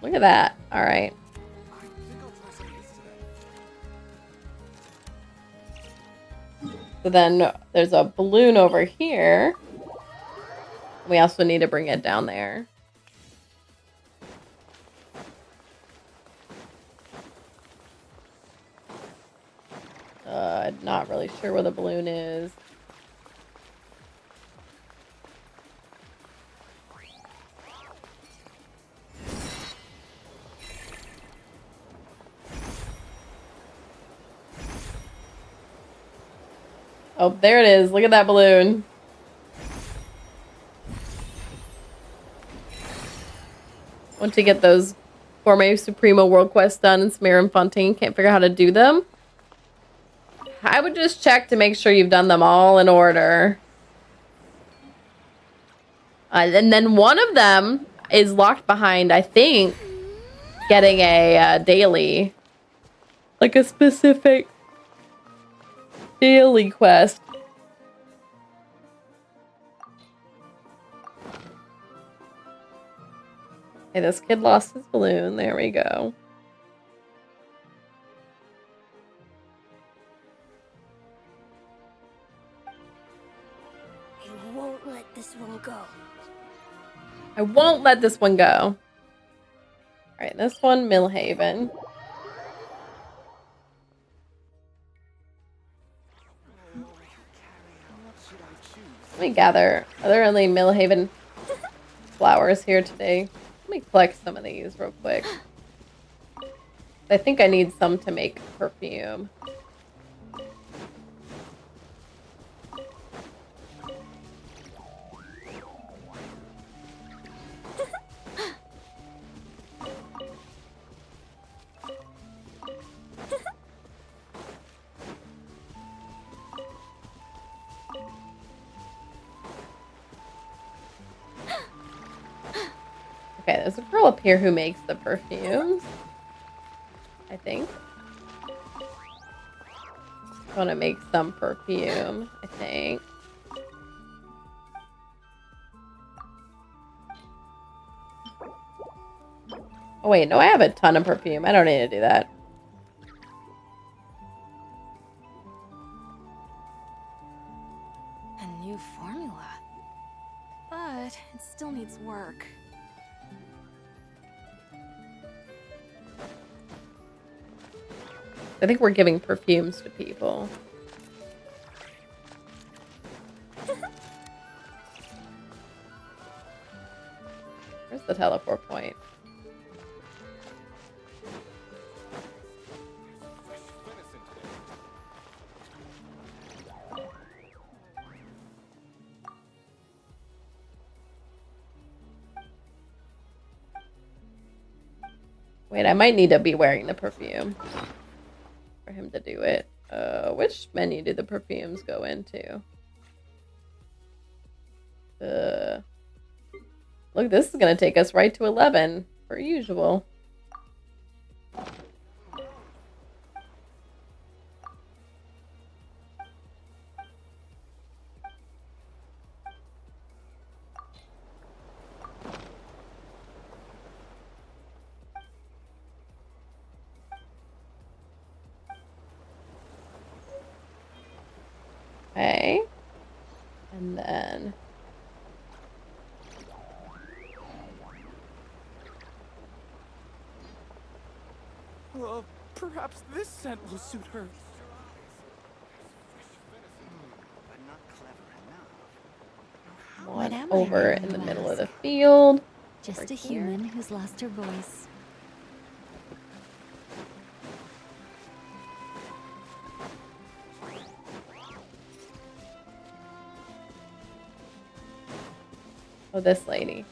Look at that. All right. I think I'll try some of this today. So then there's a balloon over here. We also need to bring it down there. Not really sure where the balloon is. Oh, there it is. Look at that balloon. Want to get those Gourmet Supremo World Quest done in Smear and Fontaine. Can't figure out how to do them. I would just check to make sure you've done them all in order. And then one of them is locked behind, I think, getting a daily. Like a specific daily quest. Okay, this kid lost his balloon. There we go. I won't let this one go. I won't let this one go. All right, this one, Millhaven. Let me gather. Are there only Millhaven flowers here today? Let me collect some of these real quick. I think I need some to make perfume. Okay, there's a girl up here who makes the perfumes. I think. I want to make some perfume, I think. Oh wait, no, I have a ton of perfume. I don't need to do that. A new formula. But it still needs work. I think we're giving perfumes to people. Where's the teleport point? Wait, I might need to be wearing the perfume for him to do it. Which menu do the perfumes go into? Look, this is gonna take us right to 11, per usual. Okay. And then... Perhaps this scent will suit her. But not clever enough. One What am I over hearing, in the you middle of the ask? field. Just Over a here. human who's lost her voice. Oh, this lady.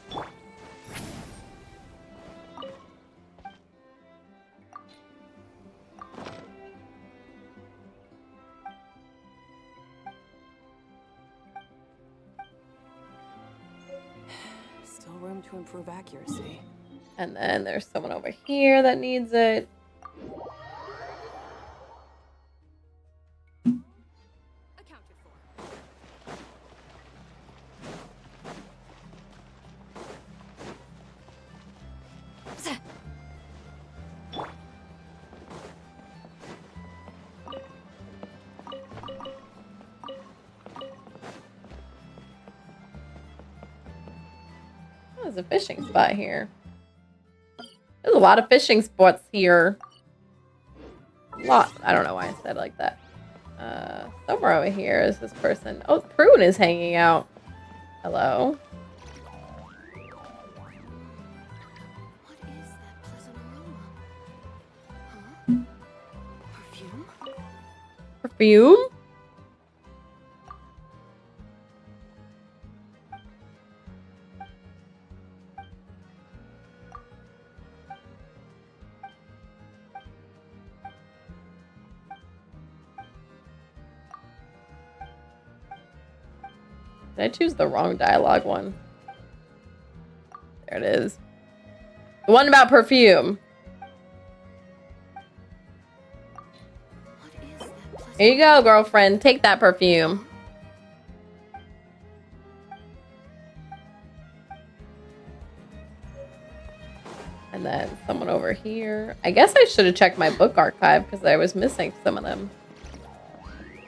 Still room to improve accuracy. And then there's someone over here that needs it. Accounted for. Oh, there's a fishing spot here. There's a lot of fishing spots here. A lot. I don't know why I said it like that. Somewhere over here is this person. Oh, the prune is hanging out. Hello. What is that pleasant aroma? Huh? Perfume? Perfume? Did I choose the wrong dialogue one? There it is. The one about perfume. What is that pleasant Here you go, girlfriend. Take that perfume. And then someone over here. I guess I should have checked my book archive because I was missing some of them.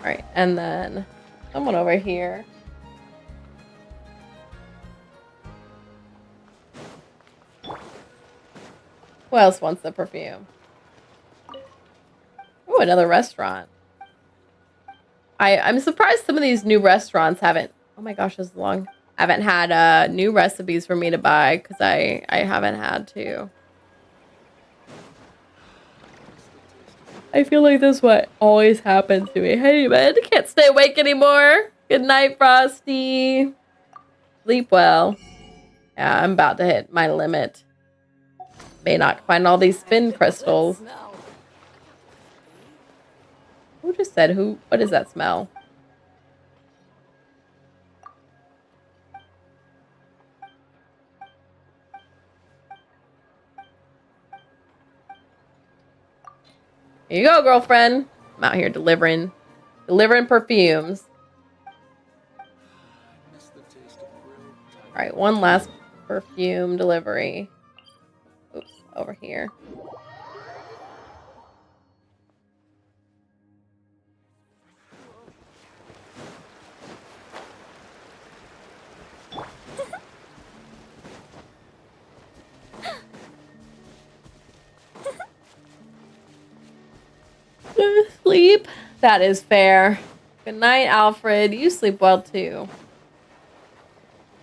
All right, and then someone over here. Who else wants the perfume? Oh, another restaurant. I'm surprised some of these new restaurants haven't. Oh my gosh, this is long. Haven't had new recipes for me to buy because I haven't had to. I feel like this is what always happens to me. Hey man, can't stay awake anymore. Good night, Frosty. Sleep well. Yeah, I'm about to hit my limit. May not find all these spin crystals. Who just said who? What is that smell? Here you go, girlfriend. I'm out here delivering perfumes. All right, one last perfume delivery. Oops, over here. Sleep. That is fair. Good night, Alfred. You sleep well too.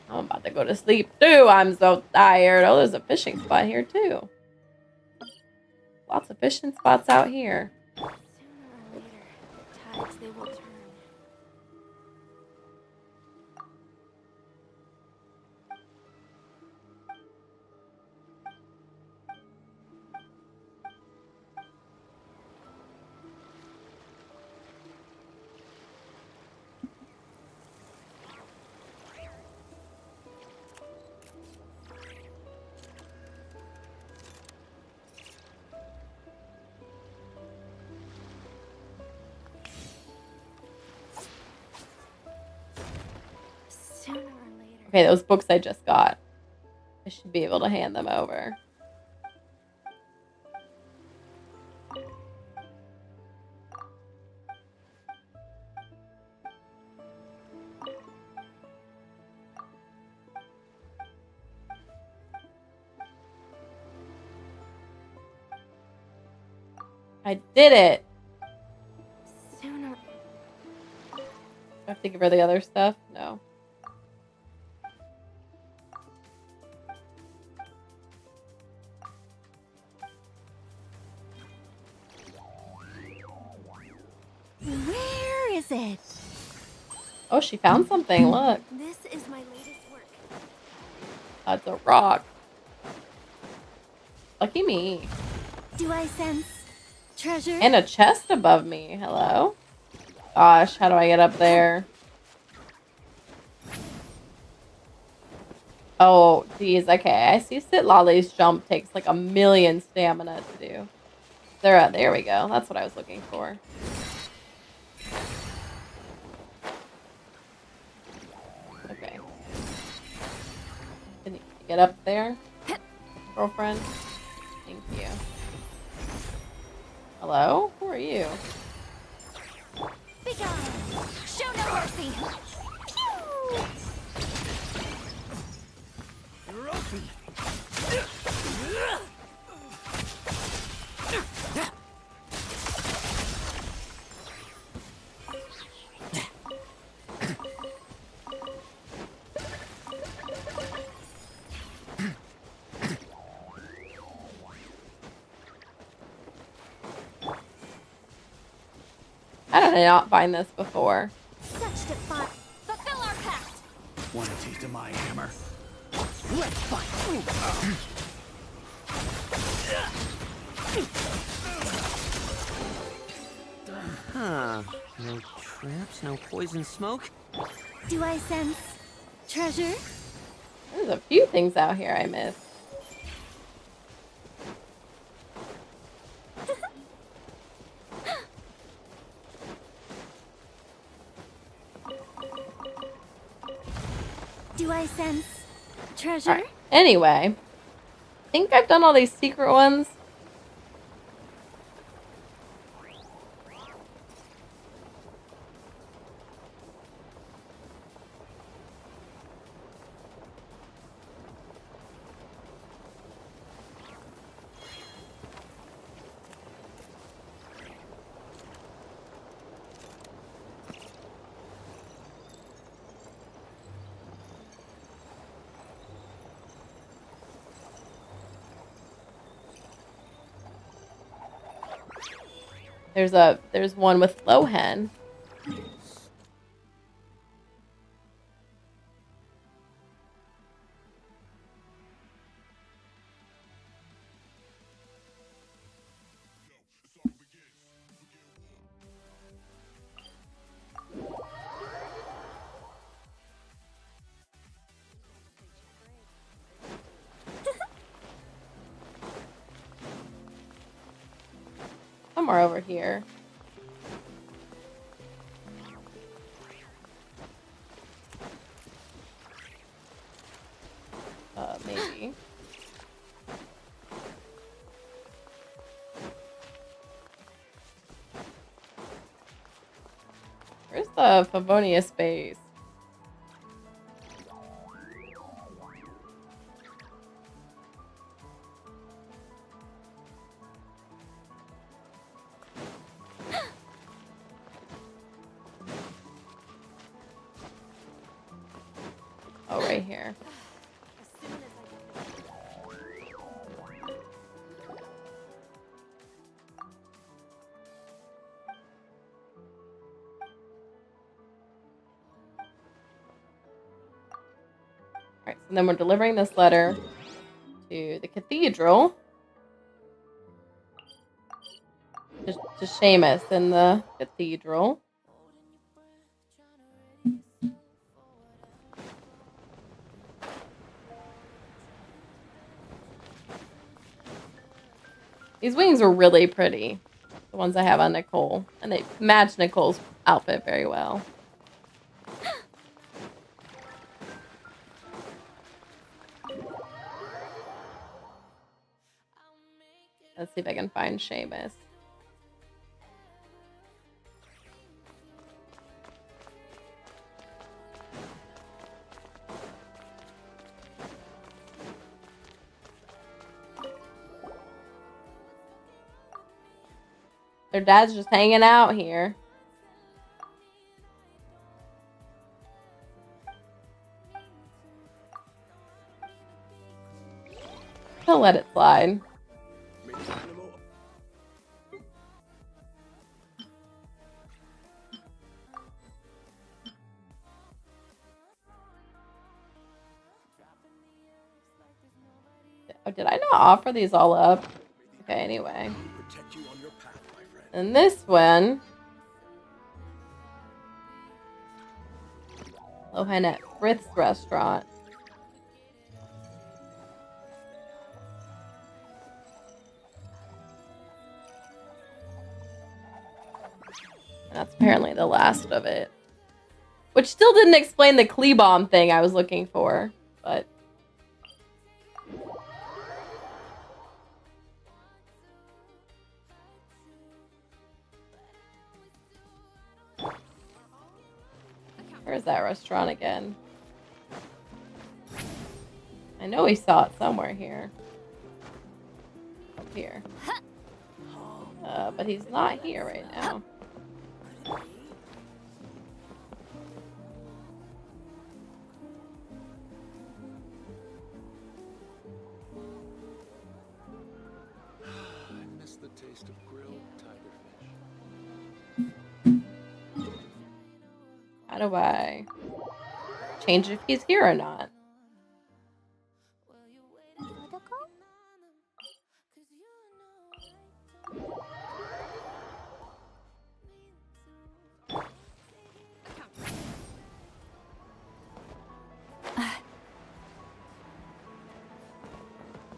I'm about to go to sleep too. I'm so tired. Oh, there's a fishing spot here too. Lots of fishing spots out here. Sooner or later, the tides they will turn. Sooner or later. Okay, those books I just got. I should be able to hand them over. I did it. Sooner. I have to give her the other stuff? No. Where is it? Oh, she found something. Look. This is my latest work. That's a rock. Lucky me. Do I sense treasure? And a chest above me. Hello? Gosh, how do I get up there? Oh, geez. Okay, I see Sitlali's jump takes like 1,000,000 stamina to do. There we go. That's what I was looking for. Okay. Can you get up there, girlfriend? Thank you. Hello? Who are you? Be gone! Show no mercy! Pew! How did I not find this before? Such defiance. Fulfill our pact! Want a taste of my hammer? Let's fight! Huh. No traps, no poison smoke. Do I sense treasure? There's a few things out here I missed. Do I sense treasure? Alright. Anyway, I think I've done all these secret ones. There's one with Lohan. Somewhere over here. Maybe. Where's the Favonius base? Oh, right here. Alright, so then we're delivering this letter to the cathedral. To Seamus in the cathedral. These wings are really pretty. The ones I have on Nicole. And they match Nicole's outfit very well. Let's see if I can find Seamus. Their dad's just hanging out here. He'll let it slide. Oh, did I not offer these all up? Okay, anyway. And this one. Lohan at Frith's restaurant. And that's apparently the last of it. Which still didn't explain the Kleebomb thing I was looking for, but... Where's that restaurant again? I know we saw it somewhere here. Up here. But he's not here right now. I miss the taste of grilled tigerfish. How do I change if he's here or not?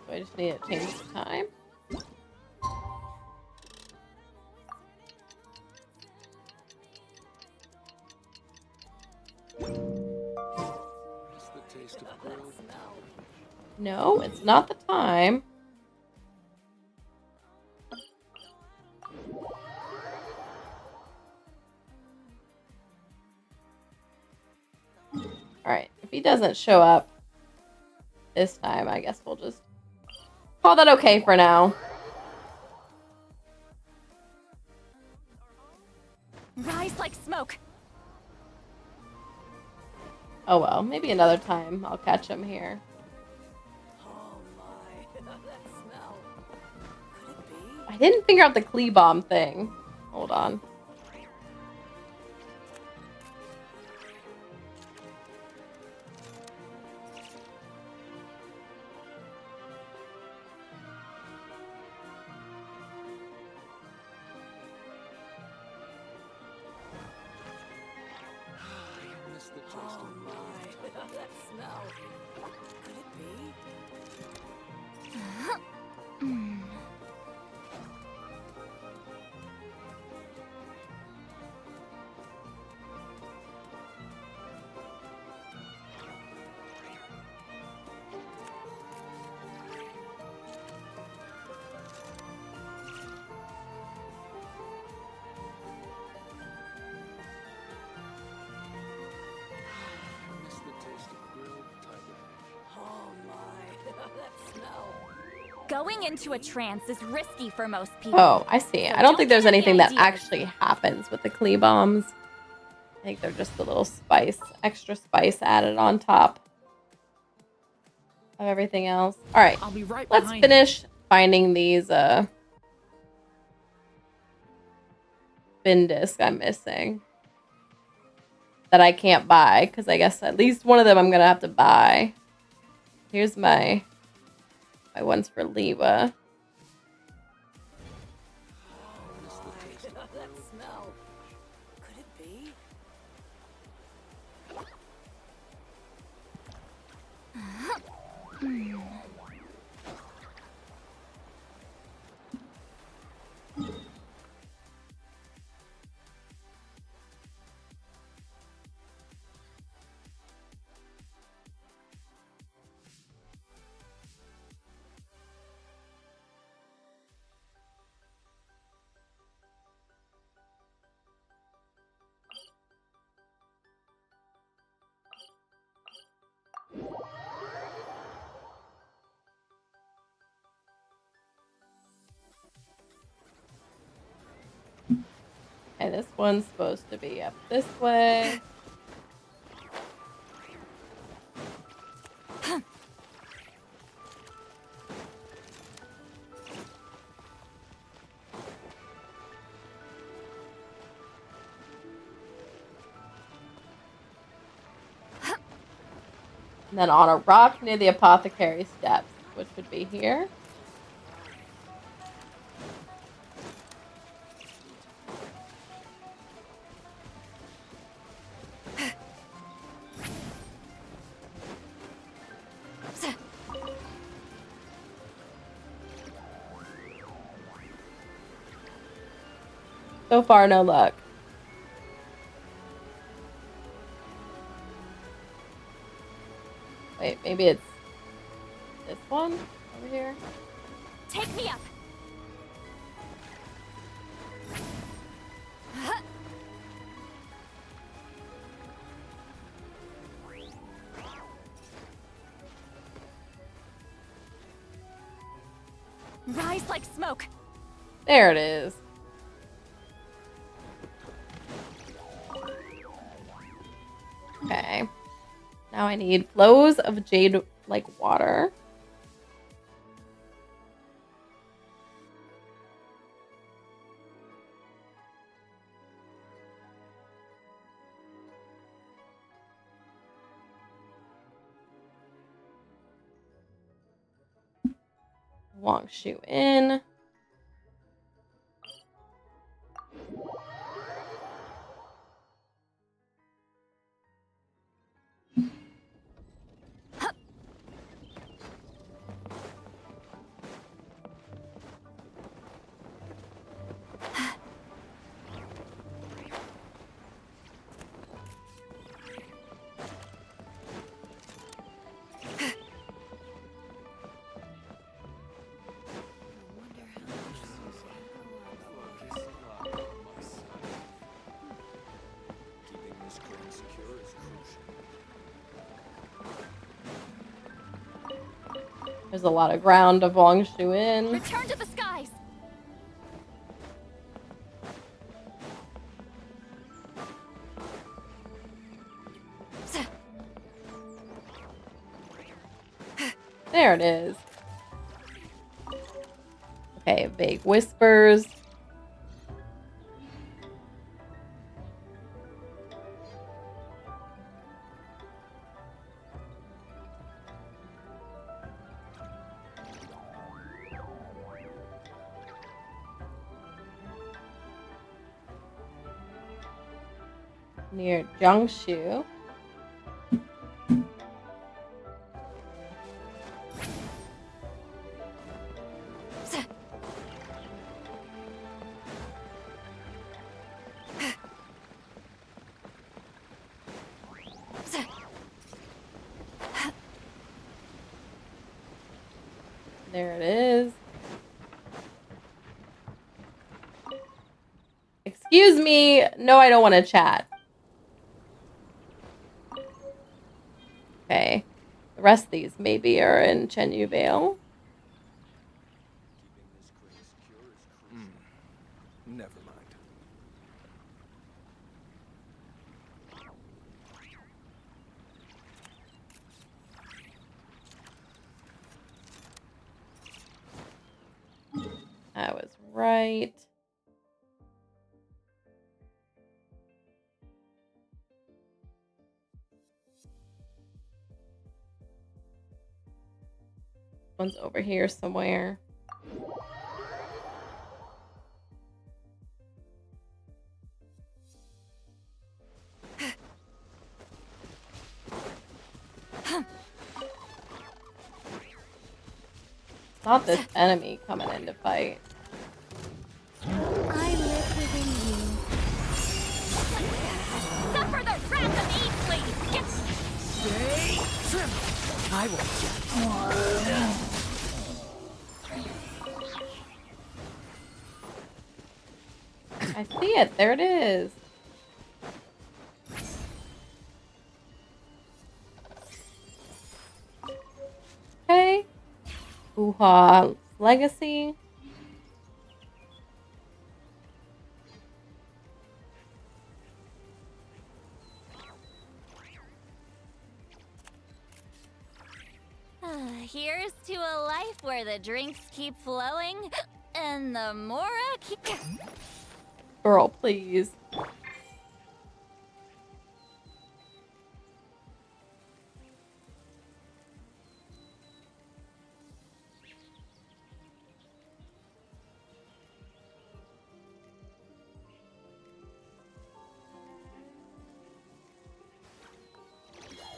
I just need to change the time. Miss the taste of grilled tigerfish. No, it's not the time. Alright, if he doesn't show up this time, I guess we'll just call that okay for now. Rise like smoke. Oh well, maybe another time I'll catch him here. Oh my, that smell. Could it be? I didn't figure out the Kleebomb thing. Hold on. Miss the taste of grilled tigerfish. That smell. Could it be? Miss the taste of grilled tigerfish. Oh my, that smell. Going into a trance is risky for most people. Oh, I see. So I don't think there's get any anything that ideas. actually happens with the Kleebombs. I think they're just a little spice, extra spice added on top of everything else. All right, I'll be right let's behind finish finding these bin disc I'm missing that I can't buy because I guess at least one of them I'm gonna have to buy. Here's my ones for Leva. Miss the taste of that smell. Could it be? Okay, this one's supposed to be up this way. And then on a rock near the apothecary steps, which would be here. So far, no luck. Wait, maybe it's this one over here? Take me up. Rise like smoke. There it is. Okay. Now I need flows of jade like water. Long shoe in. Keeping this clan secure is crucial. There's a lot of ground to long shoe in. Return to the skies. There it is. Okay, vague whispers. Near Jiangsu. There it is. Excuse me. No, I don't want to chat. Okay. The rest of these maybe are in Chenyu Vale. Keeping this clan secure is crucial. Never mind. I was right. One's over here somewhere. It's not this enemy coming in to fight. I live within you. Suffer the wrath of Eastling. Get Stay trim. I will. I see it. There it is. Okay. Uha Legacy. Here's to a life where the drinks keep flowing and the Mora keep. Girl, please.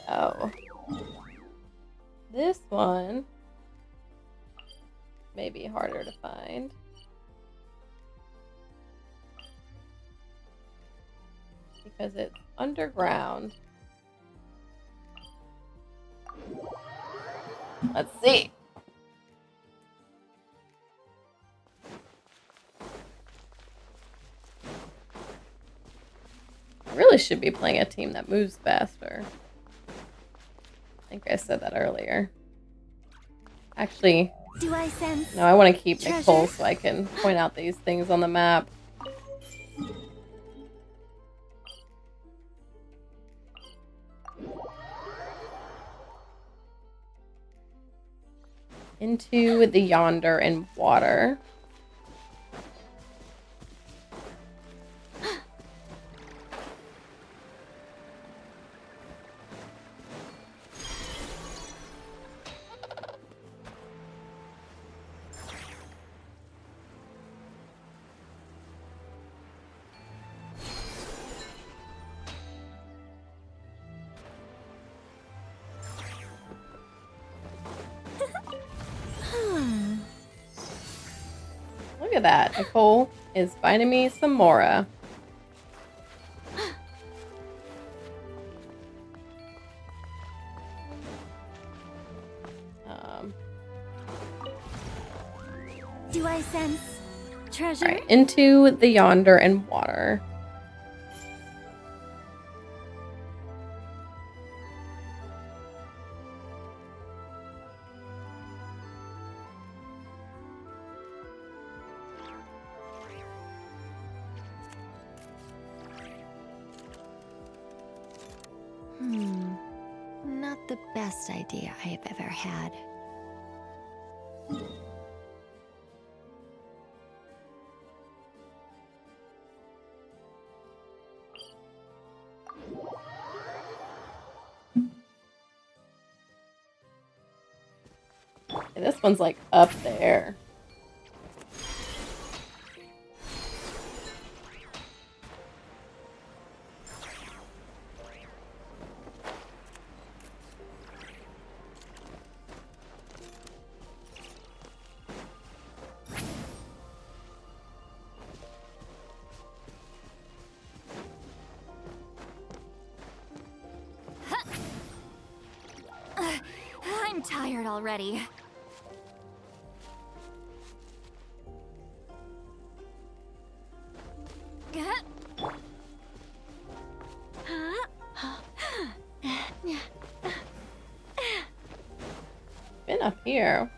Oh. This one may be harder to find. Because it's underground. Let's see. I really should be playing a team that moves faster. I think I said that earlier. Actually, Do I sense? no, I want to keep treasure? Nicole so I can point out these things on the map. Into the yonder and water. Look at that. Nicole is finding me some Mora. Do I sense treasure? All right, into the yonder and water. Not the best idea I have ever had. Yeah, this one's like up there. I'm tired already. Been up here.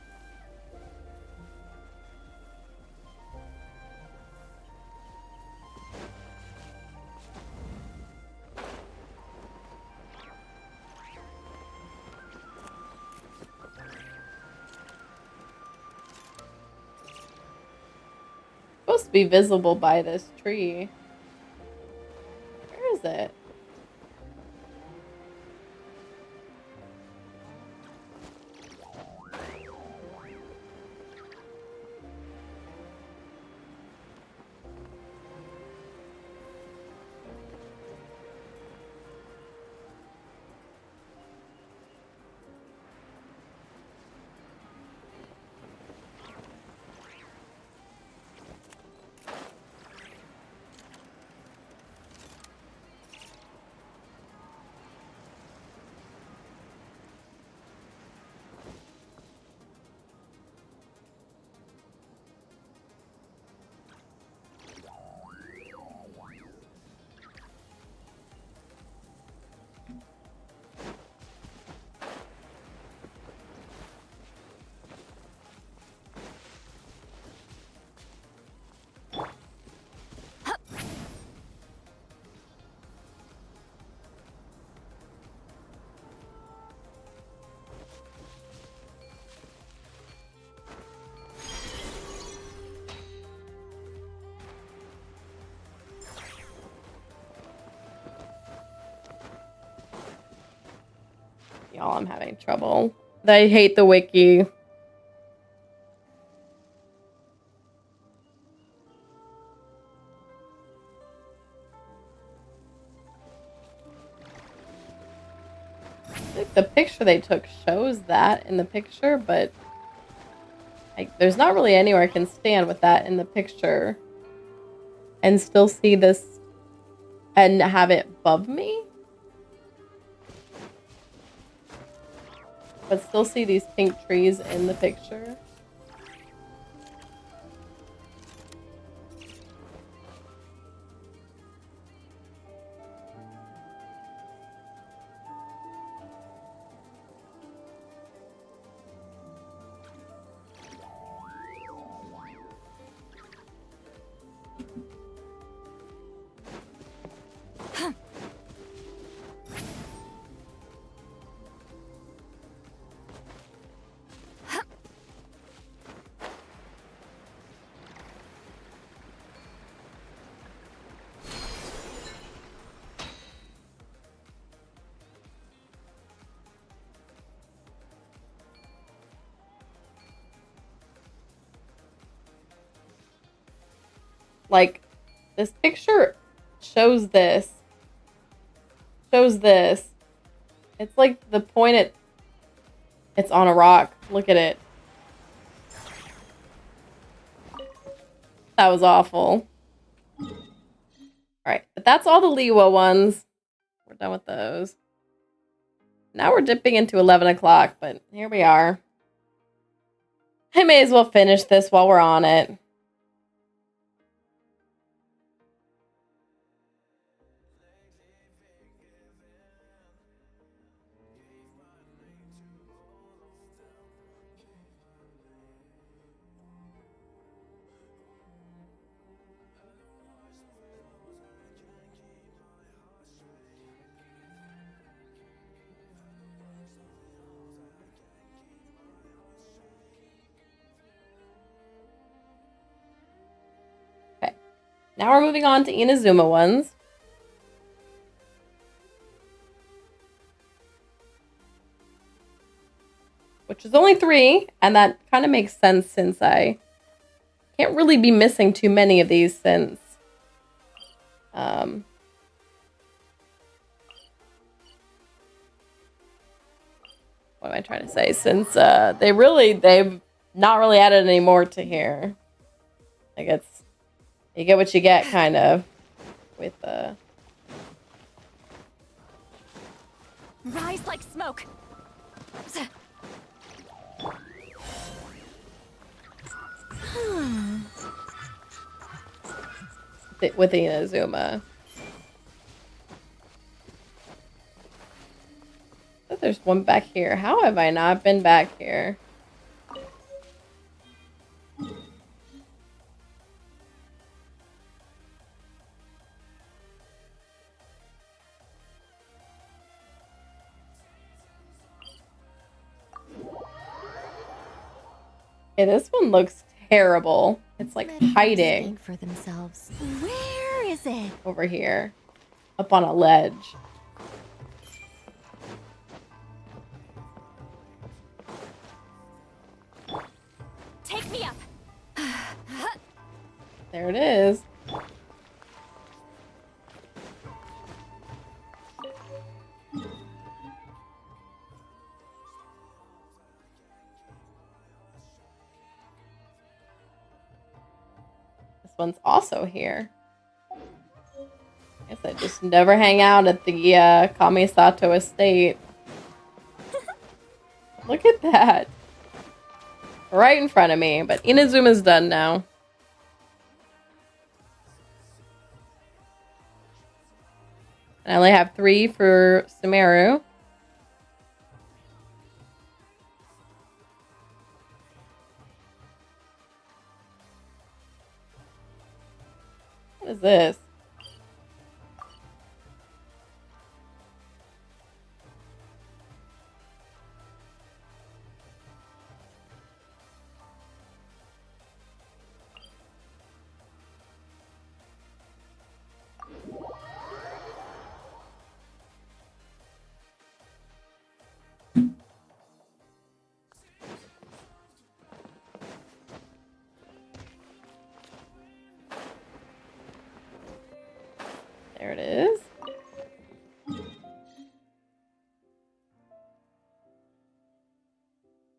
Supposed to be visible by this tree. Where is it? Y'all, I'm having trouble. I hate the wiki. Like the picture they took shows that in the picture, but there's not really anywhere I can stand with that in the picture and still see this and have it above me. But still see these pink trees in the picture. Like, this picture shows this. Shows this. It's like the point it's on a rock. Look at it. That was awful. Alright, but that's all the Liwa ones. We're done with those. Now we're dipping into 11 o'clock, but here we are. I may as well finish this while we're on it. Now we're moving on to Inazuma ones. Which is only 3, and that kind of makes sense since I can't really be missing too many of these since... what am I trying to say? Since they've not really added any more to here. Like it's... You get what you get, kind of, with Rise like smoke. with Inazuma. Oh, there's one back here. How have I not been back here? Okay, this one looks terrible. It's like hiding for themselves. Where is it? Over here, up on a ledge. Take me up. There it is. One's also here. I guess I just never hang out at the Kamisato estate. Look at that. Right in front of me, but Inazuma's done now. And I only have 3 for Sumeru. What is this?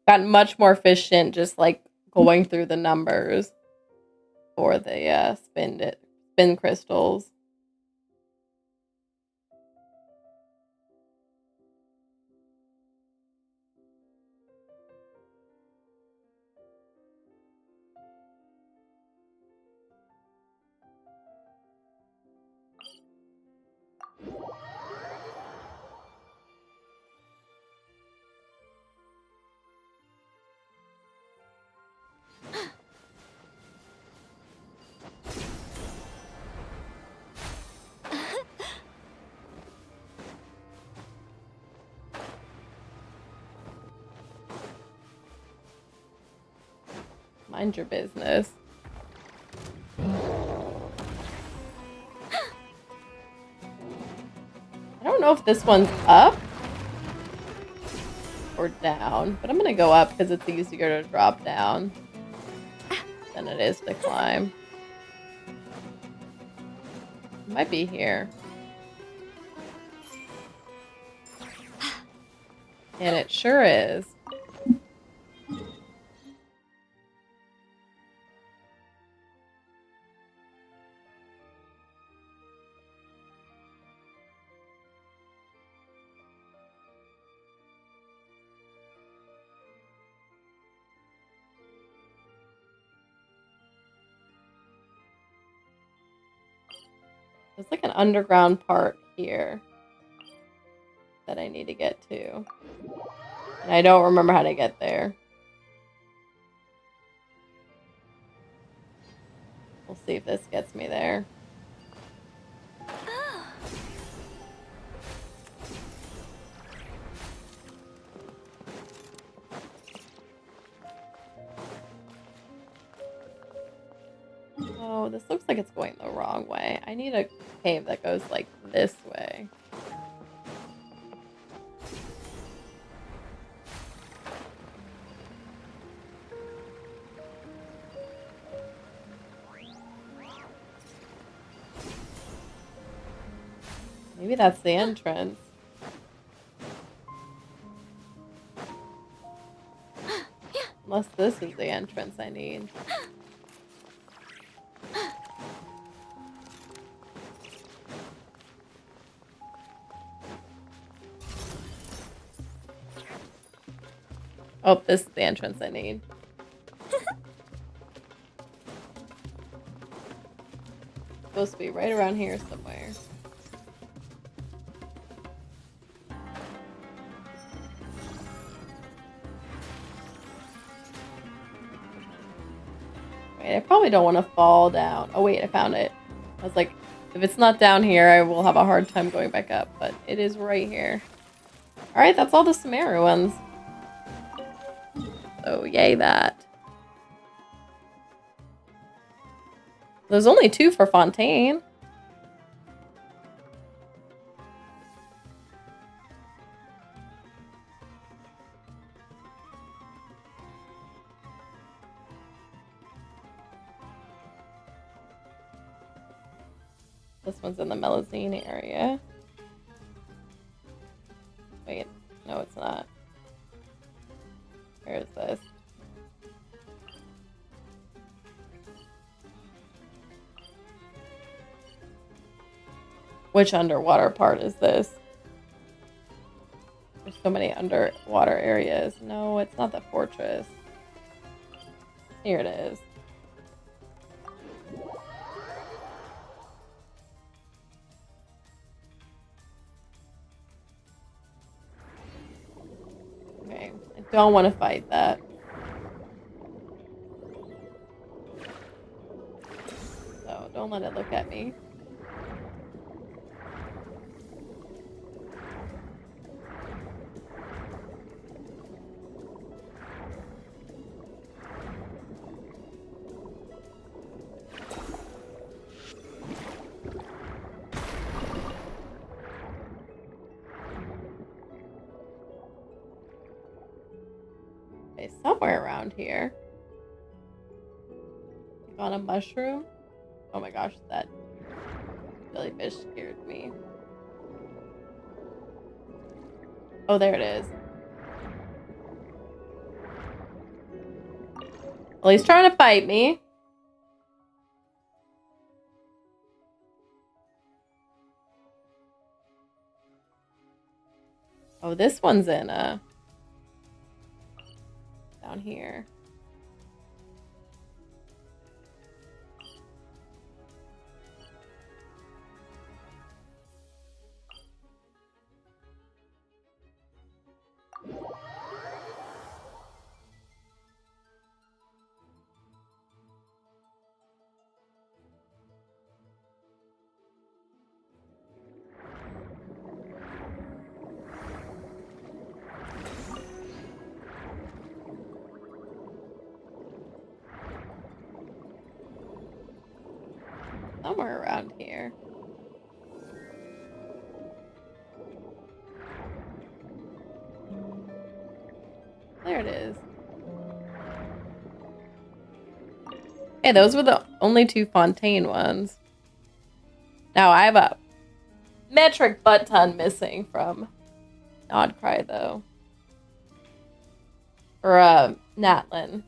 gotten much more efficient just like going through the numbers for the spin crystals. Mind your business. I don't know if this one's up or down, but I'm gonna go up because it's easier to drop down than it is to climb. It might be here. And it sure is. There's like an underground part here that I need to get to. And I don't remember how to get there. We'll see if this gets me there. Oh, this looks like it's going the wrong way. I need a cave that goes like this way. Maybe that's the entrance. Unless this is the entrance I need. Oh, this is the entrance I need. Supposed to be right around here somewhere. Wait, I probably don't want to fall down. Oh wait, I found it. I was like, if it's not down here, I will have a hard time going back up, but it is right here. Alright, that's all the Sumeru ones. So yay that. There's only 2 for Fontaine. This one's in the Melusine area. Wait, no it's not. Where is this? Which underwater part is this? There's so many underwater areas. No, it's not the fortress. Here it is. Okay, I don't want to fight that. So don't let it look at me. Okay, somewhere around here. On a mushroom? Oh my gosh, that jellyfish scared me. Oh, there it is. Well, he's trying to fight me. Oh, this one's in down here. Somewhere around here. There it is. Hey, those were the only 2 Fontaine ones. Now I have a metric butt ton missing from Nodcry though. Or Natlin.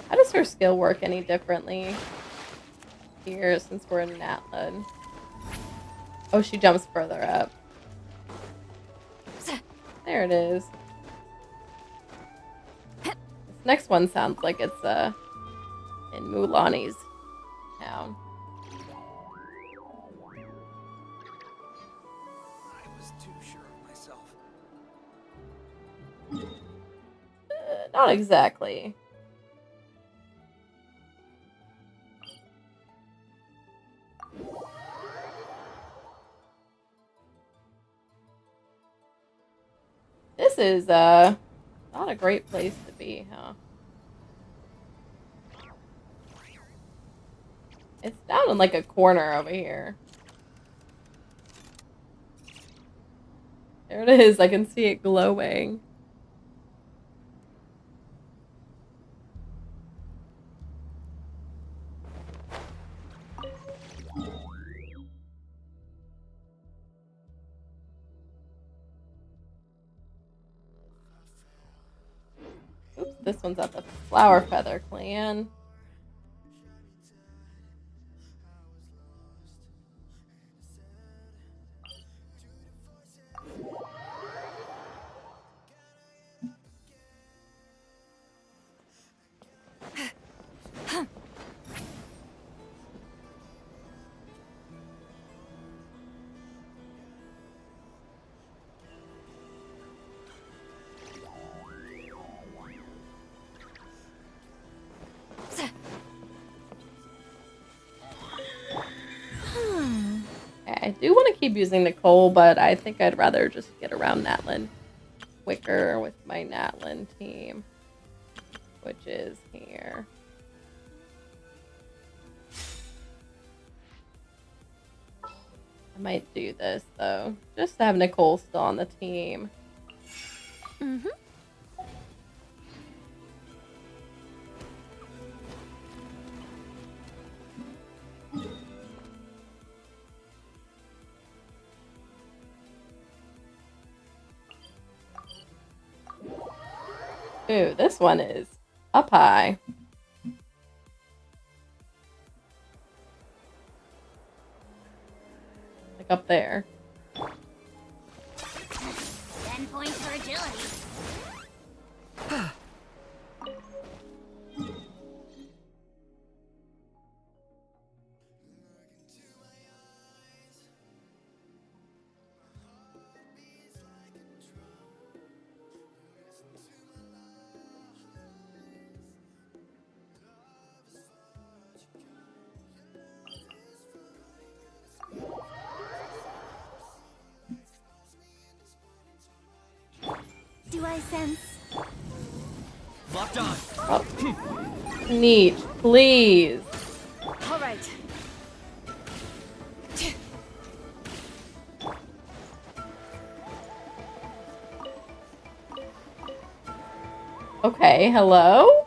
How does her skill work any differently here since we're in Natlin? Oh, she jumps further up. There it is. This next one sounds like it's in Mulani's town. I was too sure of myself. Not exactly. This is not a great place to be, huh? It's down in like a corner over here. There it is. I can see it glowing. Oops, this one's at the Flower Feather Clan. I do want to keep using Nicole, but I think I'd rather just get around Natlin quicker with my Natlin team, which is here. I might do this, though, just to have Nicole still on the team. Mm-hmm. Ooh, this one is up high. Like up there. 10 points for agility. Do I sense? Locked on. Oh. Neat, please. All right. Okay, hello?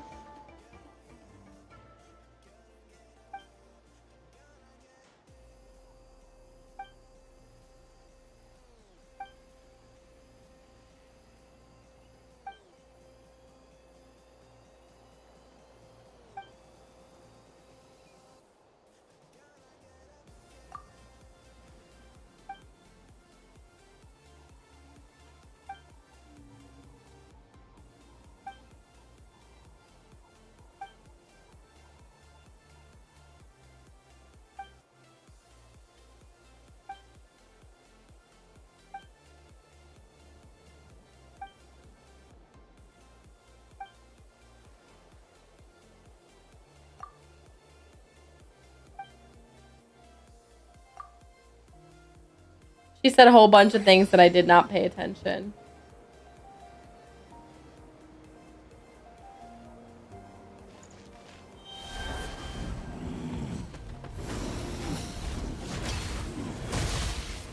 She said a whole bunch of things that I did not pay attention.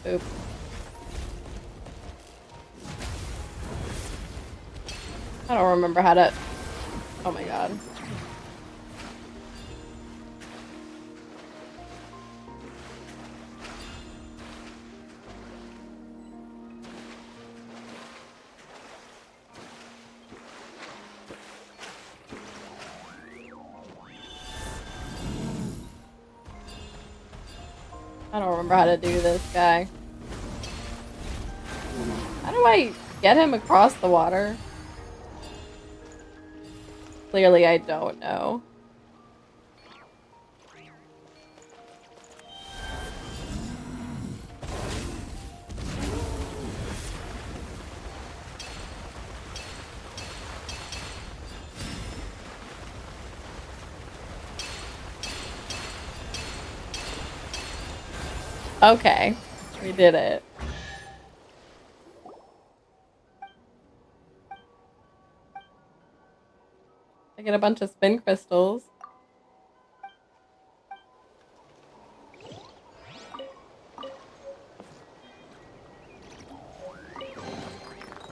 Oops. I don't remember how to... Oh my god. I don't remember how to do this guy. How do I get him across the water? Clearly I don't know. Okay, we did it. I get a bunch of spin crystals.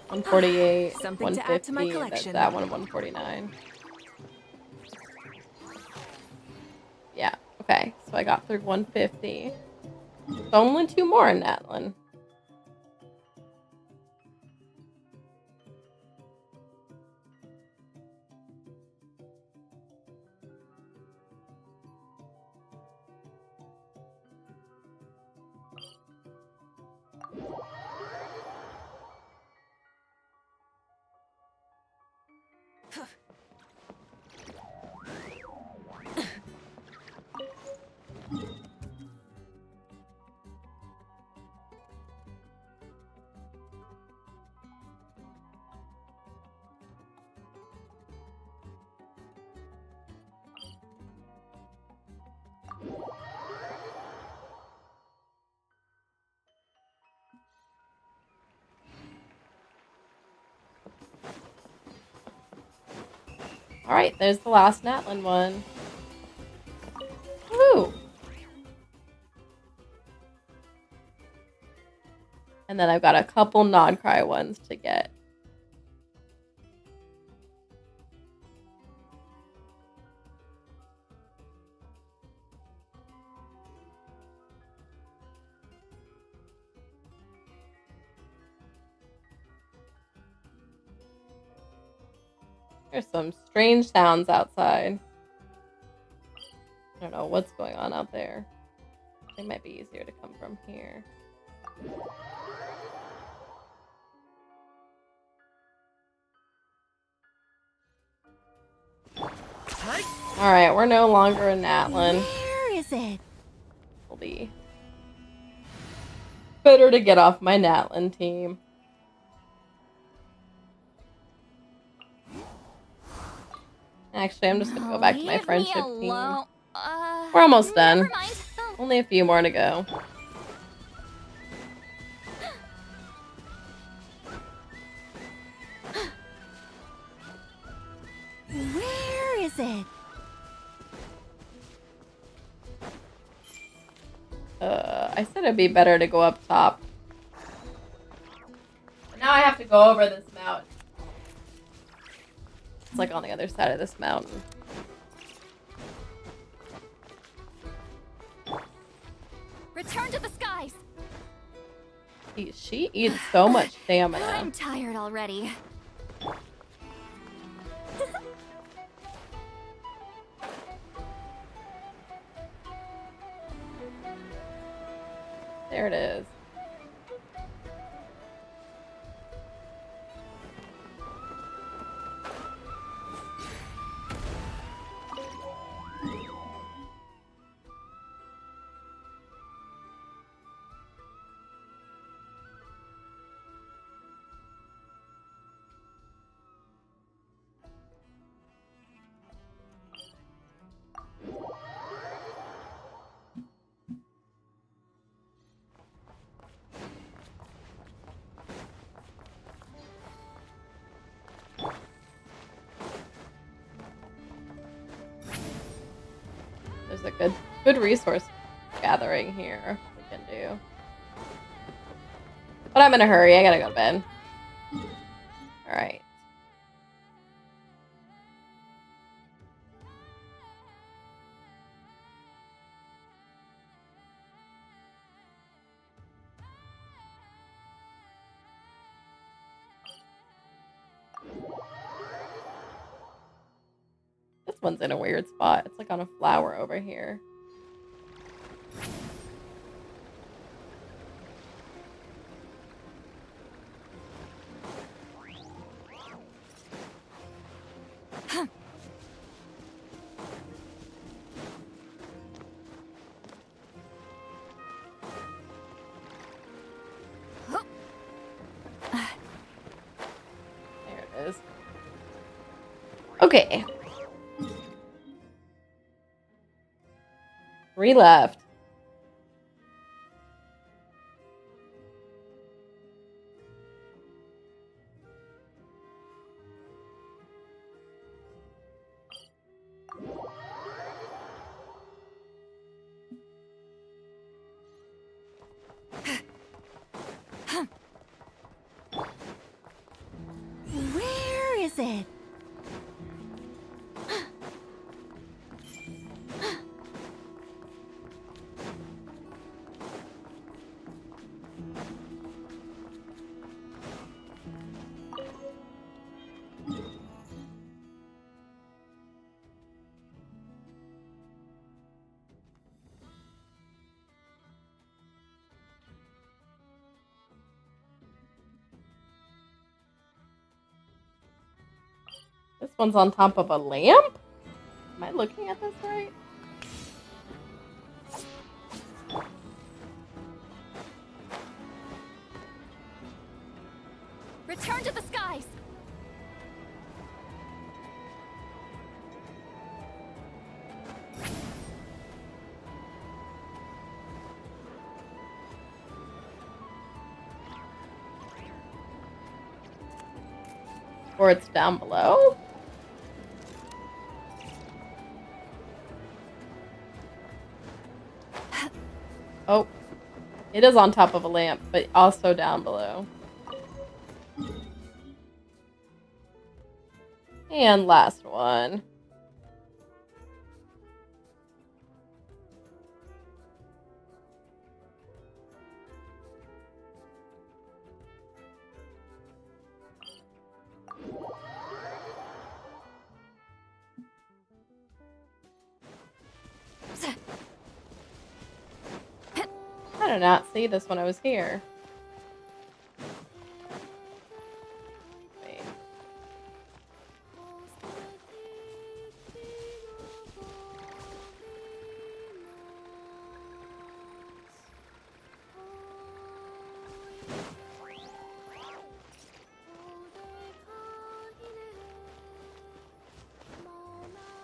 $148, Something to add to my 150. That's collection. that one, 149. Yeah. Okay. So I got through 150. So only 2 more in that one. All right, there's the last Natlan one. Woo! And then I've got a couple non-cry ones to get. There's some strange sounds outside. I don't know what's going on out there. It might be easier to come from here. Alright, we're no longer in Natlan. Where is it? It'll be better to get off my Natlan team. Actually, I'm just gonna go back to my Leave me friendship team. alone. We're almost done. Never mind. Oh, Only a few more to go. Where is it? I said it'd be better to go up top. But now I have to go over this mountain. It's like on the other side of this mountain. return to the skies. She eats so much stamina. I'm tired already. There it is. There's a good resource gathering here we can do. But I'm in a hurry. I gotta go to bed. Alright. This one's in a weird spot. It's like on a flower over here. There it is. Okay. 3 left. Where is it? This one's on top of a lamp? Am I looking at this right? Return to the skies. Or it's down below? Oh. It is on top of a lamp, but also down below. And last one. I did not see this when I was here. Wait.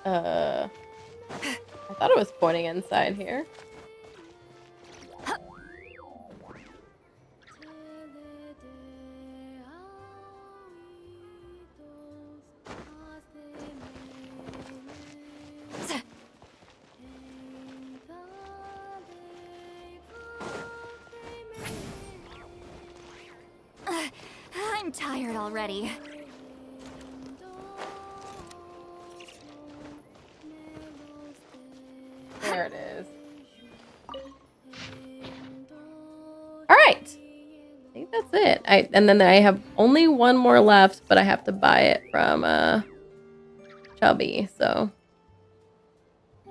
I thought it was pointing inside here. I'm tired already. There it is. All right. I think that's it. And then I have only one more left, but I have to buy it from Chubby. So,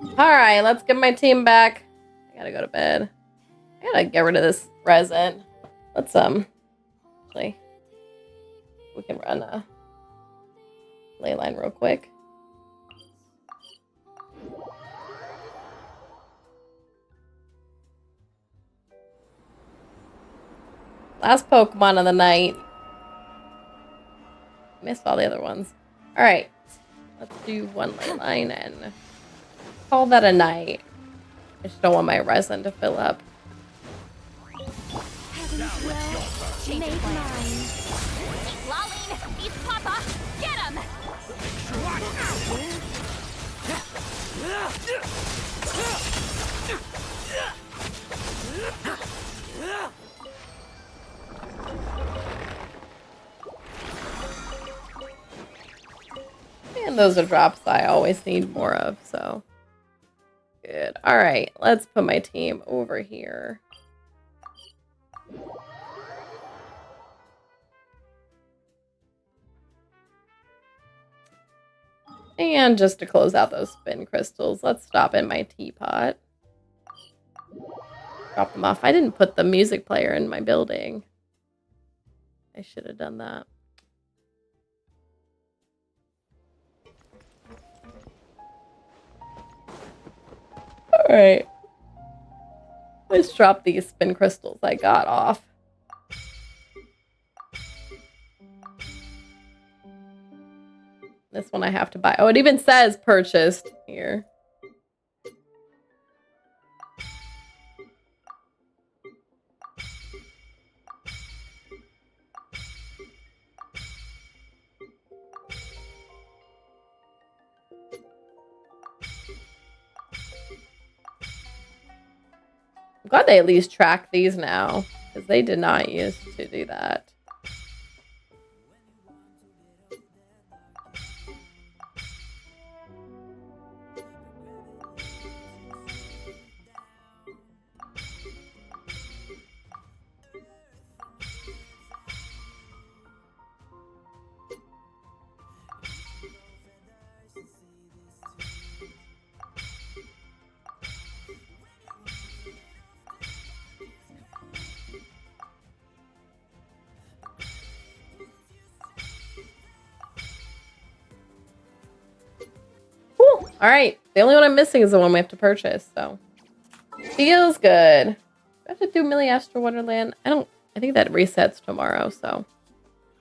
all right, let's get my team back. I gotta go to bed. I gotta get rid of this resin. Let's actually, we can run a ley line real quick. Last Pokemon of the night. Missed all the other ones. All right, let's do one ley line and call that a night. I just don't want my resin to fill up. Change of plan. Lolling, he's Papa. Get him! And those are drops I always need more of, so. Good. All right, let's put my team over here. And just to close out those spin crystals, let's stop in my teapot. Drop them off. I didn't put the music player in my building. I should have done that. All right. Let's drop these spin crystals I got off. This one I have to buy. Oh, it even says purchased here. I'm glad they at least track these now, because they did not used to do that. Cool. All right. The only one I'm missing is the one we have to purchase, so feels good. Do I have to do Millie Astro Wonderland? I think that resets tomorrow, so.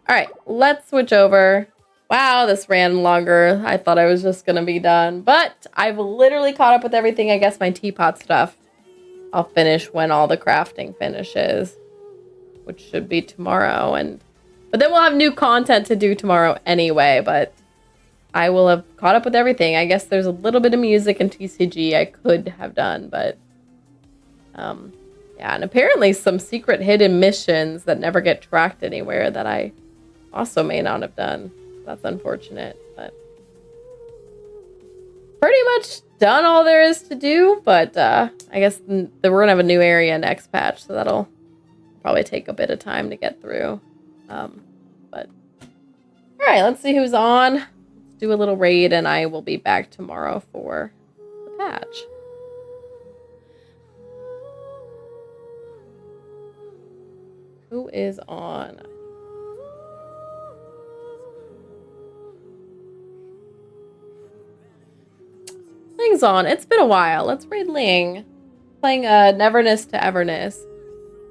All right, let's switch over. Wow, this ran longer. I thought I was just gonna be done, but I've literally caught up with everything. I guess my teapot stuff I'll finish when all the crafting finishes, which should be tomorrow. But then we'll have new content to do tomorrow anyway, but I will have caught up with everything. I guess there's a little bit of music and TCG I could have done, but yeah, and apparently some secret hidden missions that never get tracked anywhere that I also may not have done. That's unfortunate, but pretty much done all there is to do, but I guess we're gonna have a new area next patch, so that'll probably take a bit of time to get through. But all right, let's see who's on. Let's do a little raid, and I will be back tomorrow for the patch. Who is on? Ling's on. It's been a while. Let's read Ling. Playing Neverness to Everness,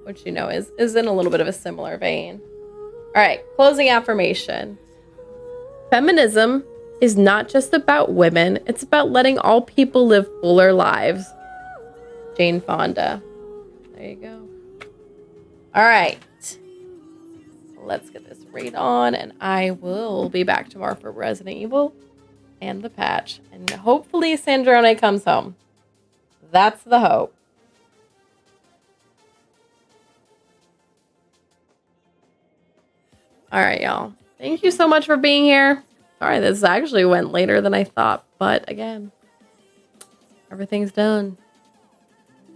which you know is in a little bit of a similar vein. All right, closing affirmation. Feminism is not just about women, it's about letting all people live fuller lives. Jane Fonda. There you go. All right. Let's get this raid on, and I will be back tomorrow for Resident Evil and the patch. And hopefully Sandrone comes home. That's the hope. All right, y'all. Thank you so much for being here. Sorry, this actually went later than I thought, but again, everything's done.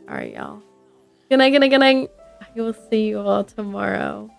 All right, y'all. Good night, good night, good night. I will see you all tomorrow.